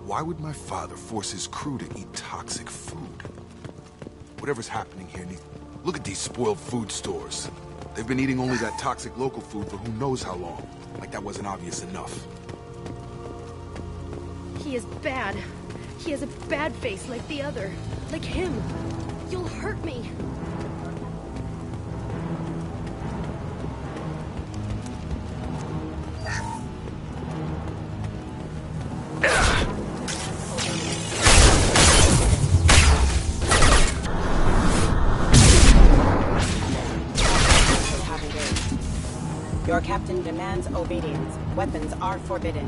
Why would my father force his crew to eat toxic food? Whatever's happening here needs... Look at these spoiled food stores. They've been eating only that toxic local food for who knows how long. Like that wasn't obvious enough. He is bad. He has a bad face like the other. Like him. You'll hurt me. Your captain demands obedience. Weapons are forbidden.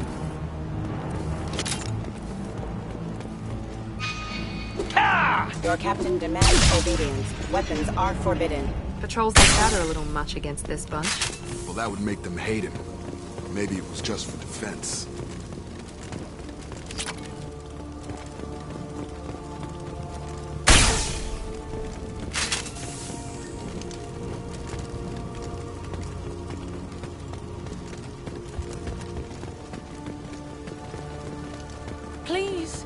Your captain demands obedience. Weapons are forbidden. Patrols like that are a little much against this bunch. Well, that would make them hate him. Maybe it was just for defense. Please.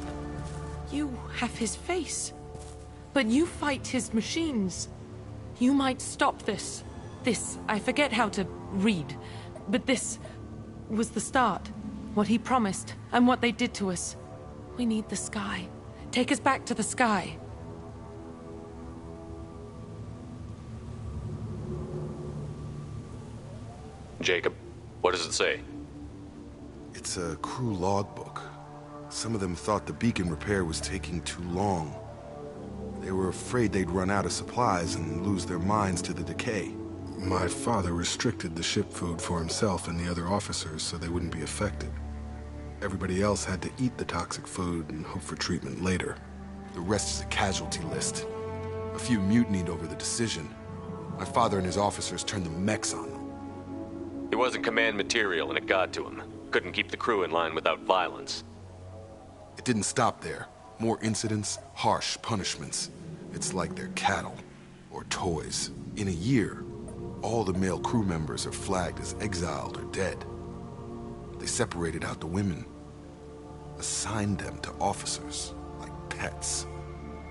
You have his face. But you fight his machines. You might stop this. This, I forget how to read. But this was the start. What he promised, and what they did to us. We need the sky. Take us back to the sky. Jacob, what does it say? It's a crew logbook. Some of them thought the beacon repair was taking too long. They were afraid they'd run out of supplies and lose their minds to the decay. My father restricted the ship food for himself and the other officers so they wouldn't be affected. Everybody else had to eat the toxic food and hope for treatment later. The rest is a casualty list. A few mutinied over the decision. My father and his officers turned the mechs on them. It wasn't command material and it got to him. Couldn't keep the crew in line without violence. It didn't stop there. More incidents, harsh punishments. It's like they're cattle or toys. In a year, all the male crew members are flagged as exiled or dead. They separated out the women, assigned them to officers like pets.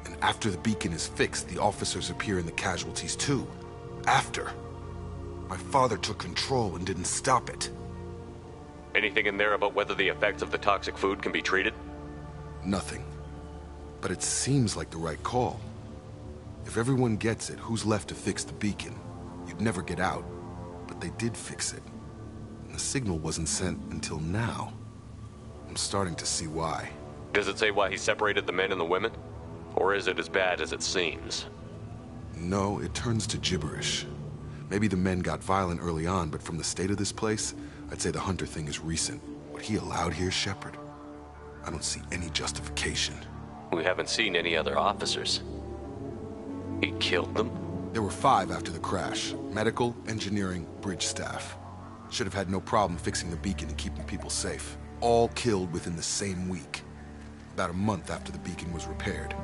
And after the beacon is fixed, the officers appear in the casualties too. After. My father took control and didn't stop it. Anything in there about whether the effects of the toxic food can be treated? Nothing. But it seems like the right call. If everyone gets it, who's left to fix the beacon? You'd never get out. But they did fix it. And the signal wasn't sent until now. I'm starting to see why. Does it say why he separated the men and the women? Or is it as bad as it seems? No, it turns to gibberish. Maybe the men got violent early on, but from the state of this place, I'd say the Hunter thing is recent. What he allowed here, Shepard? I don't see any justification. We haven't seen any other officers. He killed them? There were 5 after the crash. Medical, engineering, bridge staff. Should have had no problem fixing the beacon and keeping people safe. All killed within the same week. About a month after the beacon was repaired.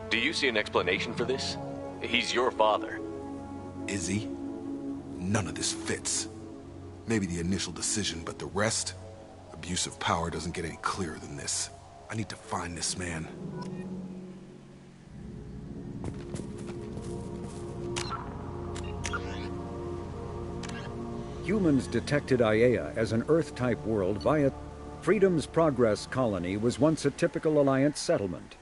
Do you see an explanation for this? He's your father. Is he? None of this fits. Maybe the initial decision, but the rest? Abuse of power doesn't get any clearer than this. I need to find this man. Humans detected Aiea as an Earth-type world via Freedom's Progress colony was once a typical Alliance settlement.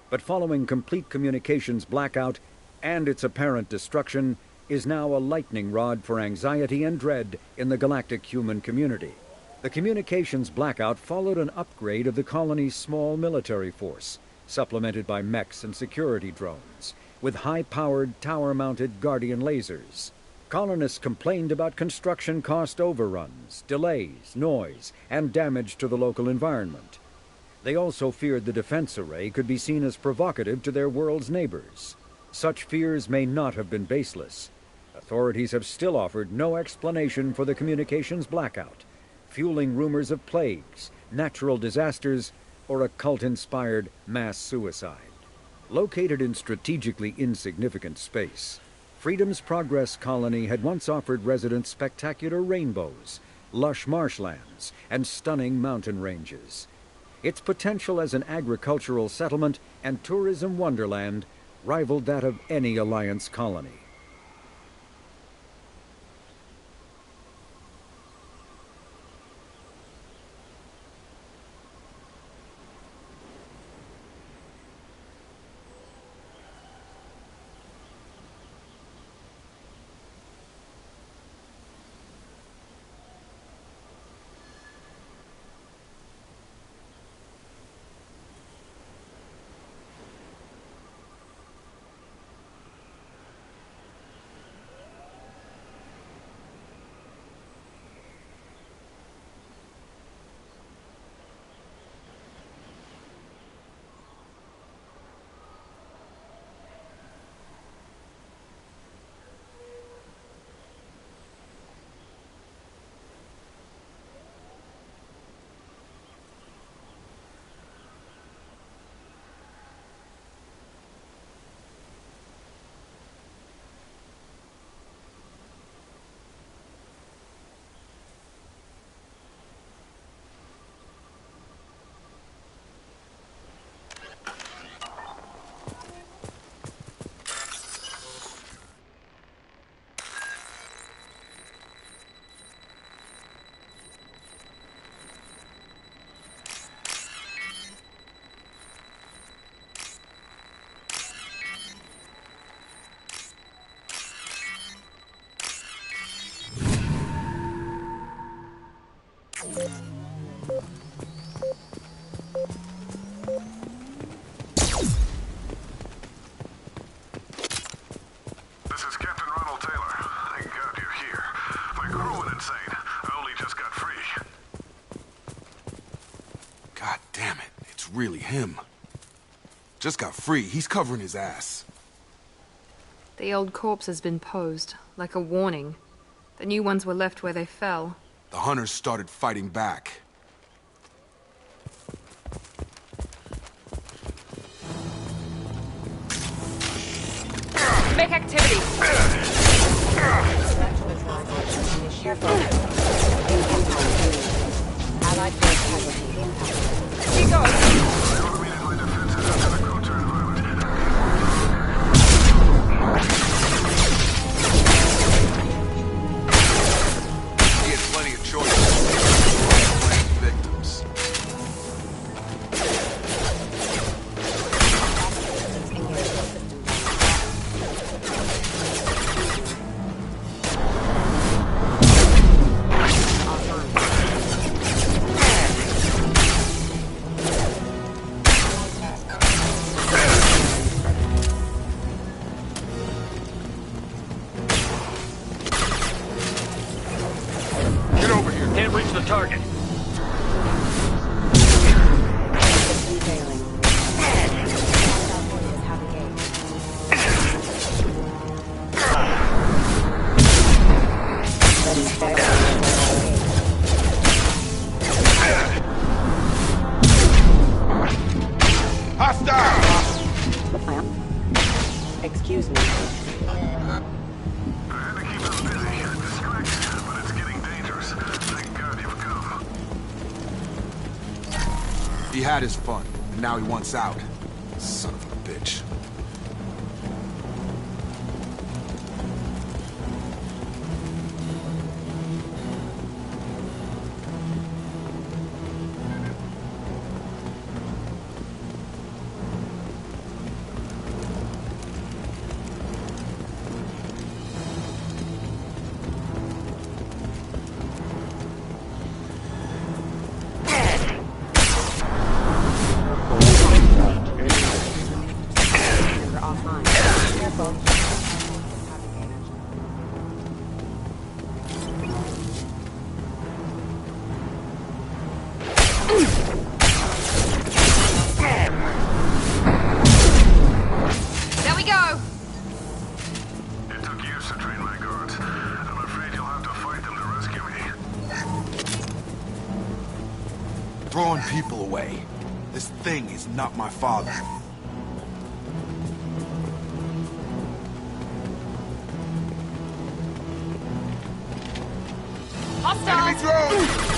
But following complete communications blackout and its apparent destruction is now a lightning rod for anxiety and dread in the galactic human community. The communications blackout followed an upgrade of the colony's small military force, supplemented by mechs and security drones, with high-powered, tower-mounted Guardian lasers. Colonists complained about construction cost overruns, delays, noise, and damage to the local environment. They also feared the defense array could be seen as provocative to their world's neighbors. Such fears may not have been baseless. Authorities have still offered no explanation for the communications blackout, fueling rumors of plagues, natural disasters, or a cult-inspired mass suicide. Located in strategically insignificant space, Freedom's Progress colony had once offered residents spectacular rainbows, lush marshlands, and stunning mountain ranges. Its potential as an agricultural settlement and tourism wonderland rivaled that of any Alliance colony. really him. Just got free. He's covering his ass. The old corpse has been posed, like a warning. The new ones were left where they fell. The hunters started fighting back. Make activity! Allied force casualty impact. He goes! He had plenty of choices. Victims. Can't reach the target. Hostile! Excuse me. He had his fun, and now he wants out. Son of a bitch. There we go! It took years to train my guards. I'm afraid you'll have to fight them to rescue me. Throwing people away. This thing is not my father. Hostile! Enemy drone!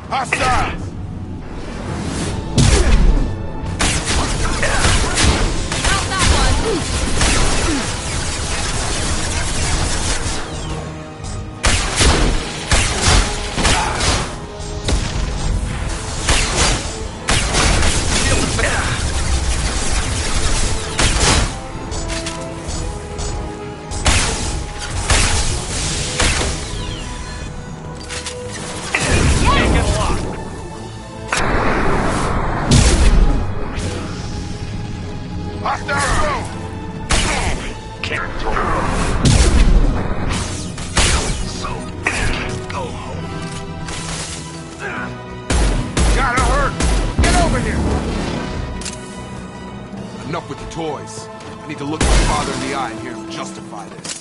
Hostile! Enough with the toys. I need to look my father in the eye and hear him justify this.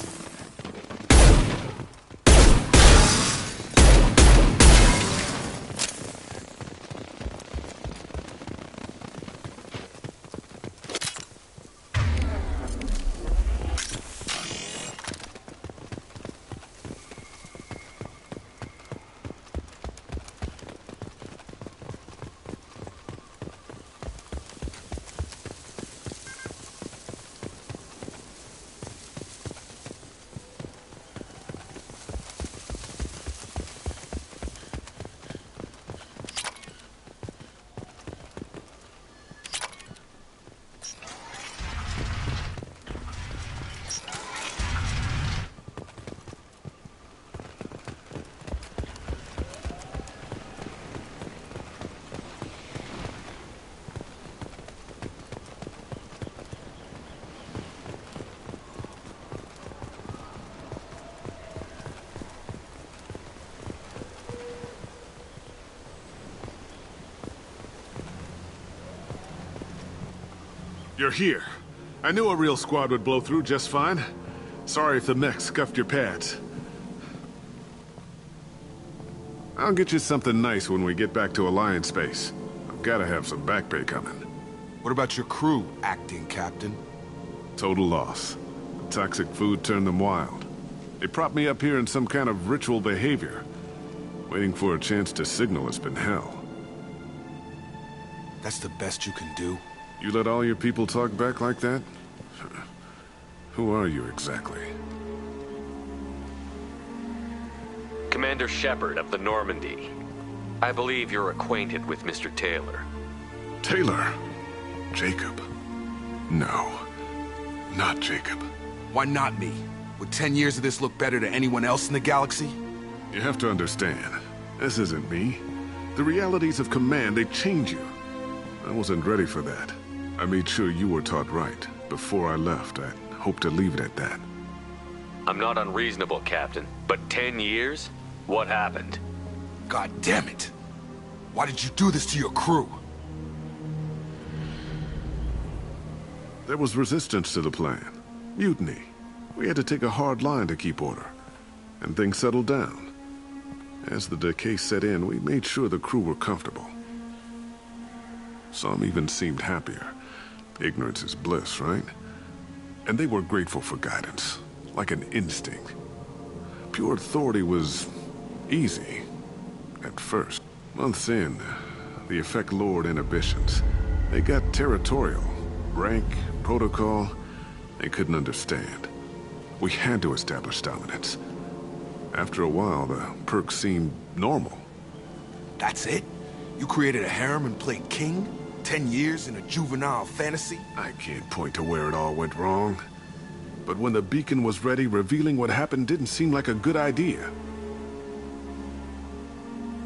You're here. I knew a real squad would blow through just fine. Sorry if the mech scuffed your pads. I'll get you something nice when we get back to Alliance space. I've gotta have some back pay coming. What about your crew, acting captain? Total loss. The toxic food turned them wild. They propped me up here in some kind of ritual behavior. Waiting for a chance to signal has been hell. That's the best you can do? You let all your people talk back like that? Who are you exactly? Commander Shepard of the Normandy. I believe you're acquainted with Mr. Taylor. Taylor? Jacob? No. Not Jacob. Why not me? Would 10 years of this look better to anyone else in the galaxy? You have to understand, this isn't me. The realities of command, they change you. I wasn't ready for that. I made sure you were taught right. Before I left, I hoped to leave it at that. I'm not unreasonable, Captain, but 10 years? What happened? God damn it! Why did you do this to your crew? There was resistance to the plan. Mutiny. We had to take a hard line to keep order. And things settled down. As the decay set in, we made sure the crew were comfortable. Some even seemed happier. Ignorance is bliss, right? And they were grateful for guidance, like an instinct. Pure authority was easy, at first. Months in, the effect lowered inhibitions. They got territorial. Rank, protocol, they couldn't understand. We had to establish dominance. After a while, the perks seemed normal. That's it? You created a harem and played king? 10 years in a juvenile fantasy? I can't point to where it all went wrong. But when the beacon was ready, revealing what happened didn't seem like a good idea.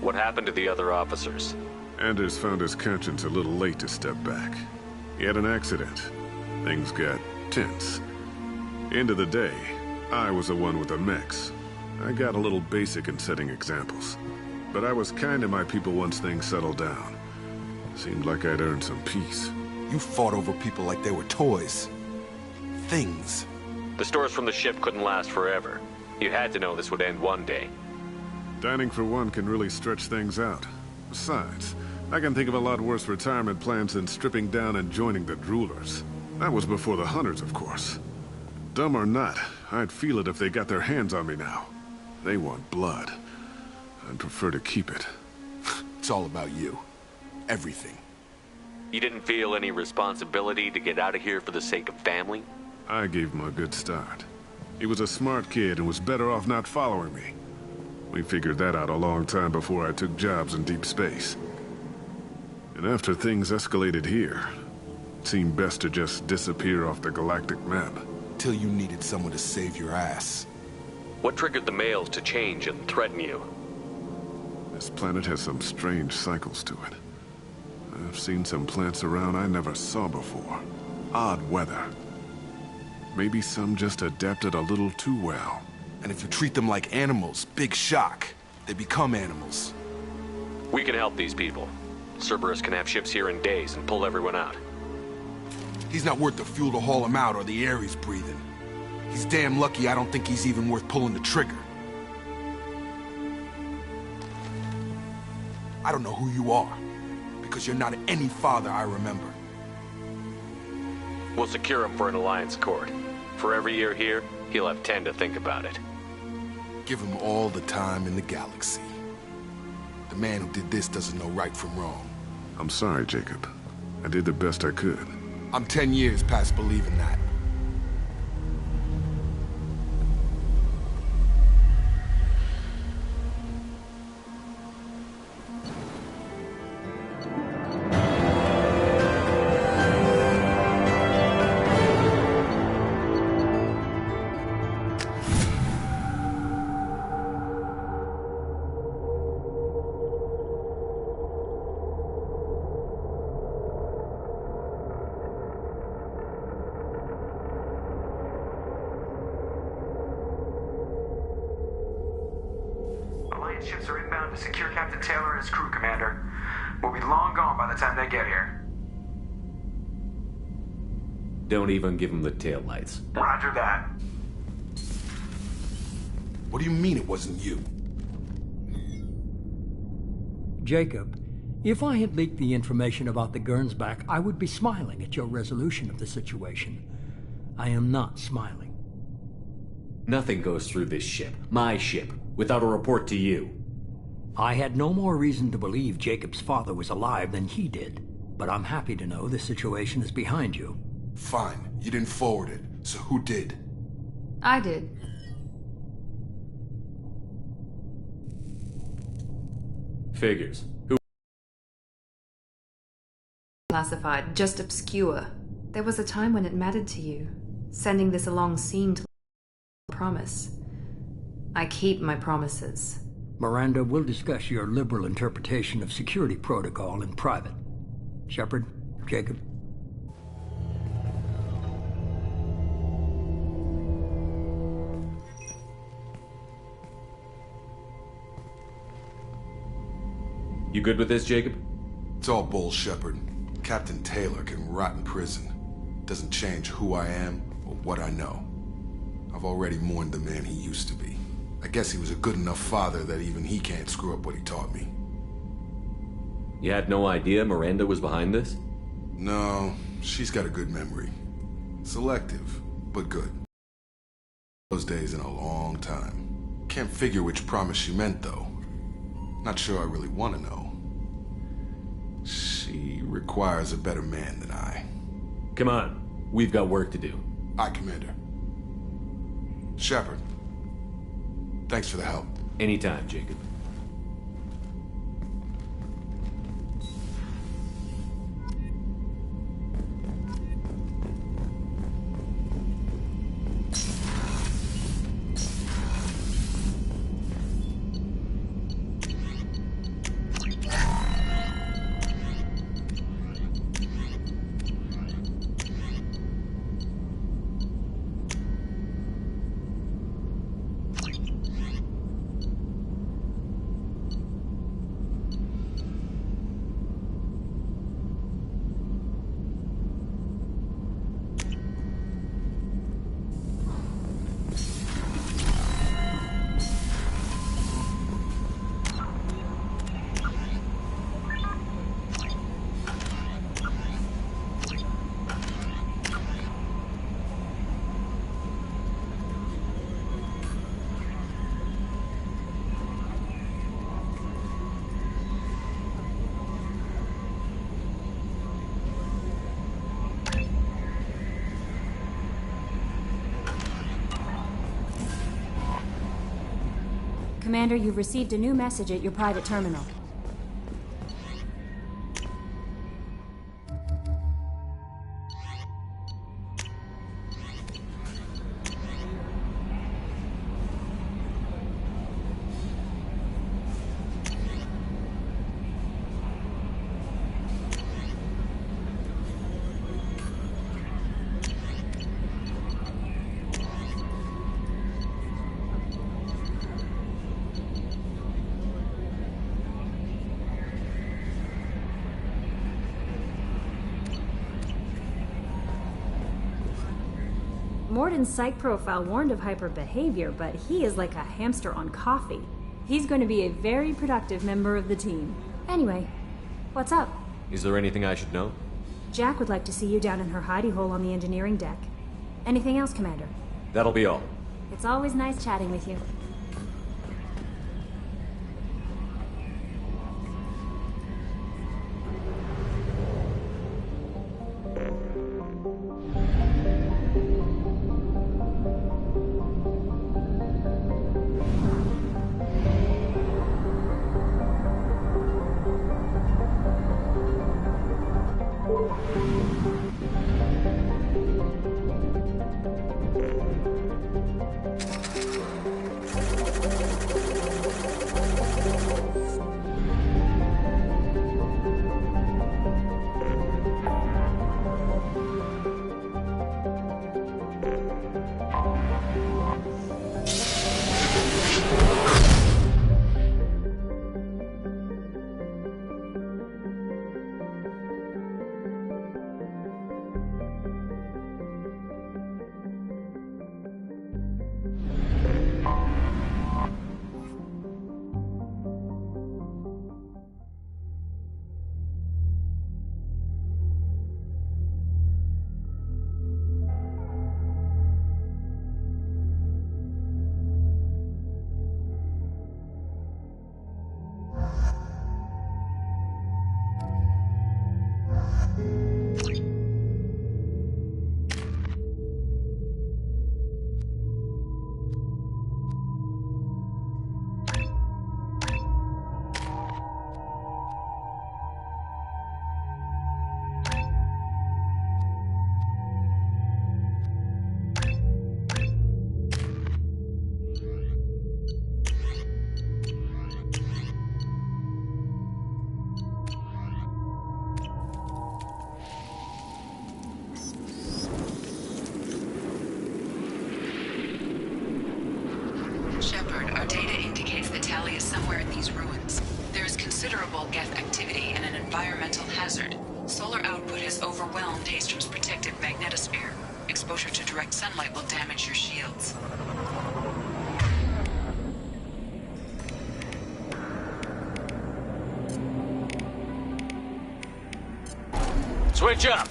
What happened to the other officers? Anders found his conscience a little late to step back. He had an accident. Things got tense. End of the day, I was the one with the mechs. I got a little basic in setting examples. But I was kind to my people once things settled down. Seemed like I'd earned some peace. You fought over people like they were toys. Things. The stores from the ship couldn't last forever. You had to know this would end one day. Dining for one can really stretch things out. Besides, I can think of a lot worse retirement plans than stripping down and joining the Droolers. That was before the Hunters, of course. Dumb or not, I'd feel it if they got their hands on me now. They want blood. I'd prefer to keep it. It's all about you. Everything. You didn't feel any responsibility to get out of here for the sake of family? I gave him a good start. He was a smart kid and was better off not following me. We figured that out a long time before I took jobs in deep space. And after things escalated here, it seemed best to just disappear off the galactic map. Till you needed someone to save your ass. What triggered the males to change and threaten you? This planet has some strange cycles to it. I've seen some plants around I never saw before. Odd weather. Maybe some just adapted a little too well. And if you treat them like animals, big shock. They become animals. We can help these people. Cerberus can have ships here in days and pull everyone out. He's not worth the fuel to haul him out or the air he's breathing. He's damn lucky I don't think he's even worth pulling the trigger. I don't know who you are, because you're not any father I remember. We'll secure him for an Alliance court. For every year here, he'll have 10 to think about it. Give him all the time in the galaxy. The man who did this doesn't know right from wrong. I'm sorry, Jacob. I did the best I could. I'm 10 years past believing that. Ships are inbound to secure Captain Taylor and his crew, Commander. We'll be long gone by the time they get here. Don't even give him the taillights. Roger that. What do you mean it wasn't you? Jacob, if I had leaked the information about the Gernsback, I would be smiling at your resolution of the situation. I am not smiling. Nothing goes through this ship, my ship, without a report to you. I had no more reason to believe Jacob's father was alive than he did, but I'm happy to know the situation is behind you. Fine, you didn't forward it, so who did? I did. Figures. Who? Classified, just obscure. There was a time when it mattered to you. Sending this along seemed a promise. I keep my promises. Miranda, we'll discuss your liberal interpretation of security protocol in private. Shepard, Jacob. You good with this, Jacob? It's all bull, Shepard. Captain Taylor can rot in prison. Doesn't change who I am or what I know. I've already mourned the man he used to be. I guess he was a good enough father that even he can't screw up what he taught me. You had no idea Miranda was behind this? No, she's got a good memory. Selective, but good. Those days in a long time. Can't figure which promise she meant, though. Not sure I really want to know. She requires a better man than I. Come on, we've got work to do. Aye, Commander. Shepard, thanks for the help. Anytime, Jacob. Commander, you've received a new message at your private terminal. Morden's psych profile warned of hyper behavior, but he is like a hamster on coffee. He's going to be a very productive member of the team. Anyway, what's up? Is there anything I should know? Jack would like to see you down in her hidey hole on the engineering deck. Anything else, Commander? That'll be all. It's always nice chatting with you. somewhere in these ruins. There is considerable Geth activity and an environmental hazard. Solar output has overwhelmed Haystrom's protective magnetosphere. Exposure to direct sunlight will damage your shields. Switch up!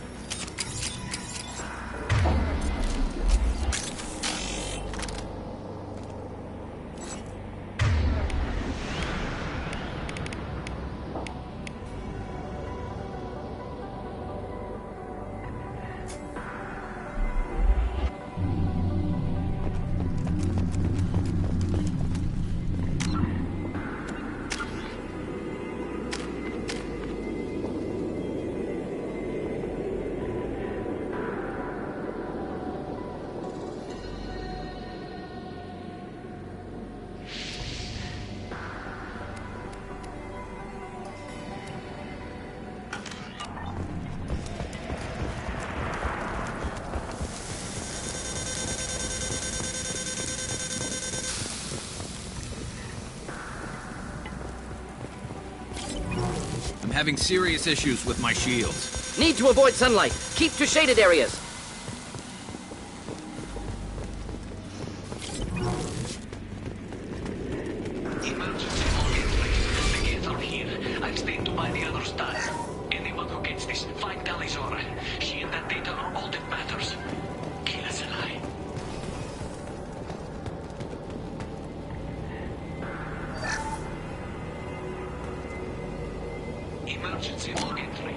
I'm having serious issues with my shields. Need to avoid sunlight. Keep to shaded areas. Emergency marketplace. The gates are here. I've stayed to buy the other stuff. Anyone who gets this, find Talizora. She and that data are all that matters. Kill us alive. Emergency log entry.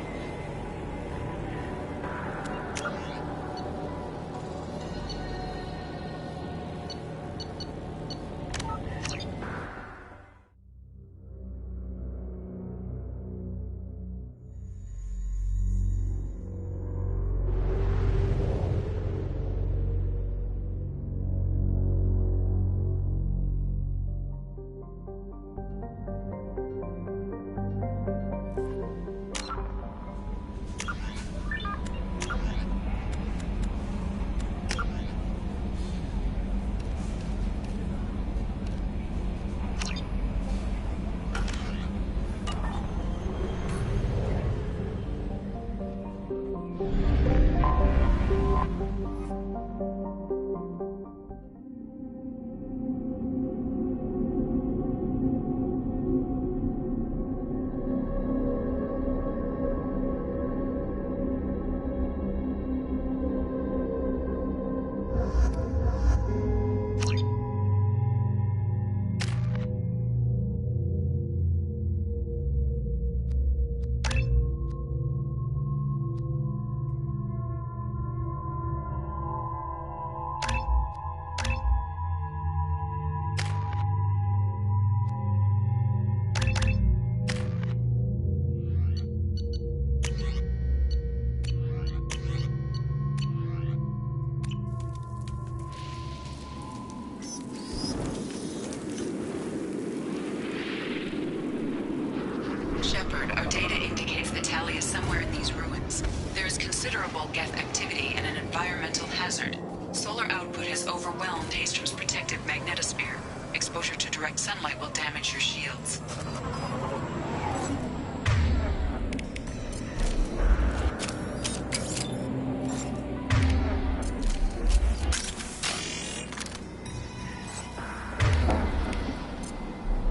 Our data indicates that Tali is somewhere in these ruins. There is considerable Geth activity and an environmental hazard. Solar output has overwhelmed Haystrom's protective magnetosphere. Exposure to direct sunlight will damage your shields.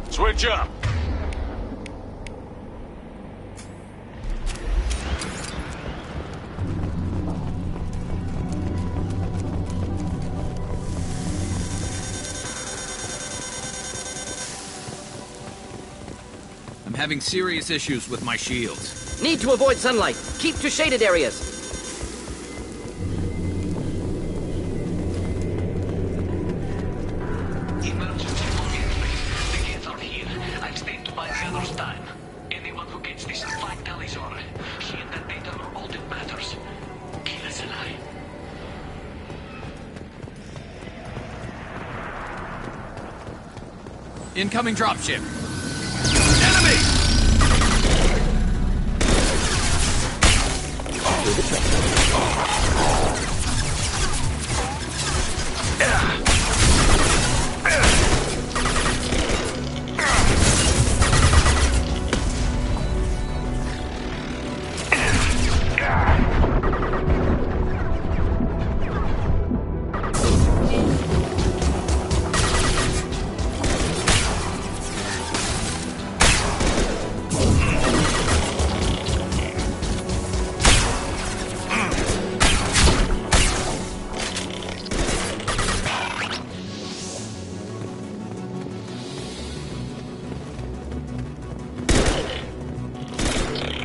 Switch up! I'm having serious issues with my shields. Need to avoid sunlight. Keep to shaded areas. Emergency log entry. The gates are here. I've stayed to buy the other time. Anyone who gets this, find Talizora. She and that data are all that matters. Kill us alive. Incoming dropship.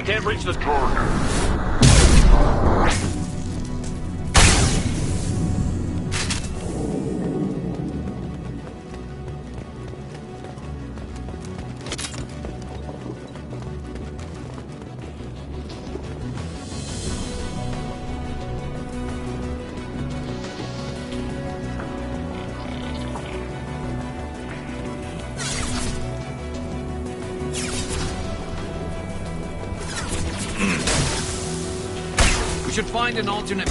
can't reach the target. We should find an alternate.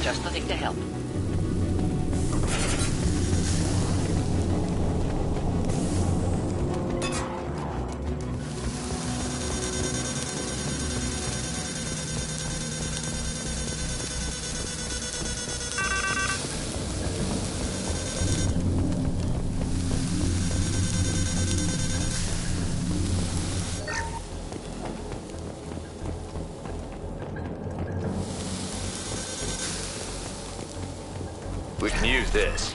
Just nothing to help. We can use this.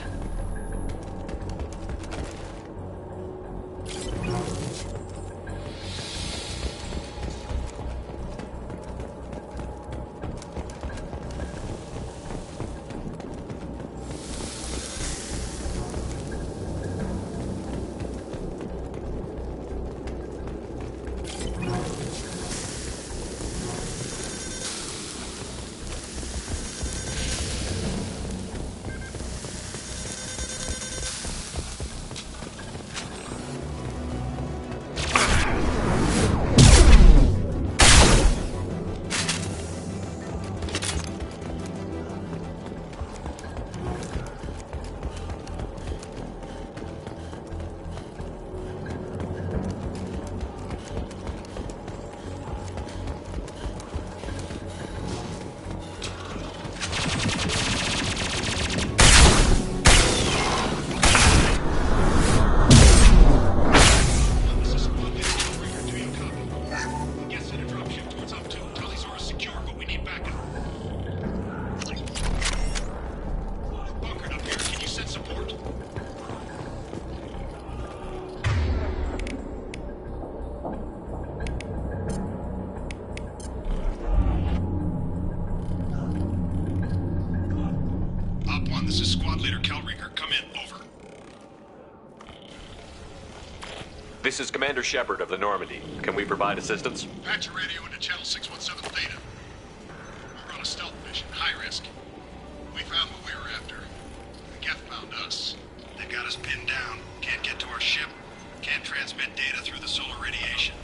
This is Squad Leader Calringer. Come in. Over. This is Commander Shepard of the Normandy. Can we provide assistance? Patch your radio into Channel 617 Theta. We're on a stealth mission. High risk. We found what we were after. The Geth found us. They got us pinned down. Can't get to our ship. Can't transmit data through the solar radiation.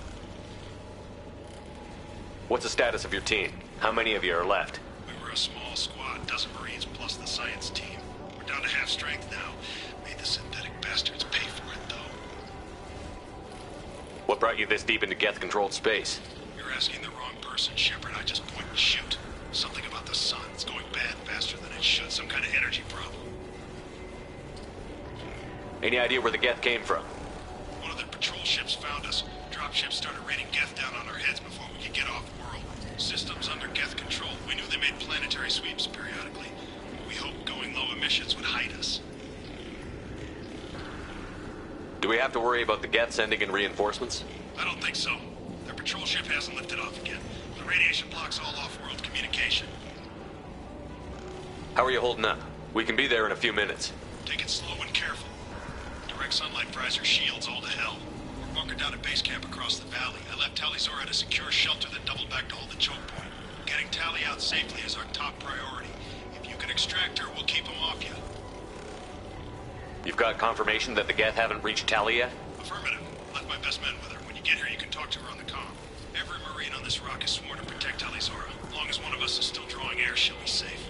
What's the status of your team? How many of you are left? We were a small squad, dozen Marines plus the science team. We're down to half strength now. Made the synthetic bastards pay for it, though. What brought you this deep into Geth-controlled space? You're asking the wrong person, Shepard. I just point and shoot. Something about the sun. It's going bad faster than it should. Some kind of energy problem. Any idea where the Geth came from? One of their patrol ships found us. Dropships started raining Geth down on our heads before we could get off-world. Systems under Geth control. We knew they made planetary sweeps periodically. We hoped going low emissions would hide us. Do we have to worry about the Geth sending in reinforcements? I don't think so. Their patrol ship hasn't lifted off again. The radiation blocks all off-world communication. How are you holding up? We can be there in a few minutes. Take it slow and careful. Direct sunlight fries our shields all to hell. We're bunkered down at base camp across the valley. I left Tali'Zorah at a secure shelter that doubled back to hold the choke point. Getting Tali out safely is our top priority. If you can extract her, we'll keep them off you. You've got confirmation that the Geth haven't reached Tali yet? Affirmative. Left my best men with her. When you get here, you can talk to her on the comm. Every Marine on this rock is sworn to protect Tali'Zorah. As long as one of us is still drawing air, she'll be safe.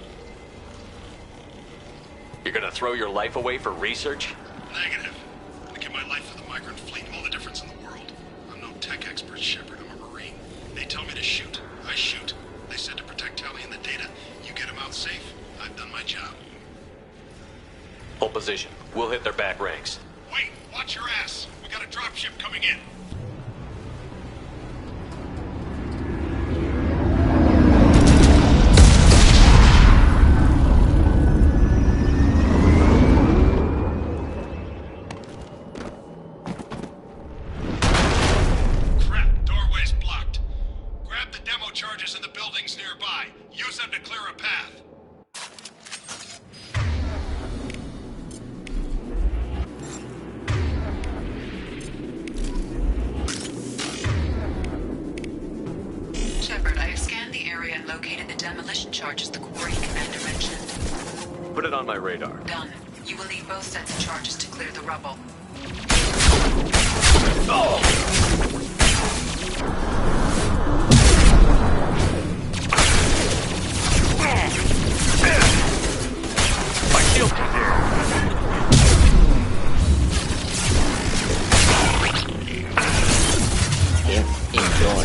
You're gonna throw your life away for research? Negative. I give my life for the migrant fleet and all the difference in the world. I'm no tech expert, Shepard. I'm a Marine. Hold position. We'll hit their back ranks. Wait, watch your ass. We got a dropship coming in. Crap, doorway's blocked. Grab the demo charges in the buildings nearby. Use them to clear a path. Shepard, I have scanned the area and located the demolition charges the quarry commander mentioned. Put it on my radar. Done. You will need both sets of charges to clear the rubble. My shield is there. Enjoy.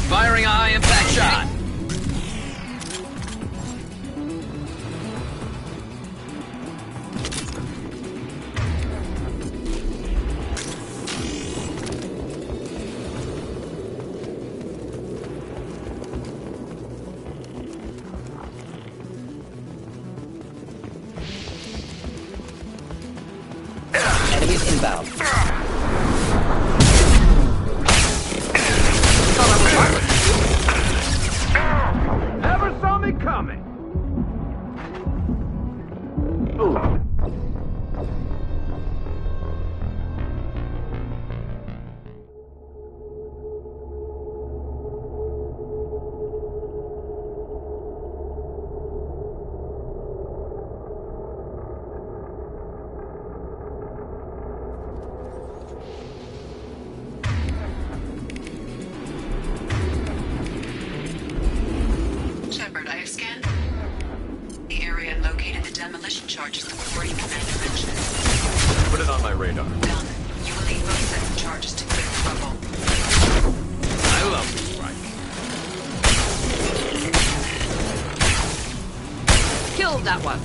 Firing a high impact shot. Enemies inbound. Never saw me coming. Shepard, I have scanned the area and located the demolition charges the quarry commander mentioned. Put it on my radar. Done. You will need both sets of charges to clear the rubble. I love this strike. Kill that one.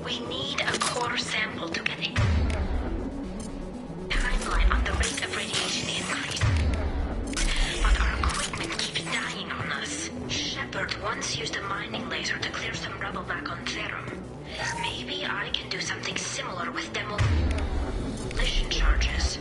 We need a core sample to get it. Timeline on the rate of radiation increase. But our equipment keeps dying on us. Shepard once used a mining laser to clear some rubble back on Therum. Maybe I can do something similar with demolition charges.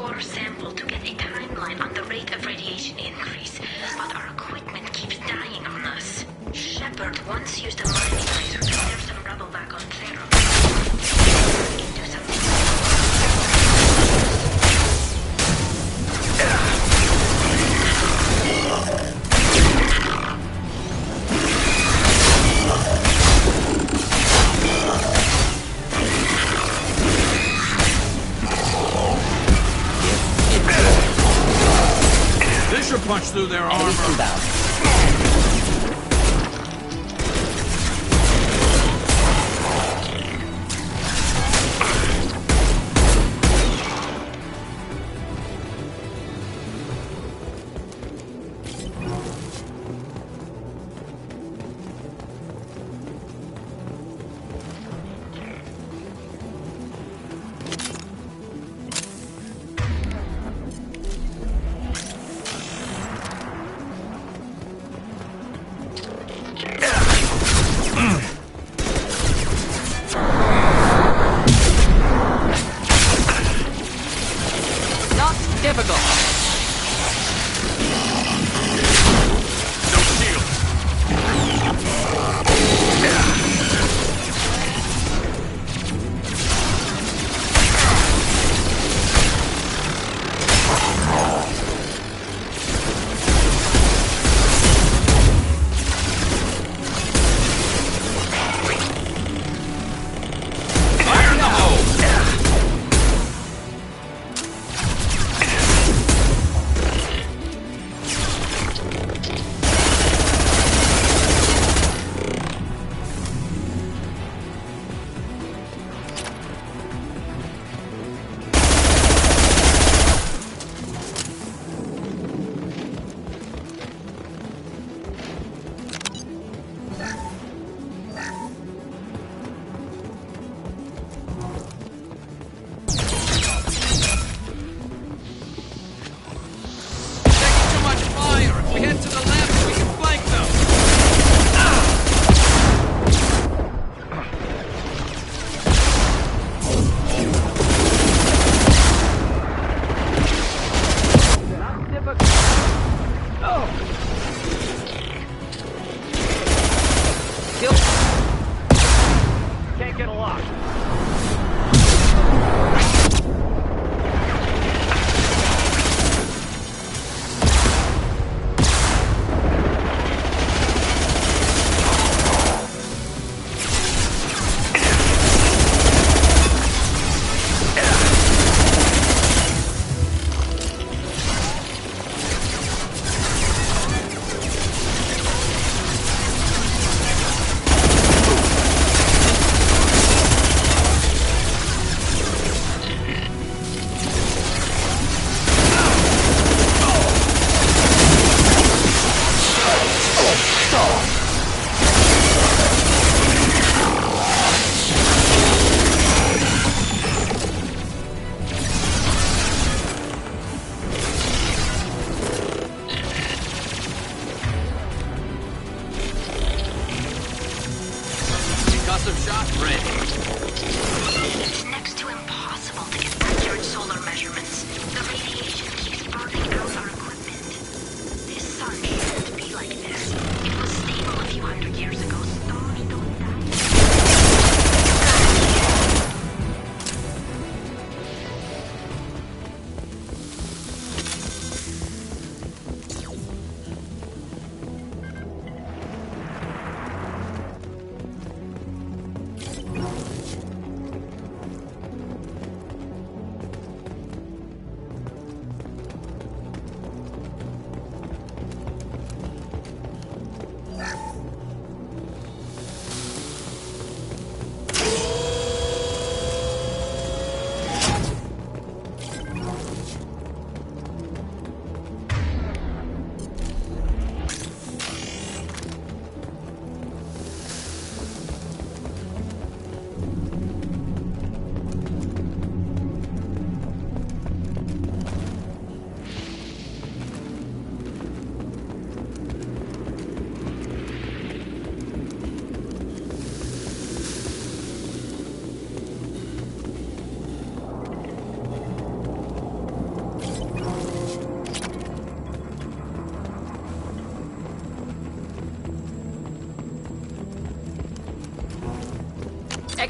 core sample to get a timeline on the rate of radiation increase, but our equipment keeps dying on us. Shepard once used a mining laser to clear some rubble back on Therum. Into something. This should punch through their armor.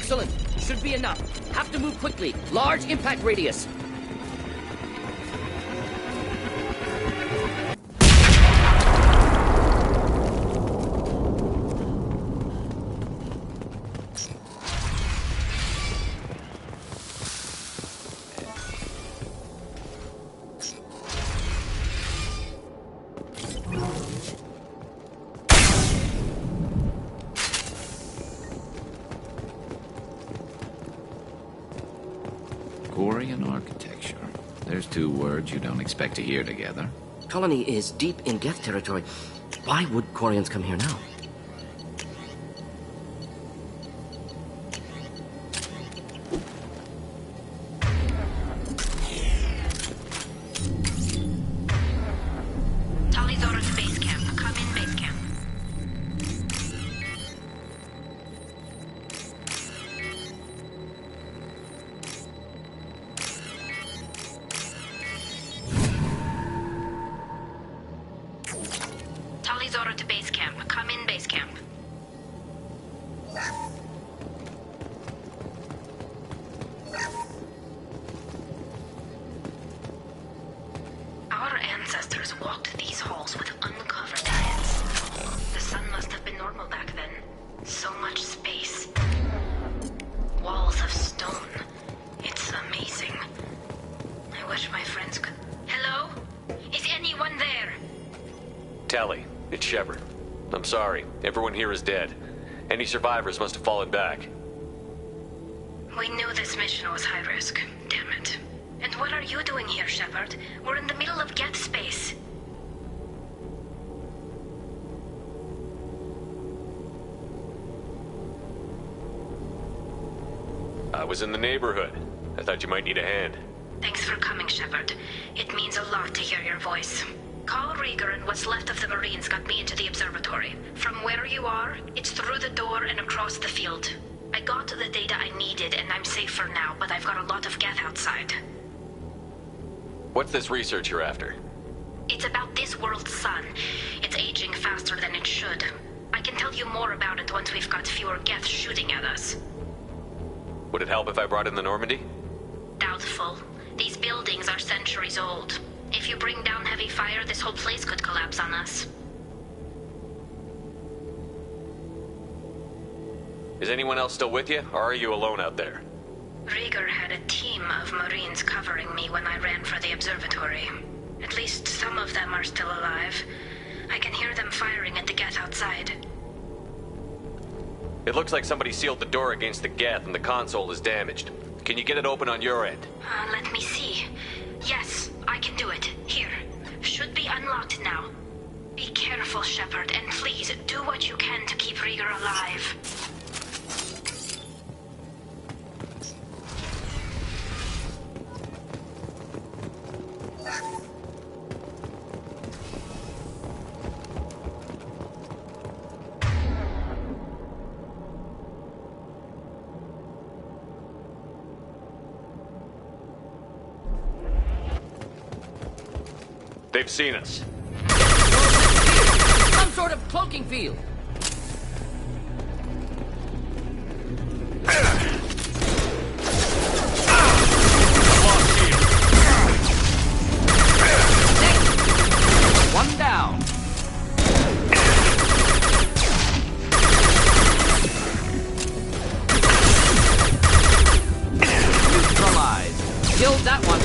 Excellent. Should be enough. Have to move quickly. Large impact radius. Quarian architecture. There's two words you don't expect to hear together. Colony is deep in Geth territory. Why would Quarians come here now? Tali's order to base camp. Come in base camp. Tali's order to base camp. Come in base camp. Our ancestors walked these halls with uncovered heads. The sun must have been normal back then. So much space. Walls of stone. It's amazing. I wish my friends could... Hello? Is anyone there? Tali, it's Shepard. I'm sorry. Everyone here is dead. Any survivors must have fallen back. We knew this mission was high risk. Damn it. And what are you doing here, Shepard? We're in the middle of Geth space. I was in the neighborhood. I thought you might need a hand. Thanks for coming, Shepard. It means a lot to hear your voice. Call Rieger and what's left of the Marines got me into the observatory. From where you are, it's through the door and across the field. I got to the data I needed and I'm safe for now, but I've got a lot of Geth outside. What's this research you're after? It's about this world's sun. It's aging faster than it should. I can tell you more about it once we've got fewer Geth shooting at us. Would it help if I brought in the Normandy? Doubtful. These buildings are centuries old. If you bring down heavy fire, this whole place could collapse on us. Is anyone else still with you, or are you alone out there? Rieger had a team of Marines covering me when I ran for the observatory. At least some of them are still alive. I can hear them firing at the Geth outside. It looks like somebody sealed the door against the Geth and the console is damaged. Can you get it open on your end? Let me see. Yes, I can do it. Here. Should be unlocked now. Be careful, Shepard, and please do what you can to keep Rieger alive. They've seen us. Some sort of cloaking field. One down. Neutralized. Killed that one.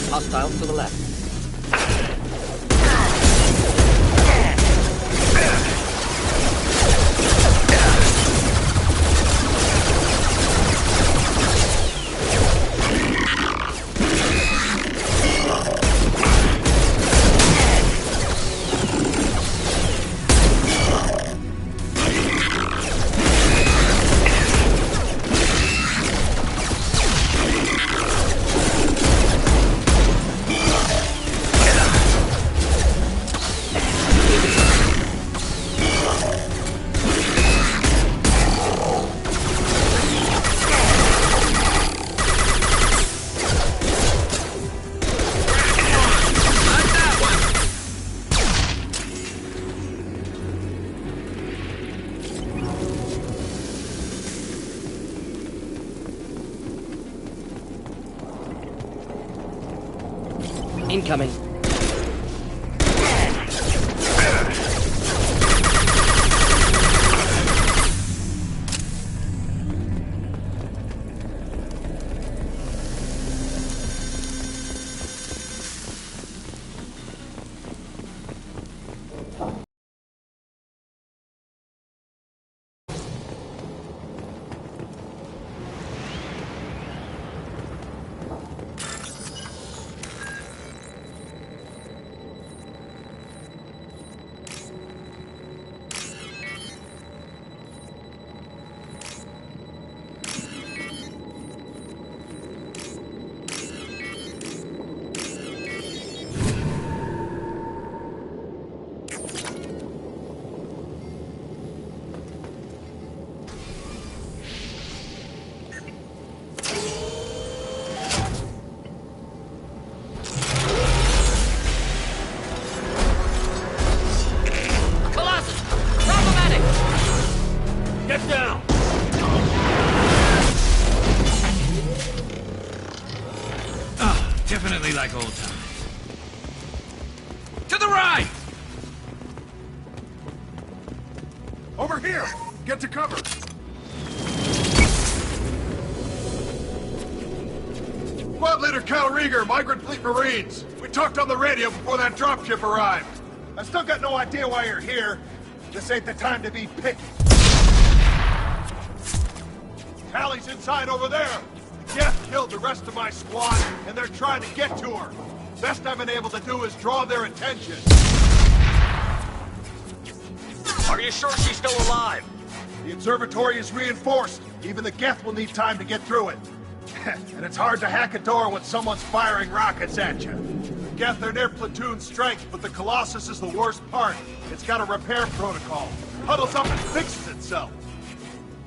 Hostiles to the left. Incoming. Definitely like old times. To the right! Over here! Get to cover! Squad Leader Cal Rieger, Migrant Fleet Marines. We talked on the radio before that dropship arrived. I still got no idea why you're here. This ain't the time to be picky. Tally's inside over there. Geth killed the rest of my squad, and they're trying to get to her. Best I've been able to do is draw their attention. Are you sure she's still alive? The observatory is reinforced. Even the Geth will need time to get through it. And it's hard to hack a door when someone's firing rockets at you. The Geth are near platoon strength, but the Colossus is the worst part. It's got a repair protocol. Huddles up and fixes itself.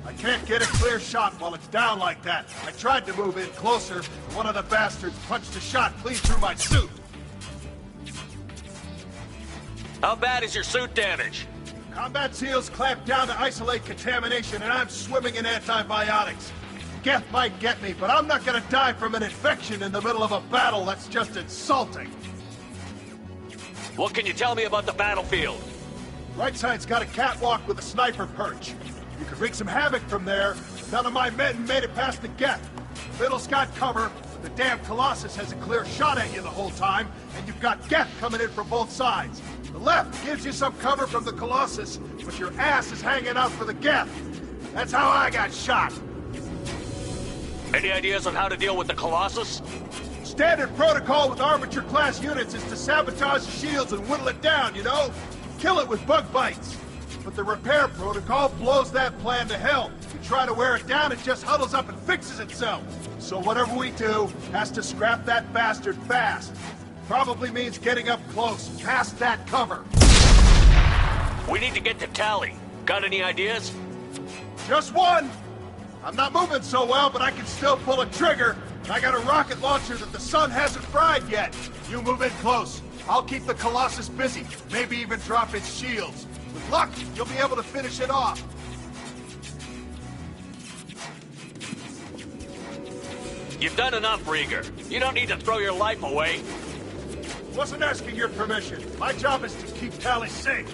I can't get a clear shot while it's down like that. I tried to move in closer, but one of the bastards punched a shot clean through my suit. How bad is your suit damage? Combat SEALs clamp down to isolate contamination, and I'm swimming in antibiotics. Geth might get me, but I'm not gonna die from an infection in the middle of a battle. That's just insulting. What can you tell me about the battlefield? Right side's got a catwalk with a sniper perch. You could wreak some havoc from there. None of my men made it past the Geth. Middle's got cover, but the damn Colossus has a clear shot at you the whole time, and you've got Geth coming in from both sides. The left gives you some cover from the Colossus, but your ass is hanging out for the Geth. That's how I got shot. Any ideas on how to deal with the Colossus? Standard protocol with Arbiter-class units is to sabotage the shields and whittle it down, you know? Kill it with bug bites. But the repair protocol blows that plan to hell. You try to wear it down, it just huddles up and fixes itself. So whatever we do has to scrap that bastard fast. Probably means getting up close, past that cover. We need to get to Tally. Got any ideas? Just one! I'm not moving so well, but I can still pull a trigger. I got a rocket launcher that the sun hasn't fried yet. You move in close. I'll keep the Colossus busy, maybe even drop its shields. With luck, you'll be able to finish it off. You've done enough, Rieger. You don't need to throw your life away. Wasn't asking your permission. My job is to keep Tally safe.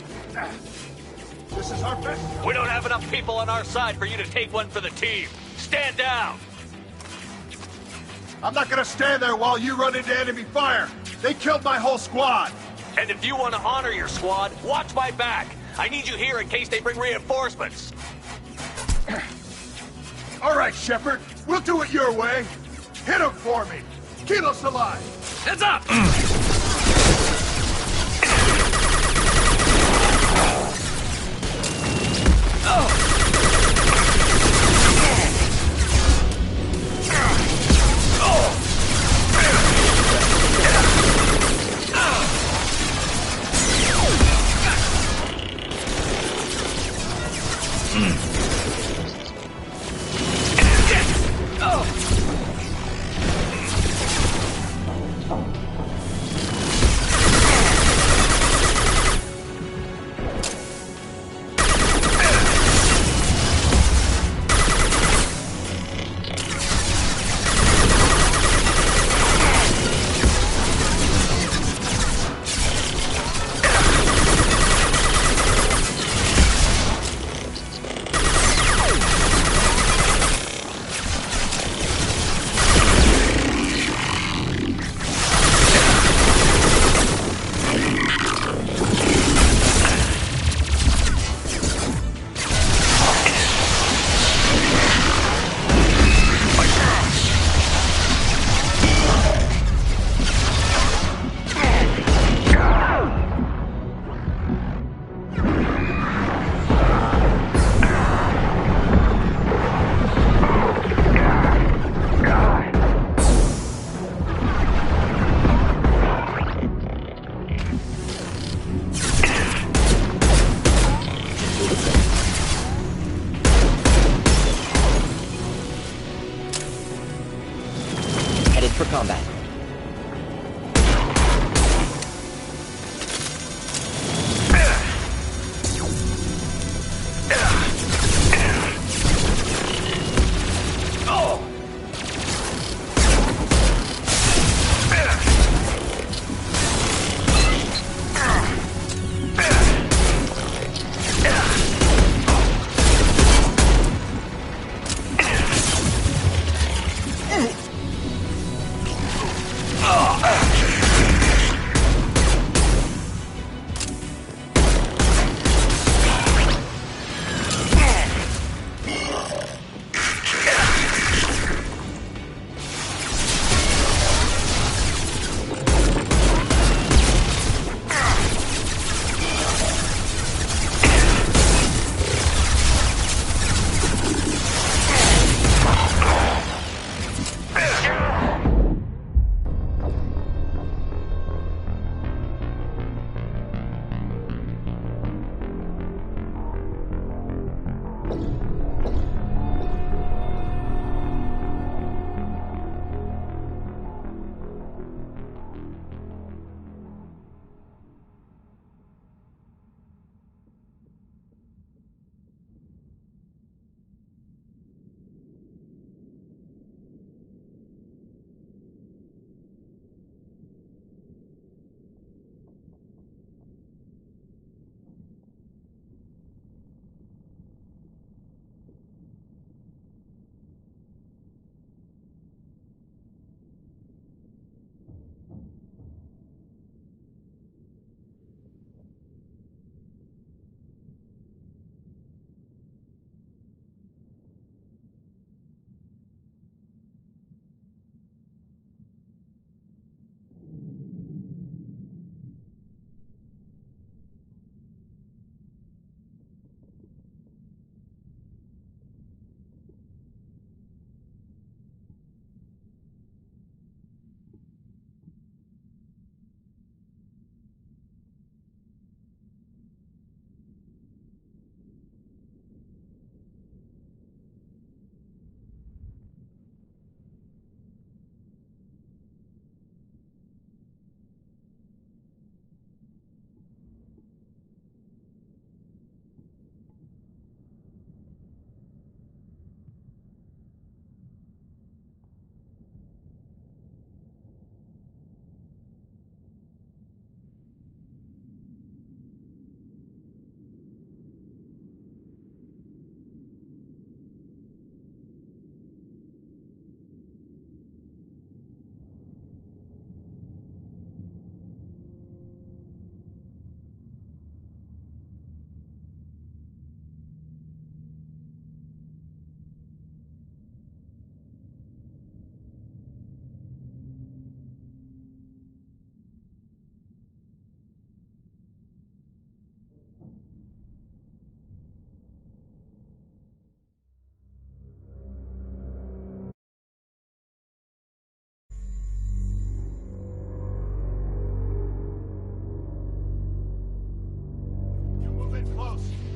This is our best. We don't have enough people on our side for you to take one for the team. Stand down! I'm not gonna stand there while you run into enemy fire. They killed my whole squad. And if you want to honor your squad, watch my back. I need you here in case they bring reinforcements. All right, Shepard. We'll do it your way. Hit him for me. Kilos alive. Heads up!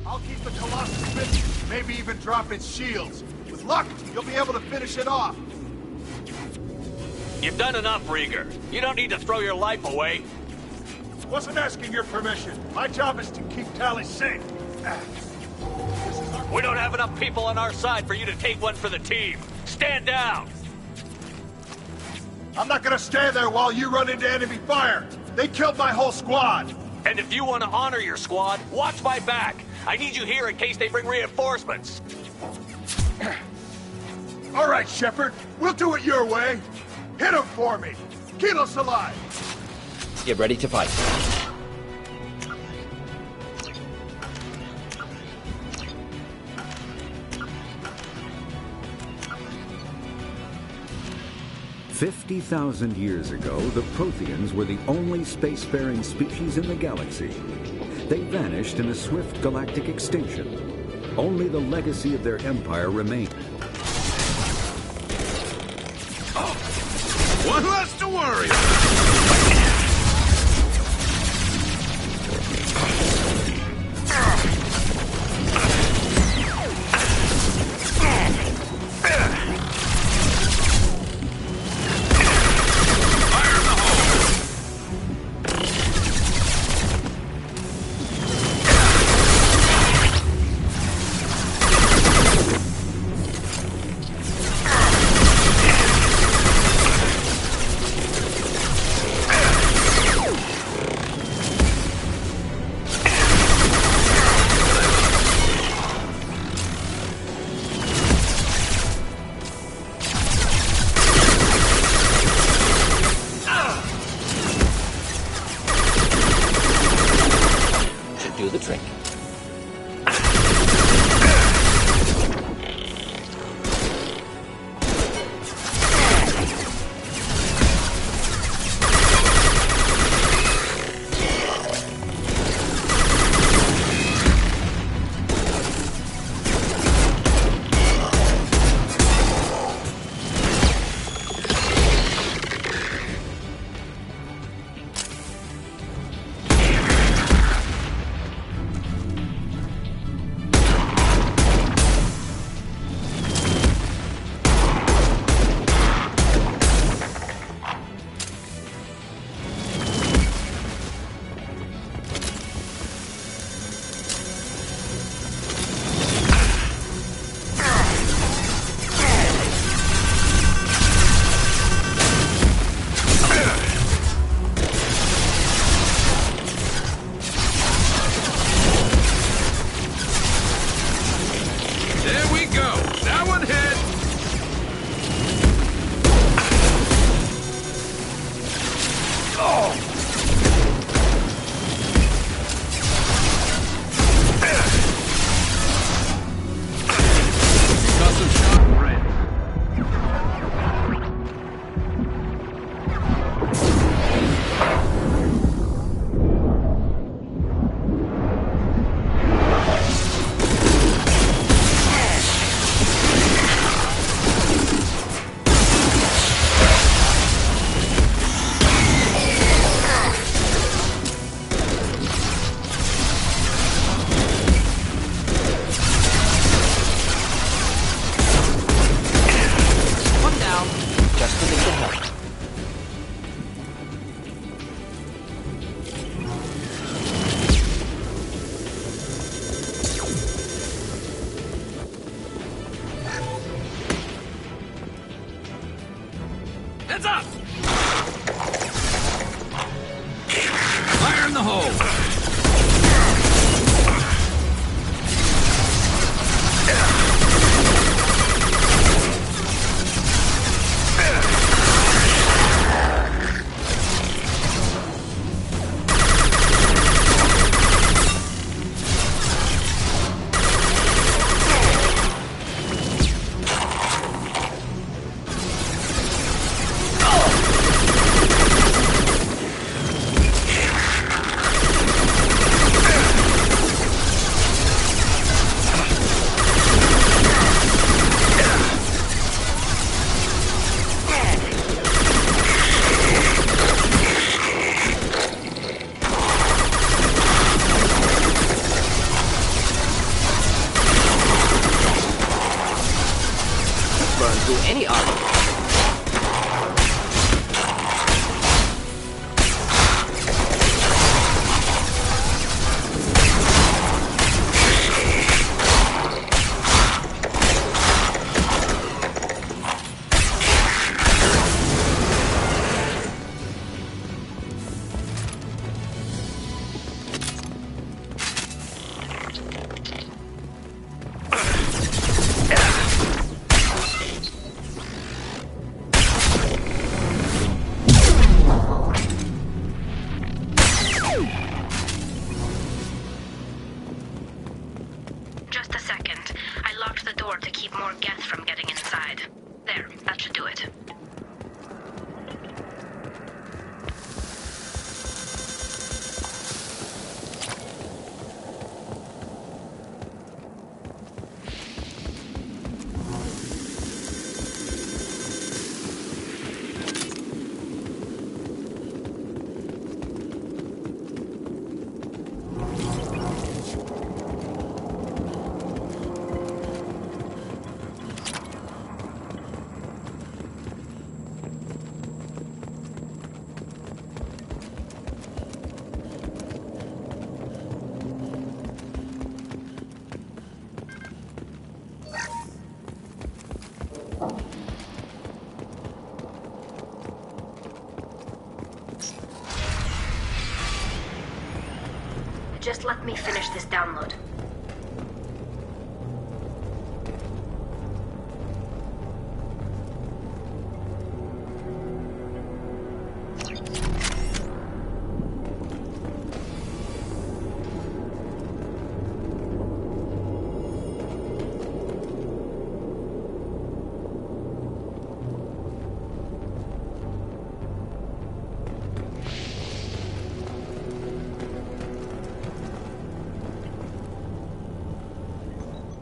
I'll keep the Colossus busy, maybe even drop its shields. With luck, you'll be able to finish it off. You've done enough, Rieger. You don't need to throw your life away. Wasn't asking your permission. My job is to keep Tali safe. We don't have enough people on our side for you to take one for the team. Stand down! I'm not gonna stand there while you run into enemy fire. They killed my whole squad. And if you want to honor your squad, watch my back. I need you here in case they bring reinforcements. All right, Shepard. We'll do it your way. Hit him for me. Kilos alive. Get ready to fight. "50,000 years ago, the Protheans were the only spacefaring species in the galaxy. They vanished in a swift galactic extinction. Only the legacy of their empire remained. One less to worry about. Do the trick. Heads up! Fire in the hole! door to keep more Geth from getting inside. There, that should do it. Just let me finish this download.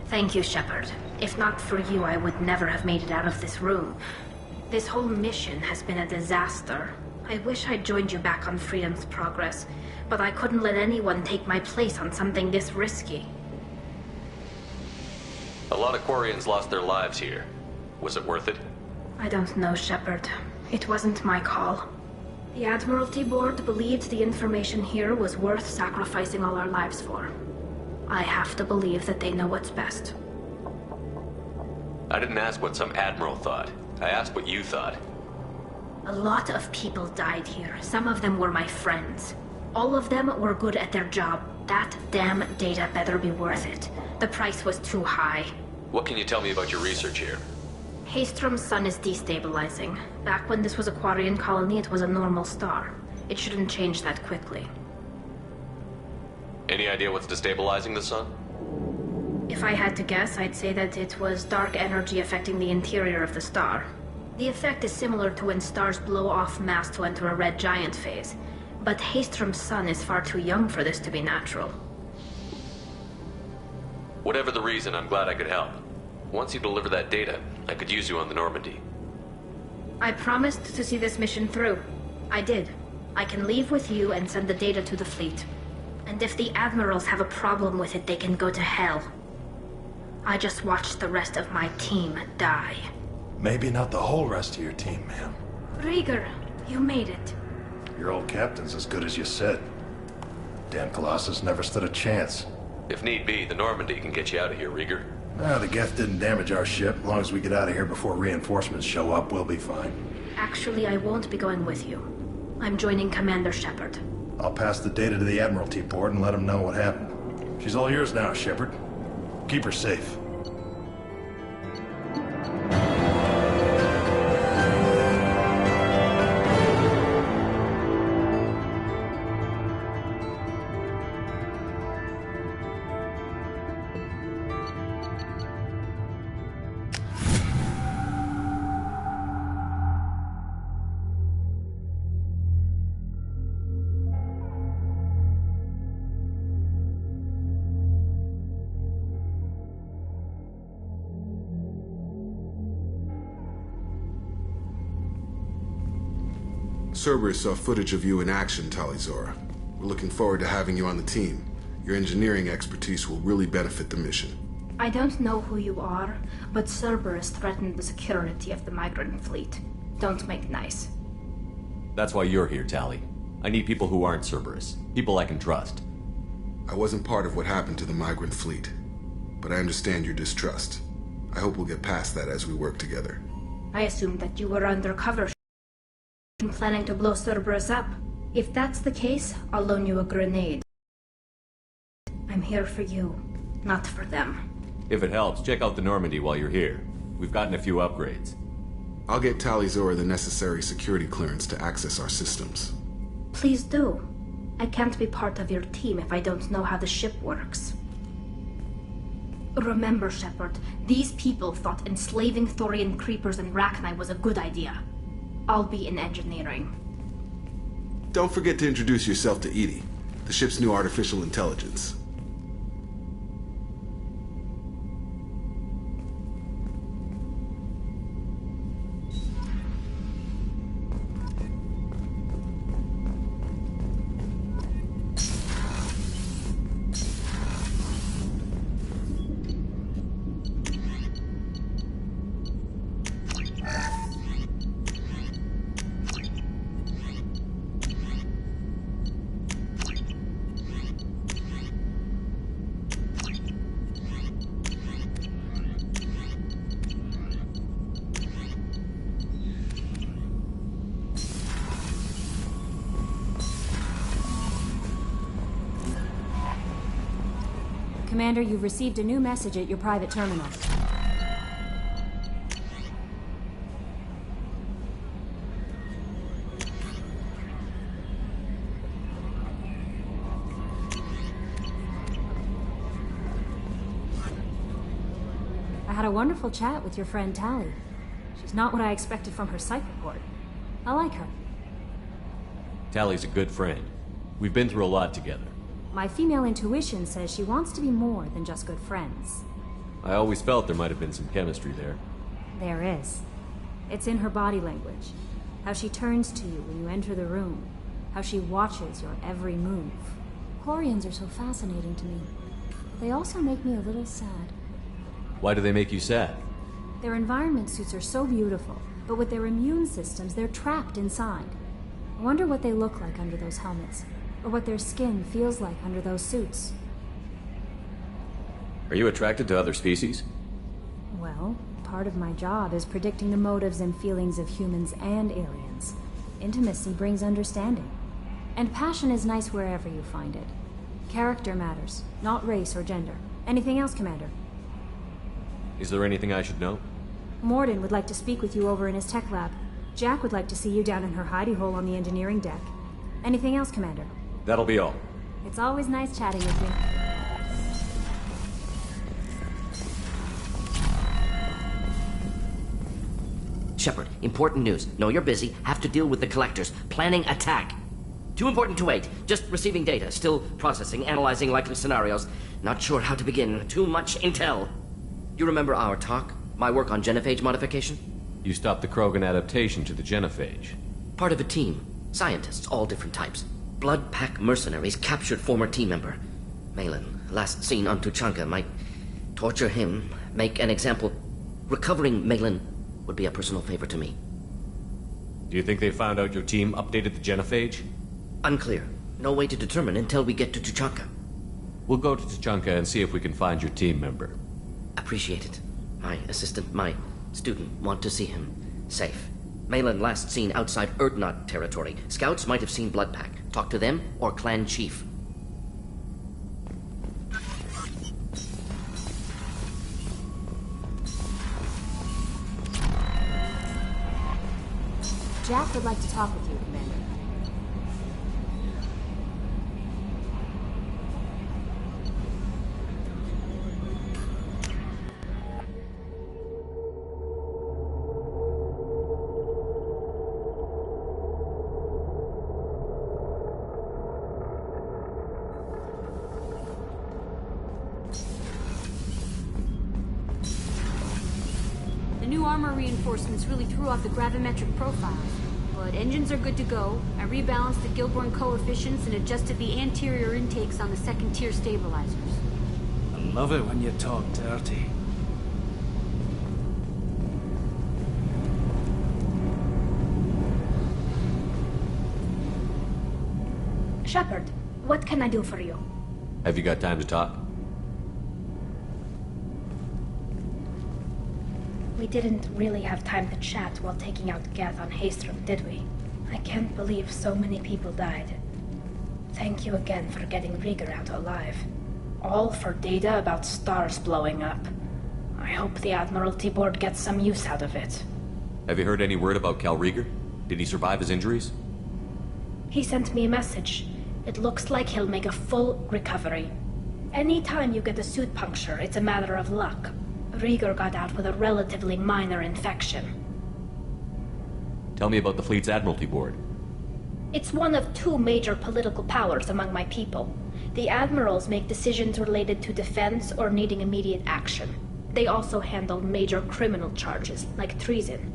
Thank you, Shepard. If not for you, I would never have made it out of this room. This whole mission has been a disaster. I wish I'd joined you back on Freedom's Progress, but I couldn't let anyone take my place on something this risky. A lot of Quarians lost their lives here. Was it worth it? I don't know, Shepard. It wasn't my call. The Admiralty Board believed the information here was worth sacrificing all our lives for. I have to believe that they know what's best. I didn't ask what some admiral thought. I asked what you thought. A lot of people died here. Some of them were my friends. All of them were good at their job. That damn data better be worth it. The price was too high. What can you tell me about your research here? Haestrom's sun is destabilizing. Back when this was a Quarian colony, it was a normal star. It shouldn't change that quickly. Any idea what's destabilizing the sun? If I had to guess, I'd say that it was dark energy affecting the interior of the star. The effect is similar to when stars blow off mass to enter a red giant phase. But Haestrom's sun is far too young for this to be natural. Whatever the reason, I'm glad I could help. Once you deliver that data, I could use you on the Normandy. I promised to see this mission through. I did. I can leave with you and send the data to the fleet. And if the admirals have a problem with it, they can go to hell. I just watched the rest of my team die. Maybe not the whole rest of your team, ma'am. Rieger, you made it. Your old captain's as good as you said. Damn Colossus never stood a chance. If need be, the Normandy can get you out of here, Rieger. The Geth didn't damage our ship. As long as we get out of here before reinforcements show up, we'll be fine. Actually, I won't be going with you. I'm joining Commander Shepard. I'll pass the data to the Admiralty Board and let them know what happened. She's all yours now, Shepard. Keep her safe. Cerberus saw footage of you in action, Tali'Zorah. We're looking forward to having you on the team. Your engineering expertise will really benefit the mission. I don't know who you are, but Cerberus threatened the security of the migrant fleet. Don't make nice. That's why you're here, Tali. I need people who aren't Cerberus. People I can trust. I wasn't part of what happened to the migrant fleet, but I understand your distrust. I hope we'll get past that as we work together. I assumed that you were undercover, planning to blow Cerberus up. If that's the case, I'll loan you a grenade. I'm here for you, not for them. If it helps, check out the Normandy while you're here. We've gotten a few upgrades. I'll get Tali'Zorah the necessary security clearance to access our systems. Please do. I can't be part of your team if I don't know how the ship works. Remember, Shepard, these people thought enslaving Thorian creepers and Rachni was a good idea. I'll be in engineering. Don't forget to introduce yourself to EDI, the ship's new artificial intelligence. Commander, you've received a new message at your private terminal. I had a wonderful chat with your friend Tali. She's not what I expected from her psych report. I like her. Tali's a good friend. We've been through a lot together. My female intuition says she wants to be more than just good friends. I always felt there might have been some chemistry there. There is. It's in her body language. How she turns to you when you enter the room. How she watches your every move. Quarians are so fascinating to me. They also make me a little sad. Why do they make you sad? Their environment suits are so beautiful, but with their immune systems, they're trapped inside. I wonder what they look like under those helmets. Or what their skin feels like under those suits. Are you attracted to other species? Well, part of my job is predicting the motives and feelings of humans and aliens. Intimacy brings understanding. And passion is nice wherever you find it. Character matters, not race or gender. Anything else, Commander? Is there anything I should know? Mordin would like to speak with you over in his tech lab. Jack would like to see you down in her hidey hole on the engineering deck. Anything else, Commander? That'll be all. It's always nice chatting with you. Shepard, important news. Know you're busy. Have to deal with the collectors. Planning attack. Too important to wait. Just receiving data. Still processing, analyzing likely scenarios. Not sure how to begin. Too much intel. You remember our talk? My work on genophage modification? You stopped the Krogan adaptation to the genophage. Part of a team. Scientists, all different types. Blood Pack mercenaries captured former team member. Malin, last seen on Tuchanka, might torture him, make an example. Recovering Malin would be a personal favor to me. Do you think they found out your team updated the genophage? Unclear. No way to determine until we get to Tuchanka. We'll go to Tuchanka and see if we can find your team member. Appreciate it. My assistant, my student, want to see him safe. Malin last seen outside Urdnot territory. Scouts might have seen Blood Pack. Talk to them or Clan Chief. Jack would like to talk with you, Commander. Armor reinforcements really threw off the gravimetric profile. But engines are good to go. I rebalanced the Gilborn coefficients and adjusted the anterior intakes on the second-tier stabilizers. I love it when you talk dirty. Shepard, what can I do for you? Have you got time to talk? We didn't really have time to chat while taking out Gath on Haestrom, did we? I can't believe so many people died. Thank you again for getting Rieger out alive. All for data about stars blowing up. I hope the Admiralty Board gets some use out of it. Have you heard any word about Cal Rieger? Did he survive his injuries? He sent me a message. It looks like he'll make a full recovery. Anytime you get a suit puncture, it's a matter of luck. Rieger got out with a relatively minor infection. Tell me about the fleet's Admiralty Board. It's one of two major political powers among my people. The admirals make decisions related to defense or needing immediate action. They also handle major criminal charges, like treason.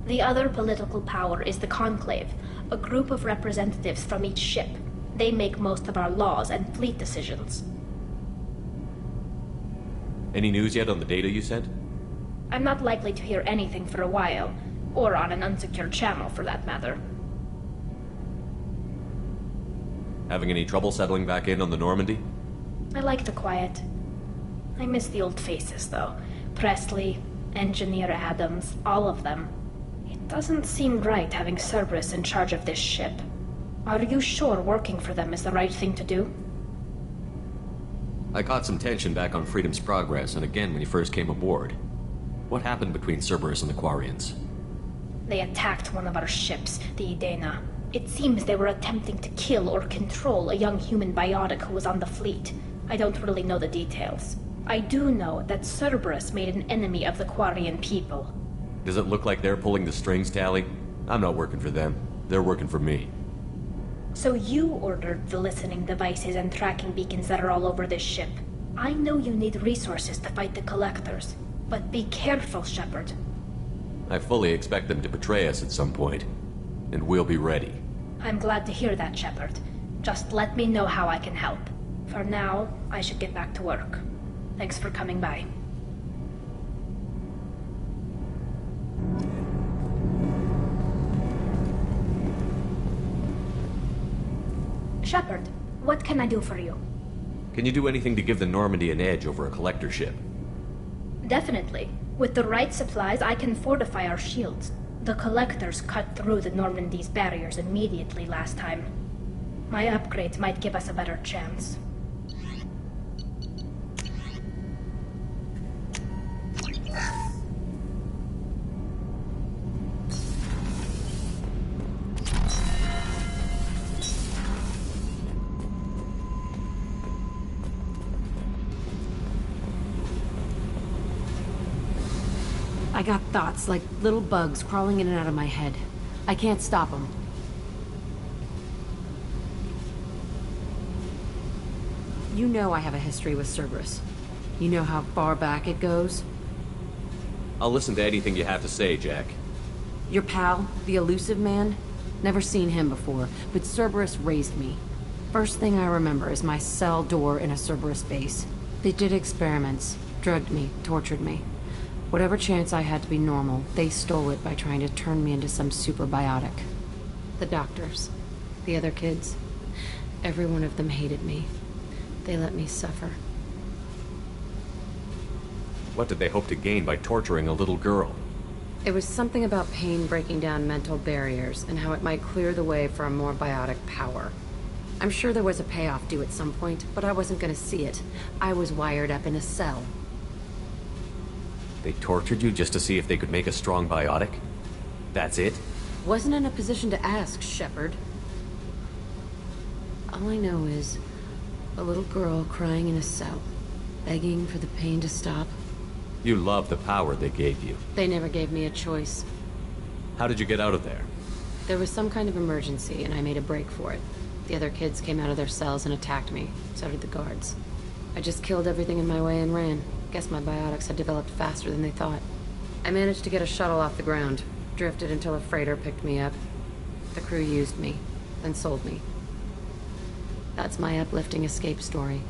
The other political power is the Conclave, a group of representatives from each ship. They make most of our laws and fleet decisions. Any news yet on the data you sent? I'm not likely to hear anything for a while, or on an unsecured channel for that matter. Having any trouble settling back in on the Normandy? I like the quiet. I miss the old faces, though. Presley, Engineer Adams, all of them. It doesn't seem right having Cerberus in charge of this ship. Are you sure working for them is the right thing to do? I caught some tension back on Freedom's Progress, and again when you first came aboard. What happened between Cerberus and the Quarians? They attacked one of our ships, the Idena. It seems they were attempting to kill or control a young human biotic who was on the fleet. I don't really know the details. I do know that Cerberus made an enemy of the Quarian people. Does it look like they're pulling the strings, Tali? I'm not working for them. They're working for me. So you ordered the listening devices and tracking beacons that are all over this ship. I know you need resources to fight the Collectors, but be careful, Shepard. I fully expect them to betray us at some point, and we'll be ready. I'm glad to hear that, Shepard. Just let me know how I can help. For now, I should get back to work. Thanks for coming by. Shepard, what can I do for you? Can you do anything to give the Normandy an edge over a Collector ship? Definitely. With the right supplies, I can fortify our shields. The Collectors cut through the Normandy's barriers immediately last time. My upgrades might give us a better chance. I got thoughts like little bugs crawling in and out of my head. I can't stop them. You know I have a history with Cerberus. You know how far back it goes? I'll listen to anything you have to say, Jack. Your pal, the Elusive Man? Never seen him before, but Cerberus raised me. First thing I remember is my cell door in a Cerberus base. They did experiments, drugged me, tortured me. Whatever chance I had to be normal, they stole it by trying to turn me into some super biotic. The doctors, the other kids, every one of them hated me. They let me suffer. What did they hope to gain by torturing a little girl? It was something about pain breaking down mental barriers and how it might clear the way for a more biotic power. I'm sure there was a payoff due at some point, but I wasn't going to see it. I was wired up in a cell. They tortured you just to see if they could make a strong biotic? That's it? Wasn't in a position to ask, Shepard. All I know is a little girl crying in a cell, begging for the pain to stop. You love the power they gave you. They never gave me a choice. How did you get out of there? There was some kind of emergency, and I made a break for it. The other kids came out of their cells and attacked me. So did the guards. I just killed everything in my way and ran. Guess my biotics had developed faster than they thought. I managed to get a shuttle off the ground. Drifted until a freighter picked me up. The crew used me, then sold me. That's my uplifting escape story.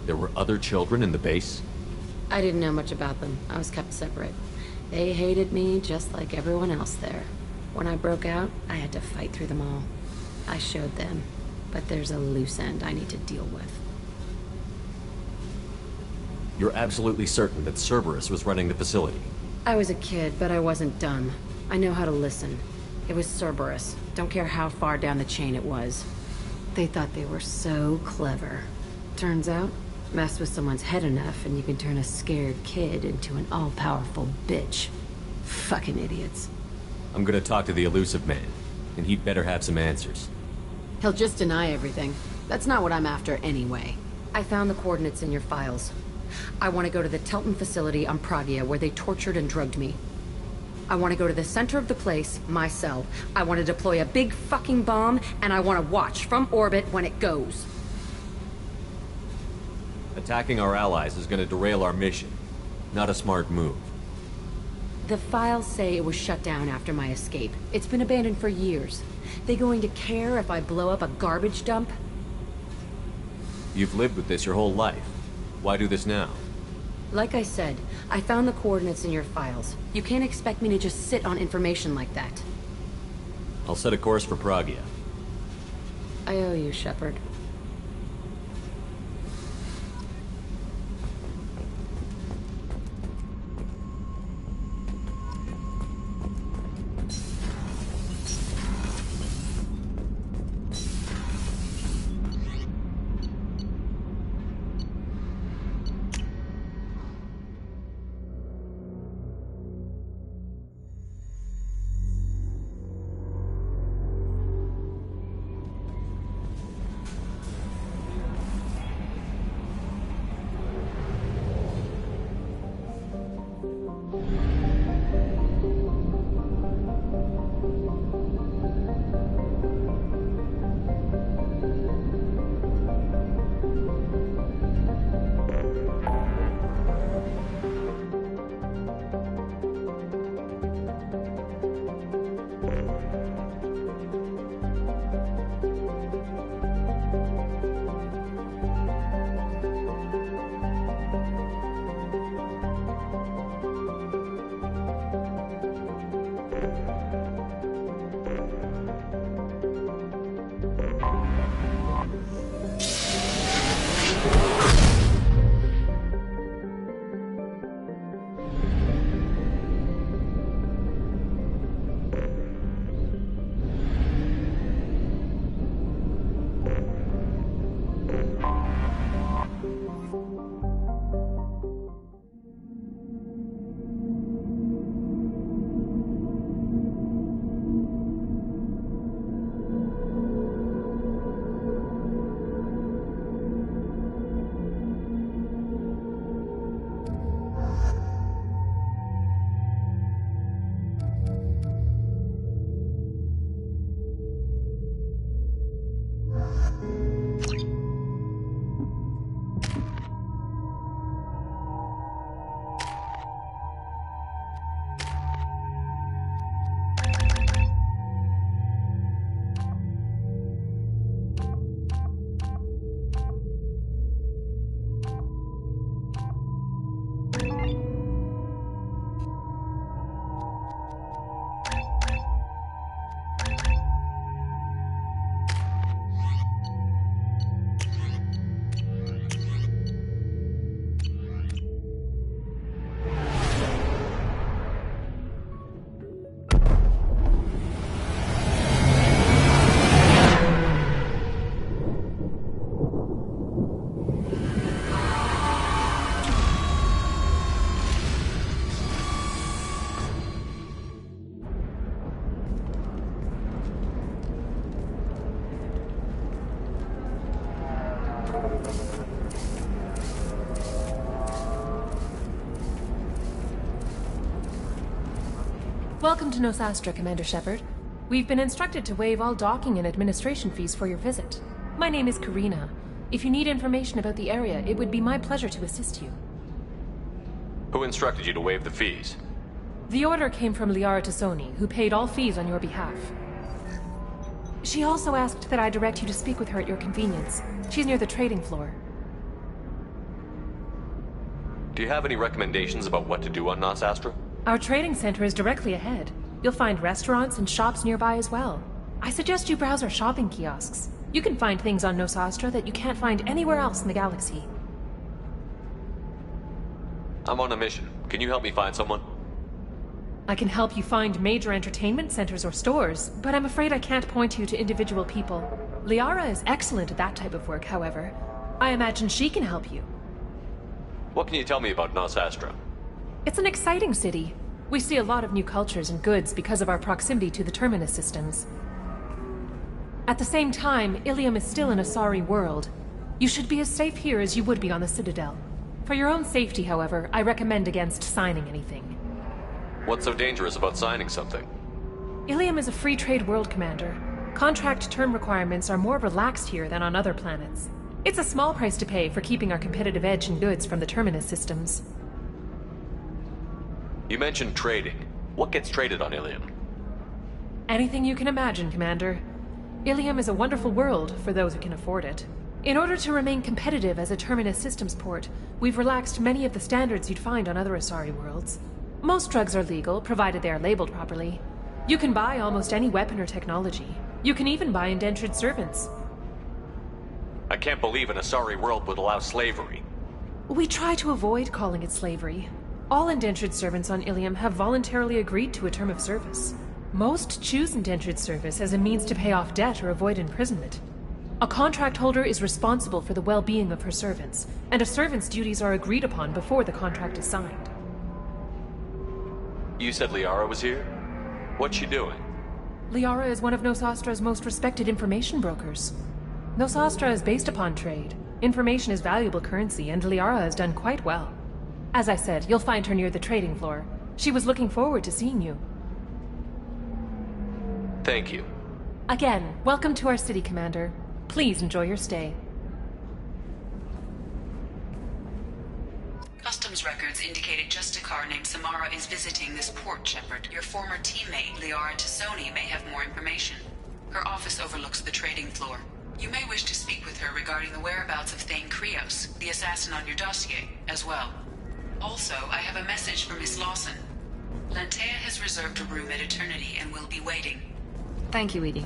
There were other children in the base? I didn't know much about them. I was kept separate. They hated me just like everyone else there. When I broke out, I had to fight through them all. I showed them, but there's a loose end I need to deal with. You're absolutely certain that Cerberus was running the facility? I was a kid, but I wasn't dumb. I know how to listen. It was Cerberus. Don't care how far down the chain it was. They thought they were so clever. Turns out, mess with someone's head enough and you can turn a scared kid into an all-powerful bitch. Fucking idiots. I'm gonna talk to the Elusive Man, and he'd better have some answers. He'll just deny everything. That's not what I'm after anyway. I found the coordinates in your files. I want to go to the Telton facility on Pragia where they tortured and drugged me. I want to go to the center of the place, my cell. I want to deploy a big fucking bomb, and I want to watch from orbit when it goes. Attacking our allies is going to derail our mission. Not a smart move. The files say it was shut down after my escape. It's been abandoned for years. They going to care if I blow up a garbage dump? You've lived with this your whole life. Why do this now? Like I said, I found the coordinates in your files. You can't expect me to just sit on information like that. I'll set a course for Pragia. I owe you, Shepard. Welcome to Nosastra, Commander Shepard. We've been instructed to waive all docking and administration fees for your visit. My name is Karina. If you need information about the area, it would be my pleasure to assist you. Who instructed you to waive the fees? The order came from Liara Tassoni, who paid all fees on your behalf. She also asked that I direct you to speak with her at your convenience. She's near the trading floor. Do you have any recommendations about what to do on Nosastra? Our trading center is directly ahead. You'll find restaurants and shops nearby as well. I suggest you browse our shopping kiosks. You can find things on Nosastra that you can't find anywhere else in the galaxy. I'm on a mission. Can you help me find someone? I can help you find major entertainment centers or stores, but I'm afraid I can't point you to individual people. Liara is excellent at that type of work, however. I imagine she can help you. What can you tell me about Nosastra? It's an exciting city. We see a lot of new cultures and goods because of our proximity to the Terminus systems. At the same time, Ilium is still an Asari world. You should be as safe here as you would be on the Citadel. For your own safety, however, I recommend against signing anything. What's so dangerous about signing something? Ilium is a free trade world, Commander. Contract term requirements are more relaxed here than on other planets. It's a small price to pay for keeping our competitive edge in goods from the Terminus systems. You mentioned trading. What gets traded on Ilium? Anything you can imagine, Commander. Ilium is a wonderful world for those who can afford it. In order to remain competitive as a Terminus systems port, we've relaxed many of the standards you'd find on other Asari worlds. Most drugs are legal, provided they are labeled properly. You can buy almost any weapon or technology. You can even buy indentured servants. I can't believe an Asari world would allow slavery. We try to avoid calling it slavery. All indentured servants on Ilium have voluntarily agreed to a term of service. Most choose indentured service as a means to pay off debt or avoid imprisonment. A contract holder is responsible for the well-being of her servants, and a servant's duties are agreed upon before the contract is signed. You said Liara was here? What's she doing? Liara is one of Nosastra's most respected information brokers. Nosastra is based upon trade. Information is valuable currency, and Liara has done quite well. As I said, you'll find her near the trading floor. She was looking forward to seeing you. Thank you. Again, welcome to our city, Commander. Please enjoy your stay. Customs records indicated just a car named Samara is visiting this port, Shepard. Your former teammate, Liara Tassoni, may have more information. Her office overlooks the trading floor. You may wish to speak with her regarding the whereabouts of Thane Krios, the assassin on your dossier, as well. Also, I have a message from Miss Lawson. Lantea has reserved a room at Eternity and will be waiting. Thank you, Edie.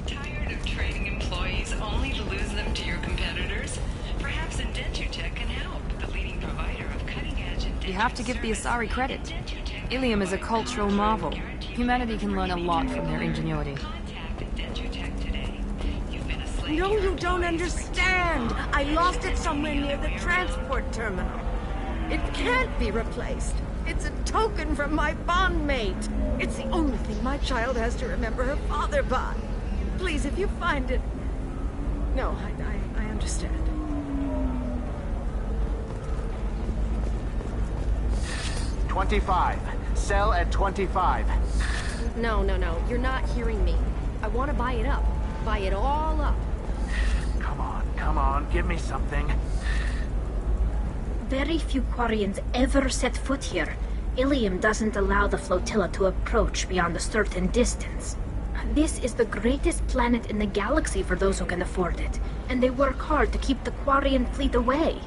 Tired of trading employees only to lose them to your competitors? Perhaps Indentutech can help, the leading provider of cutting-edge Indentutech. You have to give the Asari credit. Ilium is a cultural marvel. Humanity can learn a lot from their ingenuity. No, you don't understand. I lost it somewhere near the transport terminal. It can't be replaced. It's a token from my bondmate. It's the only thing my child has to remember her father by. Please, if you find it... No, I understand. $25. Sell at $25. No. You're not hearing me. I want to buy it up. Buy it all up. Come on, give me something. Very few Quarians ever set foot here. Ilium doesn't allow the flotilla to approach beyond a certain distance. This is the greatest planet in the galaxy for those who can afford it, and they work hard to keep the Quarian fleet away.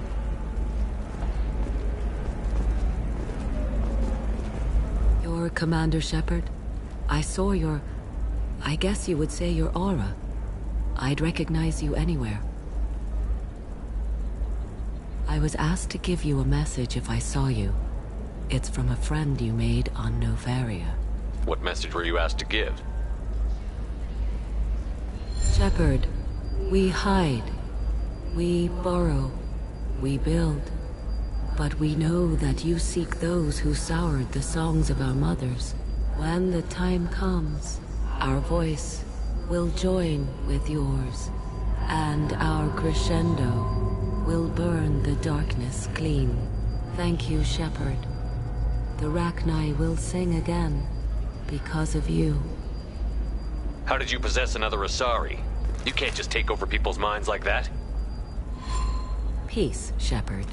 You're Commander Shepard? I saw your... I guess you would say your aura. I'd recognize you anywhere. I was asked to give you a message if I saw you. It's from a friend you made on Novaria. What message were you asked to give? Shepard, we hide. We borrow. We build. But we know that you seek those who soured the songs of our mothers. When the time comes, our voice will join with yours, and our crescendo will burn the darkness clean. Thank you, Shepard. The Rachni will sing again because of you. How did you possess another Asari? You can't just take over people's minds like that. Peace, Shepard.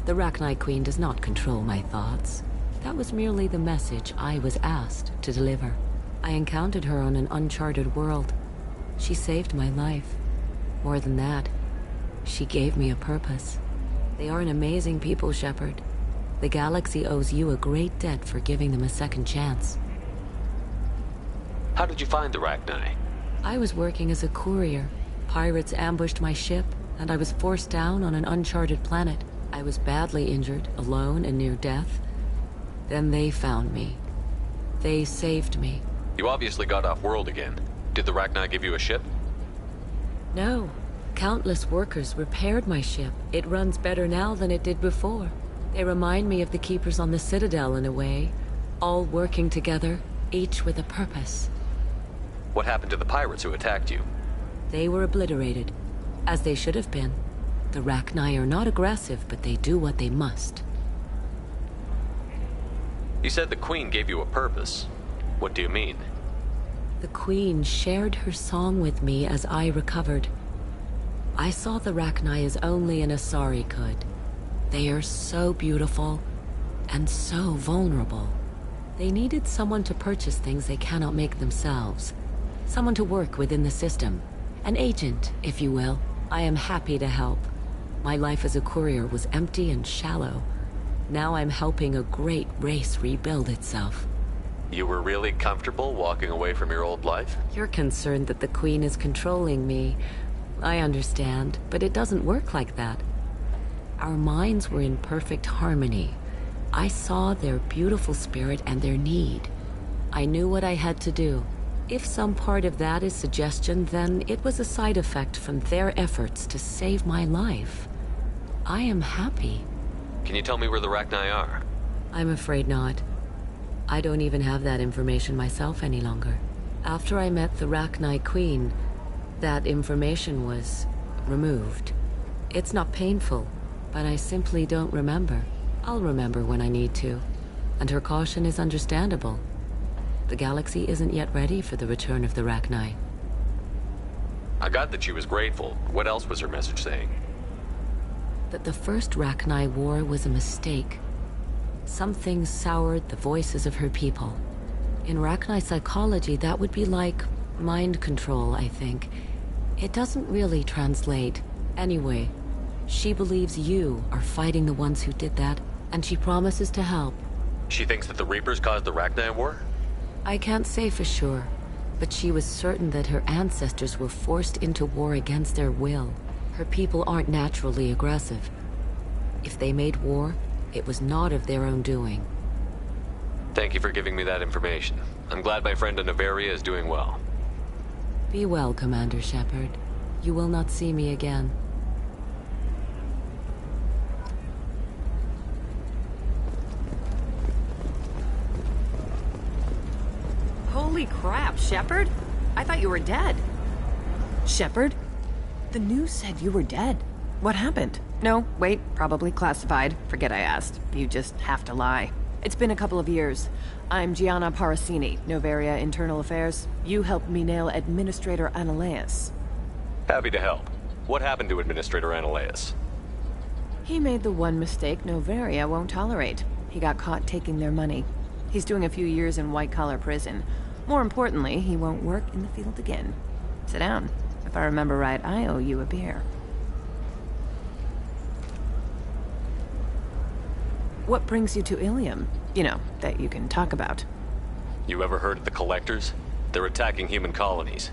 The Rachni Queen does not control my thoughts. That was merely the message I was asked to deliver. I encountered her on an uncharted world. She saved my life. More than that, she gave me a purpose. They are an amazing people, Shepard. The galaxy owes you a great debt for giving them a second chance. How did you find the Rachni? I was working as a courier. Pirates ambushed my ship, and I was forced down on an uncharted planet. I was badly injured, alone and near death. Then they found me. They saved me. You obviously got off world again. Did the Rachni give you a ship? No. Countless workers repaired my ship. It runs better now than it did before. They remind me of the Keepers on the Citadel in a way. All working together, each with a purpose. What happened to the pirates who attacked you? They were obliterated. As they should have been. The Rachni are not aggressive, but they do what they must. You said the Queen gave you a purpose. What do you mean? The Queen shared her song with me as I recovered. I saw the Rachni as only an Asari could. They are so beautiful and so vulnerable. They needed someone to purchase things they cannot make themselves. Someone to work within the system. An agent, if you will. I am happy to help. My life as a courier was empty and shallow. Now I'm helping a great race rebuild itself. You were really comfortable walking away from your old life? You're concerned that the Queen is controlling me. I understand, but it doesn't work like that. Our minds were in perfect harmony. I saw their beautiful spirit and their need. I knew what I had to do. If some part of that is suggestion, then it was a side effect from their efforts to save my life. I am happy. Can you tell me where the Rachni are? I'm afraid not. I don't even have that information myself any longer. After I met the Rachni Queen, that information was removed. It's not painful, but I simply don't remember. I'll remember when I need to, and her caution is understandable. The galaxy isn't yet ready for the return of the Rachni. I got that she was grateful. What else was her message saying? That the first Rachni war was a mistake. Something soured the voices of her people. In Rachni psychology, that would be like mind control, I think. It doesn't really translate. Anyway, she believes you are fighting the ones who did that, and she promises to help. She thinks that the Reapers caused the Rachni war? I can't say for sure, but she was certain that her ancestors were forced into war against their will. Her people aren't naturally aggressive. If they made war, it was not of their own doing. Thank you for giving me that information. I'm glad my friend in Noveria is doing well. Be well, Commander Shepard. You will not see me again. Holy crap, Shepard! I thought you were dead. Shepard? The news said you were dead. What happened? No, wait, probably classified. Forget I asked. You just have to lie. It's been a couple of years. I'm Gianna Parasini, Noveria Internal Affairs. You helped me nail Administrator Analeas. Happy to help. What happened to Administrator Analeas? He made the one mistake Noveria won't tolerate. He got caught taking their money. He's doing a few years in white-collar prison. More importantly, he won't work in the field again. Sit down. If I remember right, I owe you a beer. What brings you to Ilium? You know, that you can talk about. You ever heard of the Collectors? They're attacking human colonies.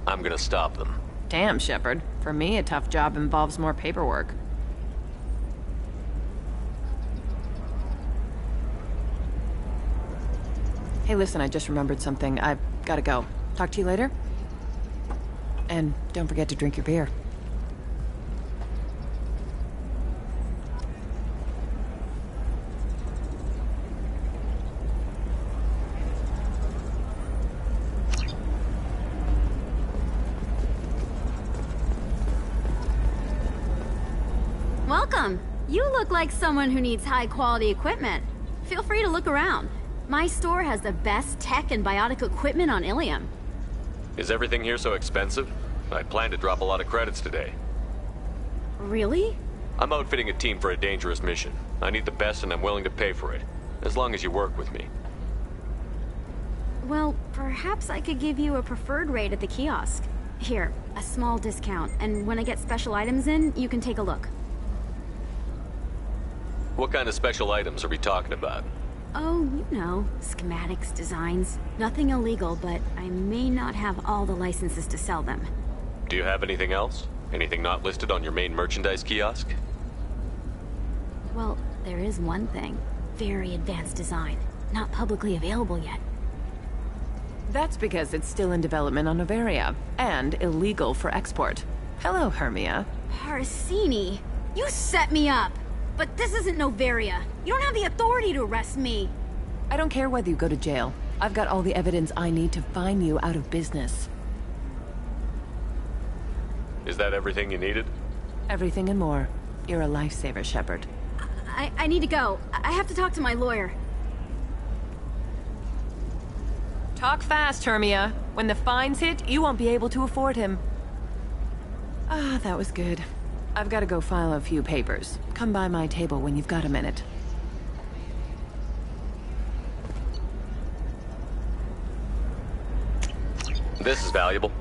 I'm gonna stop them. Damn, Shepard. For me, a tough job involves more paperwork. Hey, listen, I just remembered something. I've gotta go. Talk to you later? And don't forget to drink your beer. Welcome. You look like someone who needs high-quality equipment. Feel free to look around. My store has the best tech and biotic equipment on Ilium. Is everything here so expensive? I plan to drop a lot of credits today. Really? I'm outfitting a team for a dangerous mission. I need the best and I'm willing to pay for it. As long as you work with me. Well, perhaps I could give you a preferred rate at the kiosk. Here, a small discount, and when I get special items in, you can take a look. What kind of special items are we talking about? Oh, you know, schematics, designs. Nothing illegal, but I may not have all the licenses to sell them. Do you have anything else? Anything not listed on your main merchandise kiosk? Well, there is one thing. Very advanced design. Not publicly available yet. That's because it's still in development on Noveria, and illegal for export. Hello, Hermia. Parasini! You set me up! But this isn't Noveria. You don't have the authority to arrest me. I don't care whether you go to jail. I've got all the evidence I need to find you out of business. Is that everything you needed? Everything and more. You're a lifesaver, Shepard. I need to go. I have to talk to my lawyer. Talk fast, Hermia. When the fines hit, you won't be able to afford him. Ah, that was good. I've got to go file a few papers. Come by my table when you've got a minute. This is valuable.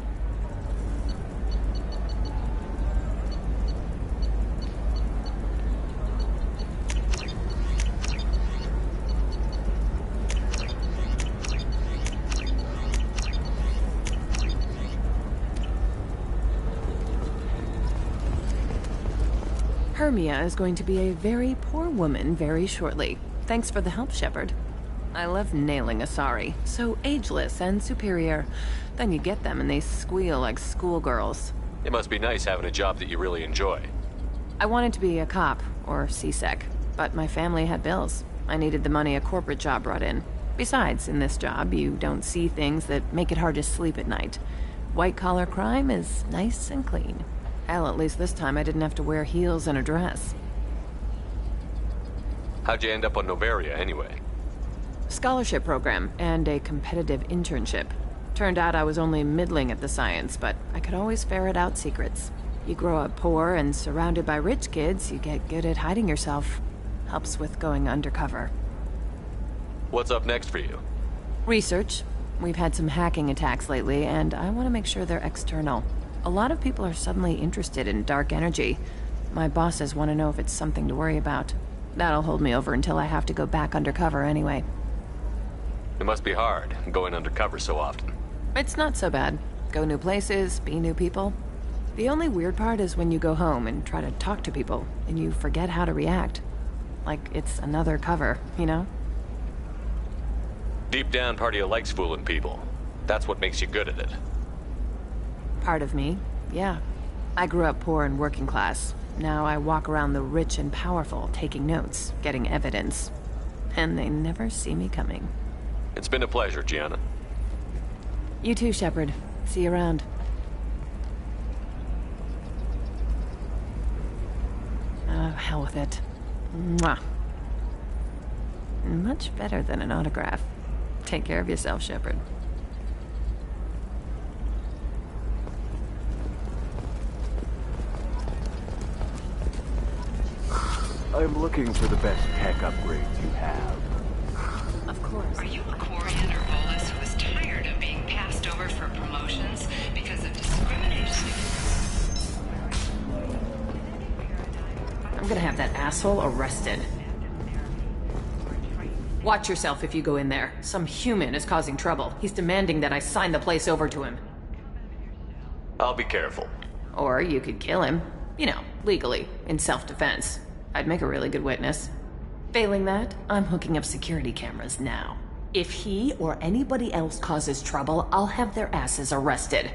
Hermia is going to be a very poor woman very shortly. Thanks for the help, Shepard. I love nailing Asari. So ageless and superior. Then you get them and they squeal like schoolgirls. It must be nice having a job that you really enjoy. I wanted to be a cop, or CSEC, but my family had bills. I needed the money a corporate job brought in. Besides, in this job, you don't see things that make it hard to sleep at night. White-collar crime is nice and clean. Hell, at least this time I didn't have to wear heels and a dress. How'd you end up on Noveria, anyway? Scholarship program and a competitive internship. Turned out I was only middling at the science, but I could always ferret out secrets. You grow up poor and surrounded by rich kids, you get good at hiding yourself. Helps with going undercover. What's up next for you? Research. We've had some hacking attacks lately, and I want to make sure they're external. A lot of people are suddenly interested in dark energy. My bosses want to know if it's something to worry about. That'll hold me over until I have to go back undercover anyway. It must be hard, going undercover so often. It's not so bad. Go new places, be new people. The only weird part is when you go home and try to talk to people, and you forget how to react. Like it's another cover, you know? Deep down, part of you likes fooling people. That's what makes you good at it. Part of me, yeah. I grew up poor and working class. Now I walk around the rich and powerful, taking notes, getting evidence. And they never see me coming. It's been a pleasure, Gianna. You too, Shepard. See you around. Oh, hell with it. Mwah. Much better than an autograph. Take care of yourself, Shepard. I'm looking for the best tech upgrades you have. Of course. Are you a Quarian or Volus who is tired of being passed over for promotions because of discrimination? I'm gonna have that asshole arrested. Watch yourself if you go in there. Some human is causing trouble. He's demanding that I sign the place over to him. I'll be careful. Or you could kill him. You know, legally, in self-defense. I'd make a really good witness. Failing that, I'm hooking up security cameras now. If he or anybody else causes trouble, I'll have their asses arrested.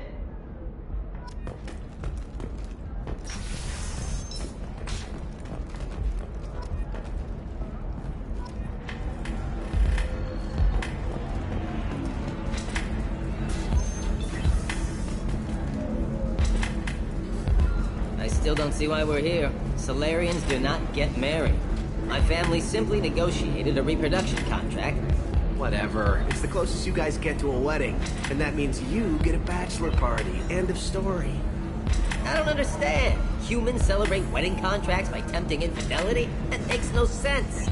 I still don't see why we're here. Solarians do not get married. My family simply negotiated a reproduction contract. Whatever. It's the closest you guys get to a wedding. And that means you get a bachelor party. End of story. I don't understand. Humans celebrate wedding contracts by tempting infidelity? That makes no sense.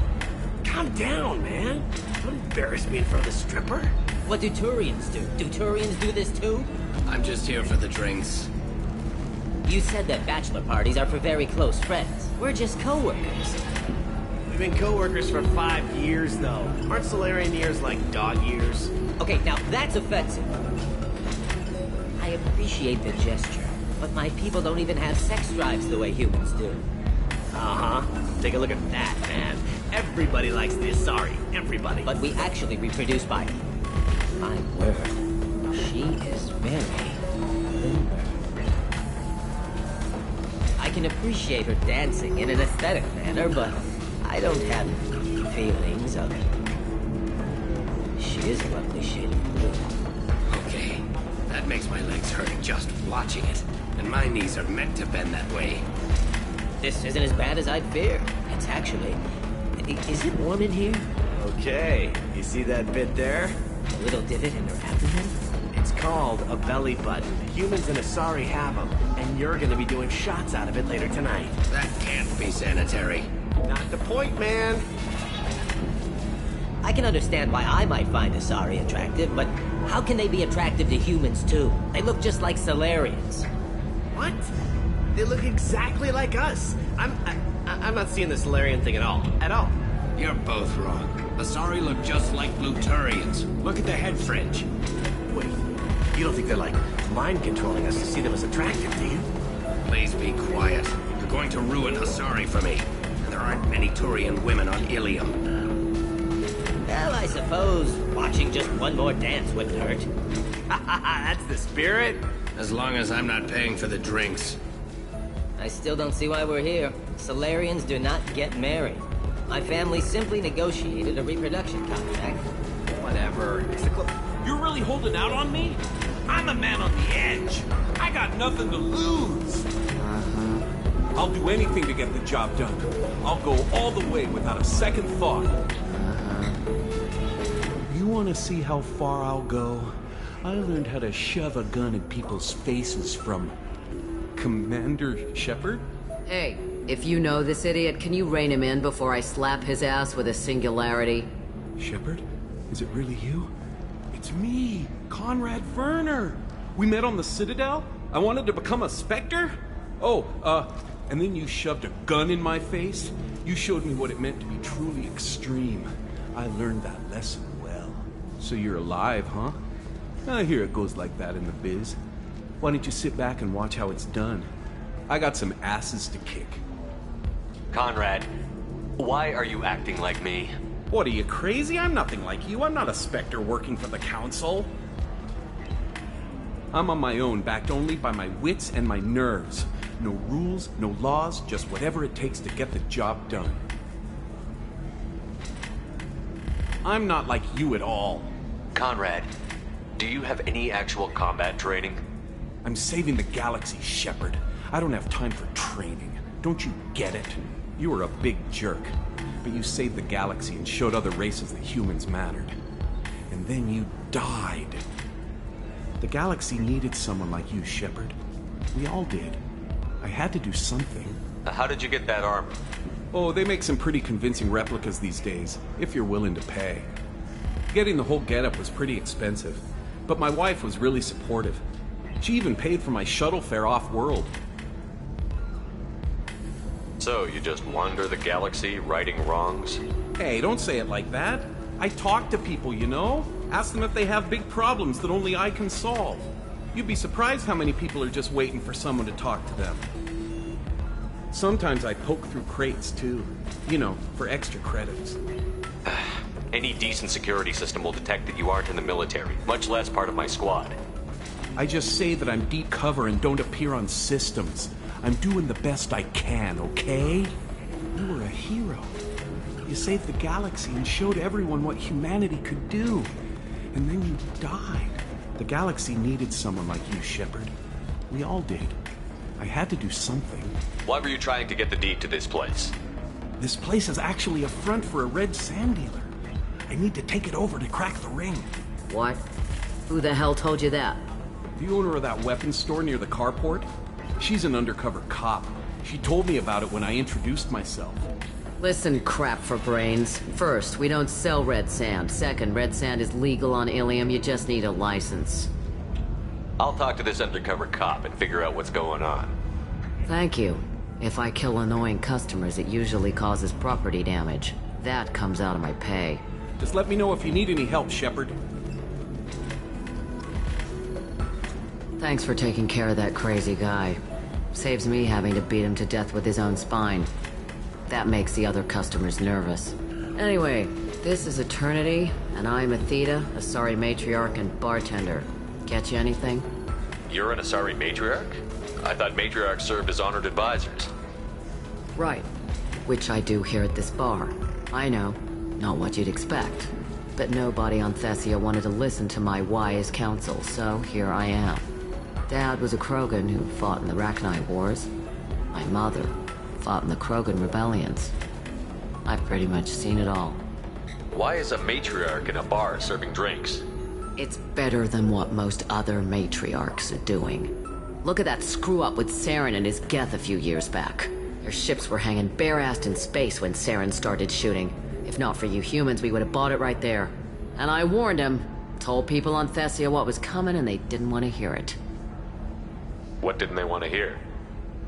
Calm down, man. Don't embarrass me in front of the stripper. What do Turians do? Do Turians do this too? I'm just here for the drinks. You said that bachelor parties are for very close friends. We're just co-workers. We've been co-workers for 5 years, though. Aren't Solarian years like dog years? Okay, now that's offensive. I appreciate the gesture, but my people don't even have sex drives the way humans do. Uh-huh. Take a look at that, man. Everybody likes the Asari. Everybody. But we actually reproduce by... My word. She is very limber. I can appreciate her dancing in an aesthetic manner, but I don't have feelings of it. She is a lovely shade of blue. Okay. That makes my legs hurt just watching it. And my knees are meant to bend that way. This isn't as bad as I'd feared. It's actually... Is it warm in here? Okay, you see that bit there? A little divot in her abdomen? It's called a belly button. Humans in Asari have them, and you're gonna be doing shots out of it later tonight. That can't be sanitary. Not the point, man. I can understand why I might find Asari attractive, but how can they be attractive to humans too? They look just like Solarians. What? They look exactly like us. I'm not seeing the Solarian thing at all. At all. You're both wrong. Asari look just like Bluturians. Look at the head fringe. Wait, you don't think they're like mind controlling us to see them as attractive, do you? Please be quiet. You're going to ruin Asari for me. And there aren't many Turian women on Ilium. Well, I suppose watching just one more dance wouldn't hurt. That's the spirit. As long as I'm not paying for the drinks. I still don't see why we're here. Solarians do not get married. My family simply negotiated a reproduction contract. Whatever. You're really holding out on me? I'm a man on the edge. I got nothing to lose. I'll do anything to get the job done. I'll go all the way without a second thought. You want to see how far I'll go? I learned how to shove a gun in people's faces from Commander Shepard? Hey, if you know this idiot, can you rein him in before I slap his ass with a singularity? Shepard? Is it really you? It's me, Conrad Werner. We met on the Citadel? I wanted to become a Spectre? Oh, and then you shoved a gun in my face? You showed me what it meant to be truly extreme. I learned that lesson well. So you're alive, huh? I hear it goes like that in the biz. Why don't you sit back and watch how it's done? I got some asses to kick. Conrad, why are you acting like me? What, are you crazy? I'm nothing like you. I'm not a Spectre working for the Council. I'm on my own, backed only by my wits and my nerves. No rules, no laws, just whatever it takes to get the job done. I'm not like you at all. Conrad, do you have any actual combat training? I'm saving the galaxy, Shepard. I don't have time for training. Don't you get it? You were a big jerk, but you saved the galaxy and showed other races that humans mattered. And then you died. The galaxy needed someone like you, Shepard. We all did. I had to do something. How did you get that armor? Oh, they make some pretty convincing replicas these days, if you're willing to pay. Getting the whole getup was pretty expensive, but my wife was really supportive. She even paid for my shuttle fare off-world. So, you just wander the galaxy, righting wrongs? Hey, don't say it like that. I talk to people, you know? Ask them if they have big problems that only I can solve. You'd be surprised how many people are just waiting for someone to talk to them. Sometimes I poke through crates, too. You know, for extra credits. Any decent security system will detect that you aren't in the military, much less part of my squad. I just say that I'm deep cover and don't appear on systems. I'm doing the best I can, okay? You were a hero. You saved the galaxy and showed everyone what humanity could do. And then you died. The galaxy needed someone like you, Shepard. We all did. I had to do something. Why were you trying to get the deed to this place? This place is actually a front for a red sand dealer. I need to take it over to crack the ring. What? Who the hell told you that? The owner of that weapons store near the carport? She's an undercover cop. She told me about it when I introduced myself. Listen, crap for brains. First, we don't sell red sand. Second, red sand is legal on Ilium. You just need a license. I'll talk to this undercover cop and figure out what's going on. Thank you. If I kill annoying customers, it usually causes property damage. That comes out of my pay. Just let me know if you need any help, Shepard. Thanks for taking care of that crazy guy. Saves me having to beat him to death with his own spine. That makes the other customers nervous. Anyway, this is Eternity, and I'm Athena, Asari matriarch and bartender. Get you anything? You're an Asari matriarch? I thought matriarchs served as honored advisors. Right. Which I do here at this bar. I know. Not what you'd expect. But nobody on Thessia wanted to listen to my wise counsel, so here I am. Dad was a Krogan who fought in the Rachni Wars. My mother fought in the Krogan rebellions. I've pretty much seen it all. Why is a matriarch in a bar serving drinks? It's better than what most other matriarchs are doing. Look at that screw-up with Saren and his Geth a few years back. Their ships were hanging bare-assed in space when Saren started shooting. If not for you humans, we would have bought it right there. And I warned him. Told people on Thessia what was coming, and they didn't want to hear it. What didn't they want to hear?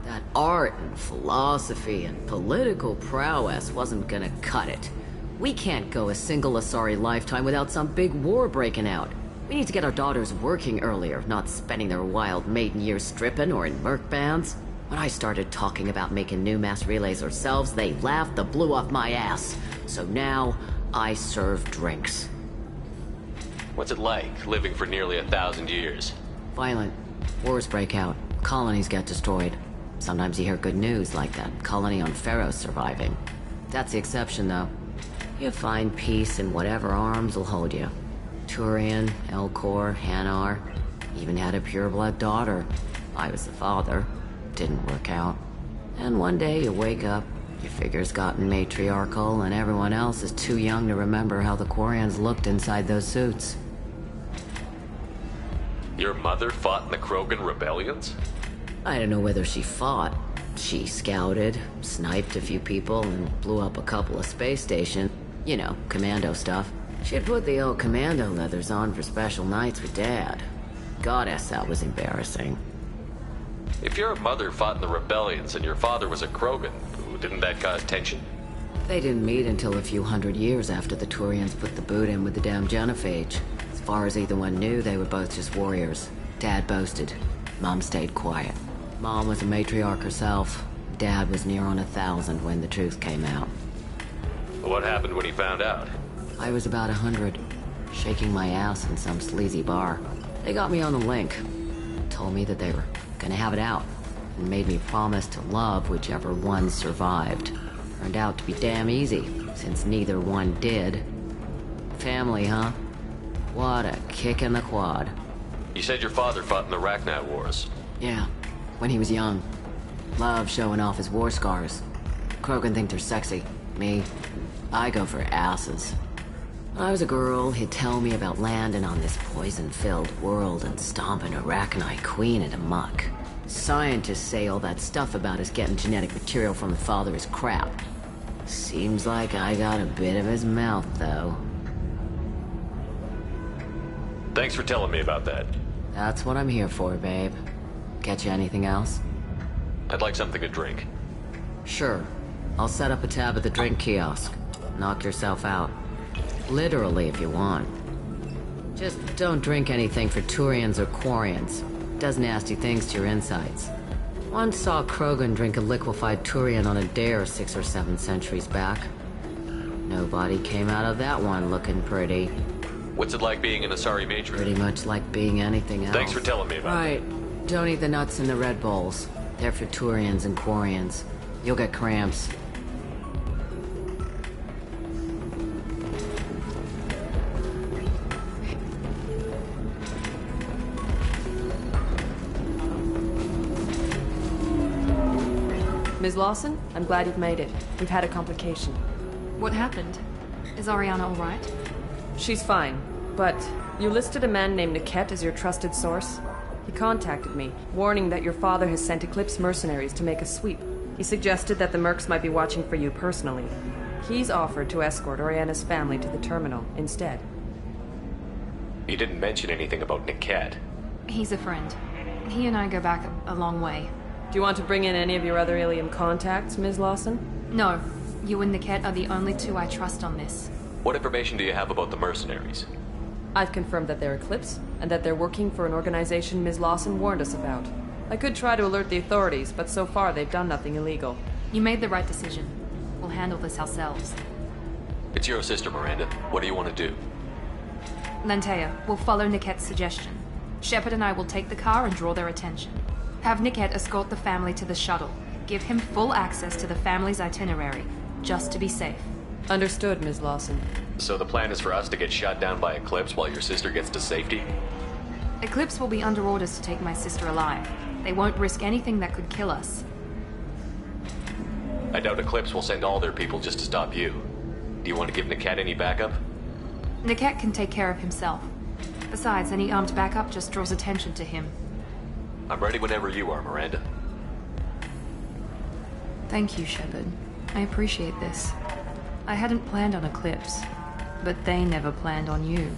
That art and philosophy and political prowess wasn't gonna cut it. We can't go a single Asari lifetime without some big war breaking out. We need to get our daughters working earlier, not spending their wild maiden years stripping or in merc bands. When I started talking about making new mass relays ourselves, they laughed the blue off my ass. So now, I serve drinks. What's it like, living for nearly 1,000 years? Violent. Wars break out. Colonies get destroyed. Sometimes you hear good news, like that colony on Pharaoh surviving. That's the exception, though. You find peace in whatever arms will hold you. Turian, Elcor, Hanar. Even had a pureblood daughter. I was the father. Didn't work out. And one day you wake up, your figure's gotten matriarchal, and everyone else is too young to remember how the Quarians looked inside those suits. Your mother fought in the Krogan rebellions? I don't know whether she fought. She scouted, sniped a few people, and blew up a couple of space stations. You know, commando stuff. She'd put the old commando leathers on for special nights with Dad. Goddess, that was embarrassing. If your mother fought in the rebellions and your father was a Krogan, didn't that cause tension? They didn't meet until a few hundred years after the Turians put the boot in with the damn Genophage. As far as either one knew, they were both just warriors. Dad boasted. Mom stayed quiet. Mom was a matriarch herself. Dad was near on 1,000 when the truth came out. What happened when he found out? I was about 100, shaking my ass in some sleazy bar. They got me on the link. Told me that they were gonna have it out, and made me promise to love whichever one survived. Turned out to be damn easy, since neither one did. Family, huh? What a kick in the quad. You said your father fought in the Rachni Wars. Yeah, when he was young. Loved showing off his war scars. Krogan think they're sexy. Me, I go for asses. When I was a girl, he'd tell me about landing on this poison-filled world and stomping a Rachni queen into muck. Scientists say all that stuff about us getting genetic material from the father is crap. Seems like I got a bit of his mouth, though. Thanks for telling me about that. That's what I'm here for, babe. Get you anything else? I'd like something to drink. Sure. I'll set up a tab at the drink kiosk. Knock yourself out. Literally, if you want. Just don't drink anything for Turians or Quarians. Does nasty things to your insides. Once saw Krogan drink a liquefied Turian on a dare 6 or 7 centuries back. Nobody came out of that one looking pretty. What's it like being an Asari matriarch? Pretty much like being anything else. Thanks for telling me about it. Right. Don't eat the nuts in the Red Bowls. They're for Turians and Quarians. You'll get cramps. Ms. Lawson, I'm glad you've made it. We've had a complication. What happened? Is Ariana all right? She's fine, but you listed a man named Niket as your trusted source. He contacted me, warning that your father has sent Eclipse mercenaries to make a sweep. He suggested that the Mercs might be watching for you personally. He's offered to escort Oriana's family to the terminal instead. You didn't mention anything about Niket. He's a friend. He and I go back a long way. Do you want to bring in any of your other Ilium contacts, Ms. Lawson? No. You and Niket are the only two I trust on this. What information do you have about the mercenaries? I've confirmed that they're Eclipse, and that they're working for an organization Ms. Lawson warned us about. I could try to alert the authorities, but so far they've done nothing illegal. You made the right decision. We'll handle this ourselves. It's your sister, Miranda. What do you want to do? Lantea, we'll follow Niket's suggestion. Shepard and I will take the car and draw their attention. Have Niket escort the family to the shuttle. Give him full access to the family's itinerary, just to be safe. Understood, Ms. Lawson. So the plan is for us to get shot down by Eclipse while your sister gets to safety? Eclipse will be under orders to take my sister alive. They won't risk anything that could kill us. I doubt Eclipse will send all their people just to stop you. Do you want to give Niket any backup? Niket can take care of himself. Besides, any armed backup just draws attention to him. I'm ready whenever you are, Miranda. Thank you, Shepard. I appreciate this. I hadn't planned on Eclipse, but they never planned on you.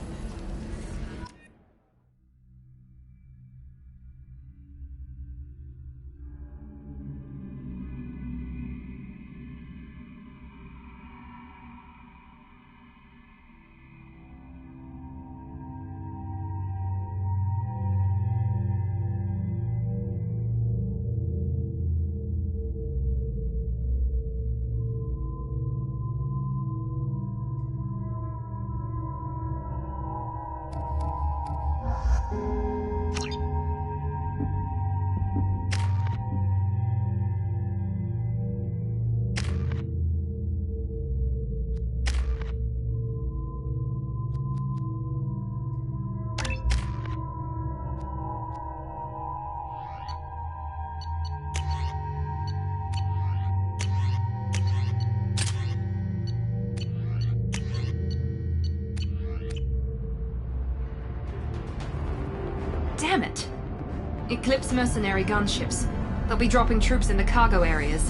Damn it! Eclipse mercenary gunships. They'll be dropping troops in the cargo areas.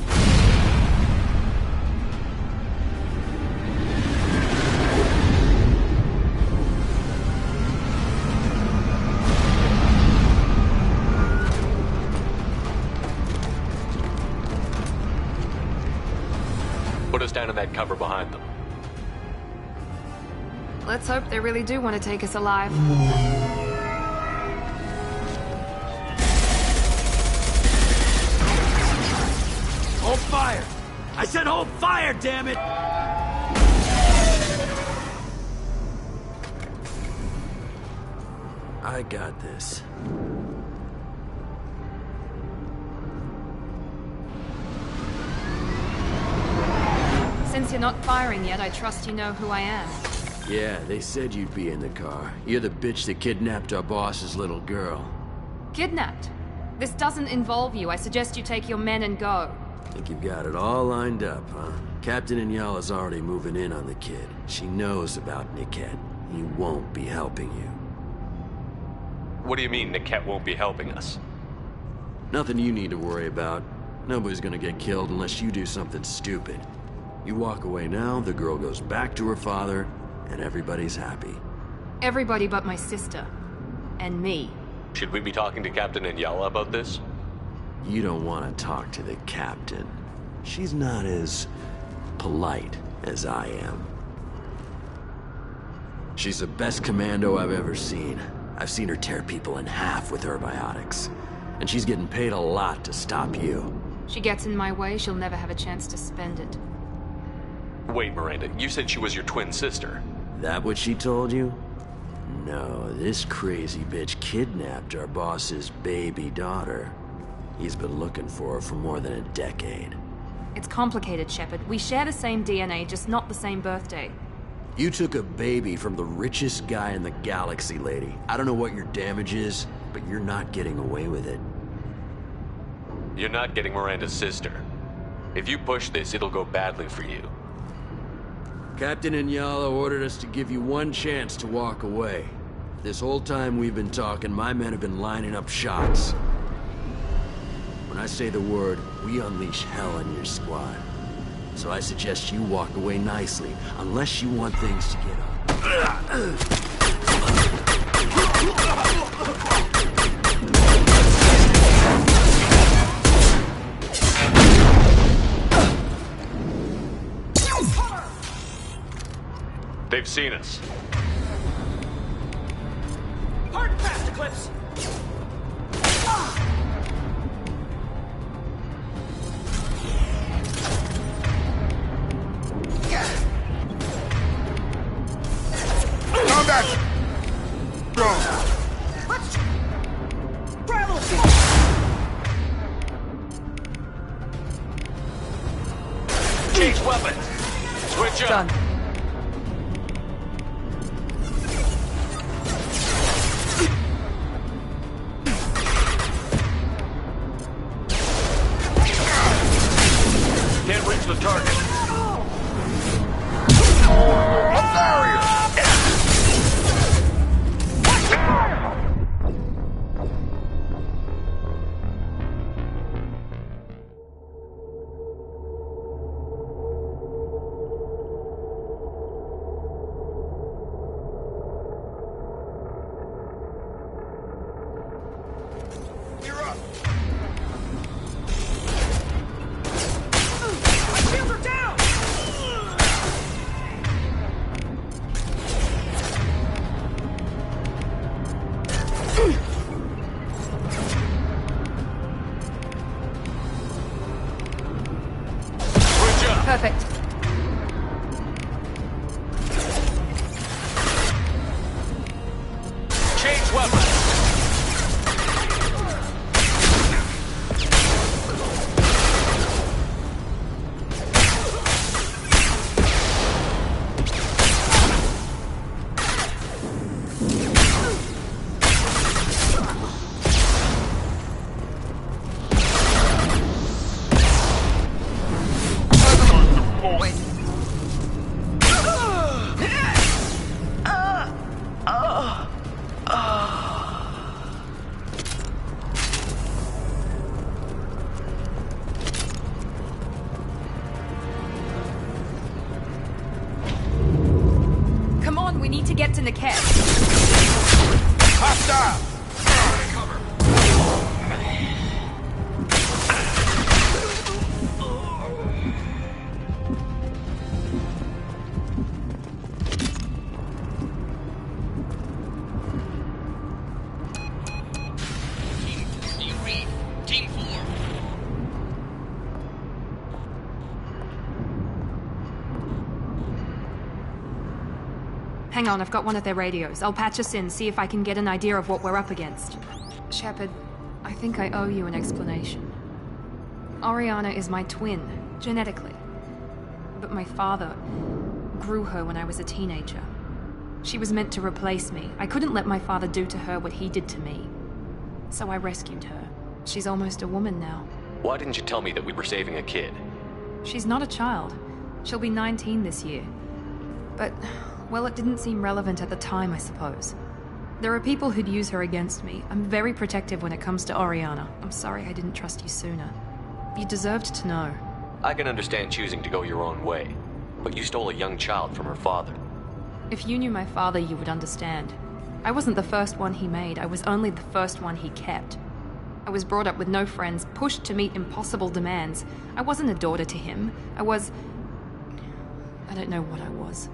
Put us down in that cover behind them. Let's hope they really do want to take us alive. Hold fire! I said hold fire, damn it! I got this. Since you're not firing yet, I trust you know who I am. Yeah, they said you'd be in the car. You're the bitch that kidnapped our boss's little girl. Kidnapped? This doesn't involve you. I suggest you take your men and go. Think you've got it all lined up, huh? Captain Inyala's already moving in on the kid. She knows about Niket. He won't be helping you. What do you mean Niket won't be helping us? Nothing you need to worry about. Nobody's gonna get killed unless you do something stupid. You walk away now, the girl goes back to her father, and everybody's happy. Everybody but my sister. And me. Should we be talking to Captain Inyala about this? You don't want to talk to the captain. She's not as polite as I am. She's the best commando I've ever seen. I've seen her tear people in half with her biotics. And she's getting paid a lot to stop you. She gets in my way, she'll never have a chance to spend it. Wait, Miranda, you said she was your twin sister. That what she told you? No, this crazy bitch kidnapped our boss's baby daughter. He's been looking for her for more than a decade. It's complicated, Shepard. We share the same DNA, just not the same birthday. You took a baby from the richest guy in the galaxy, lady. I don't know what your damage is, but you're not getting away with it. You're not getting Miranda's sister. If you push this, it'll go badly for you. Captain Inyala ordered us to give you one chance to walk away. This whole time we've been talking, my men have been lining up shots. When I say the word, we unleash hell on your squad. So I suggest you walk away nicely, unless you want things to get up. They've seen us. Hard and fast, Eclipse! Combat! Go! Let's try a little Change weapons! Switch up! Done. the target. Perfect. Change weapons. Come on, we need to get to Niket. Hostile! Hang on, I've got one of their radios. I'll patch us in, see if I can get an idea of what we're up against. Shepard, I think I owe you an explanation. Oriana is my twin, genetically. But my father grew her when I was a teenager. She was meant to replace me. I couldn't let my father do to her what he did to me. So I rescued her. She's almost a woman now. Why didn't you tell me that we were saving a kid? She's not a child. She'll be 19 this year. But, well, it didn't seem relevant at the time, I suppose. There are people who'd use her against me. I'm very protective when it comes to Oriana. I'm sorry I didn't trust you sooner. You deserved to know. I can understand choosing to go your own way, but you stole a young child from her father. If you knew my father, you would understand. I wasn't the first one he made. I was only the first one he kept. I was brought up with no friends, pushed to meet impossible demands. I wasn't a daughter to him. I don't know what I was.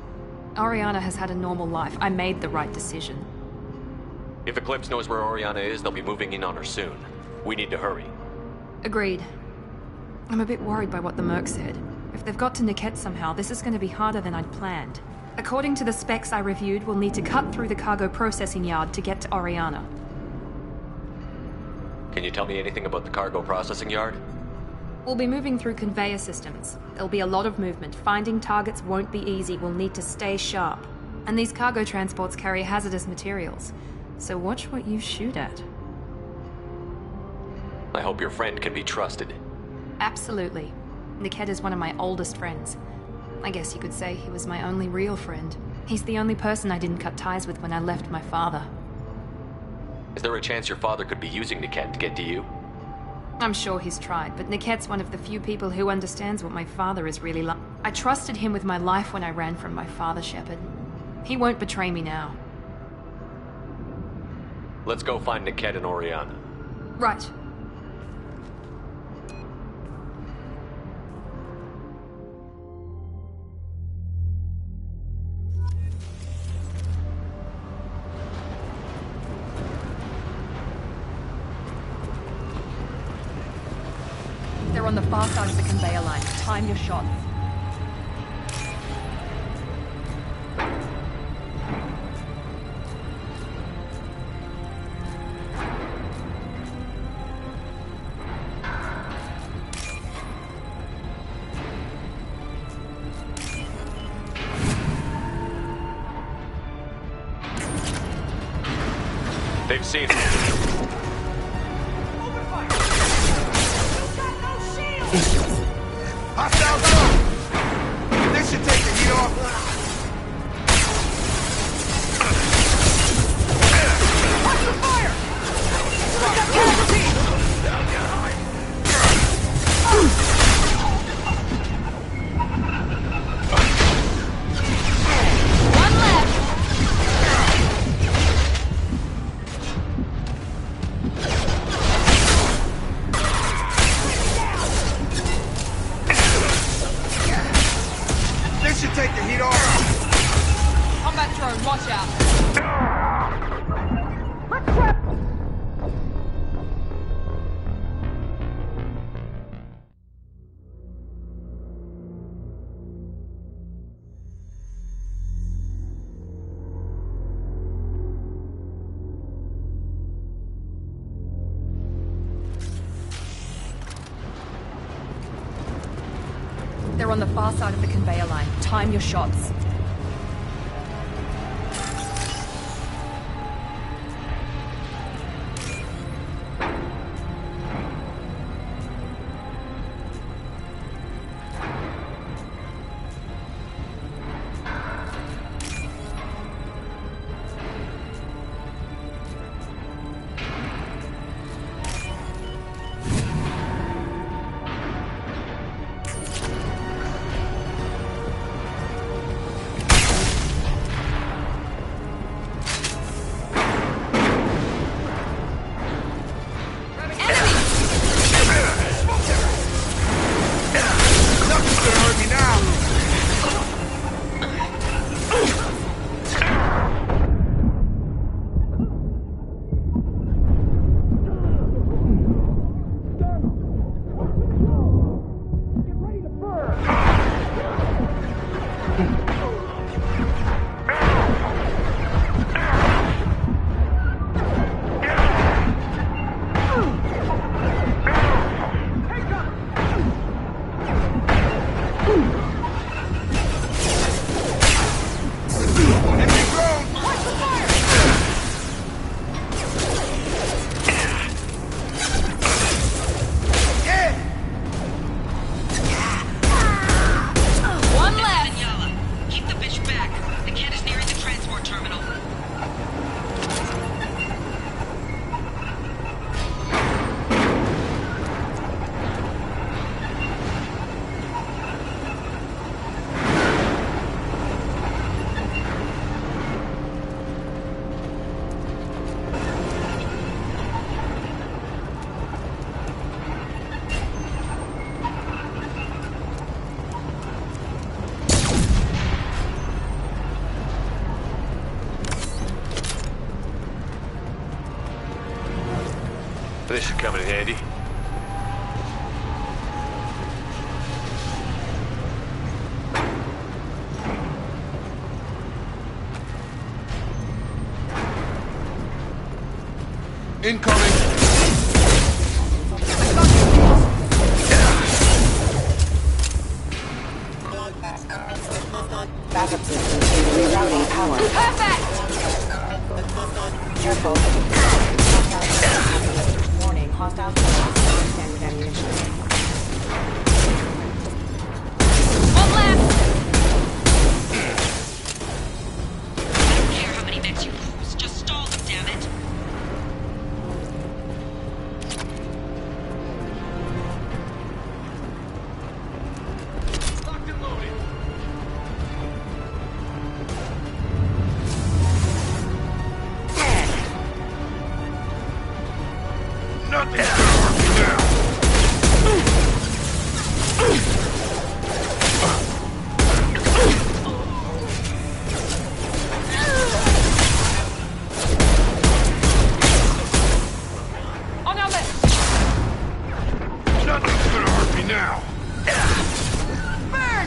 Oriana has had a normal life. I made the right decision. If Eclipse knows where Oriana is, they'll be moving in on her soon. We need to hurry. Agreed. I'm a bit worried by what the Merc said. If they've got to Niket somehow, this is going to be harder than I'd planned. According to the specs I reviewed, we'll need to cut through the cargo processing yard to get to Oriana. Can you tell me anything about the cargo processing yard? We'll be moving through conveyor systems. There'll be a lot of movement. Finding targets won't be easy. We'll need to stay sharp. And these cargo transports carry hazardous materials. So watch what you shoot at. I hope your friend can be trusted. Absolutely. Niket is one of my oldest friends. I guess you could say he was my only real friend. He's the only person I didn't cut ties with when I left my father. Is there a chance your father could be using Niket to get to you? I'm sure he's tried, but Niket's one of the few people who understands what my father is really like. I trusted him with my life when I ran from my father, Shepard. He won't betray me now. Let's go find Niket and Oriana. Right. They're on the far side of the conveyor line. Time your shots. They've seen it. Hostile take the heat off. Combat drone, watch out. They're on the far side of the conveyor line. Time your shots. This should come in handy. Incoming! Backup systems rerouting power. Perfect! Careful. Warning, hostile standard ammunition. One left! I don't care how many mechs you lose. Just stall them, damn it. Locked and loaded. Nothing's gonna hurt me now. On your left! Nothing's gonna hurt me now. Burn,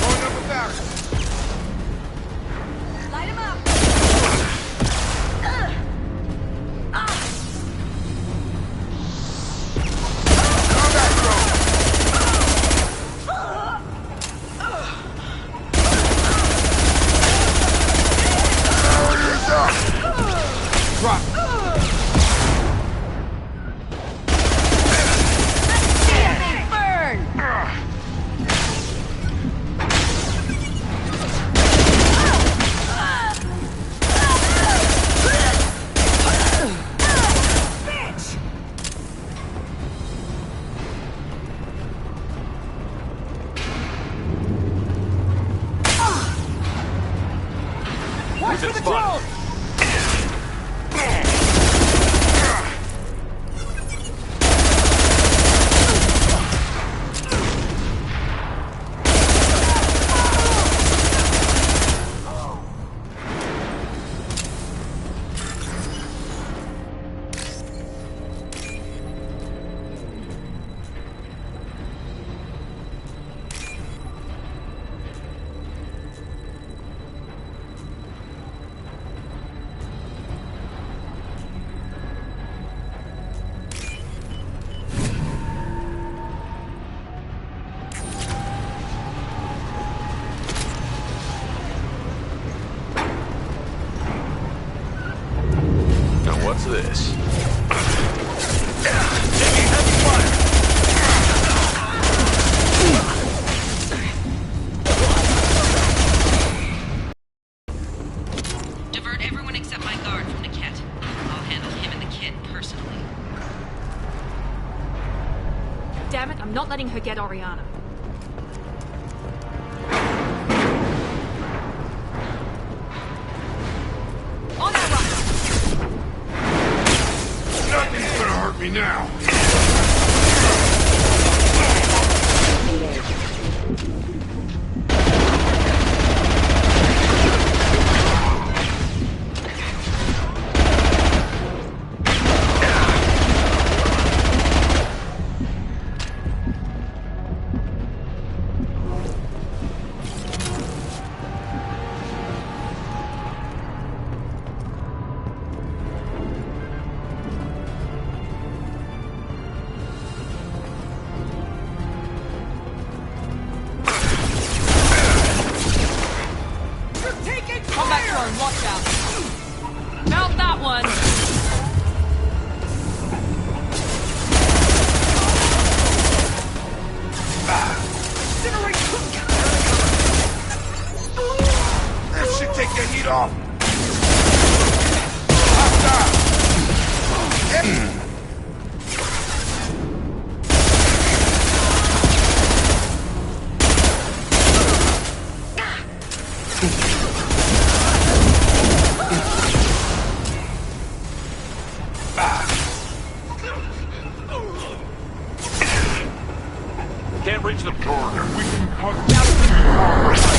Going up a barrel. light him up! Combat drone. Barriers up. Drop. What's this? Divert everyone except my guard from Niket. I'll handle him and the kid personally. Damn it, I'm not letting her get Oriana. On our run! Nothing's gonna hurt me now. Combat drone, watch out! Found that one! That should take the heat off. Can't reach the We can cut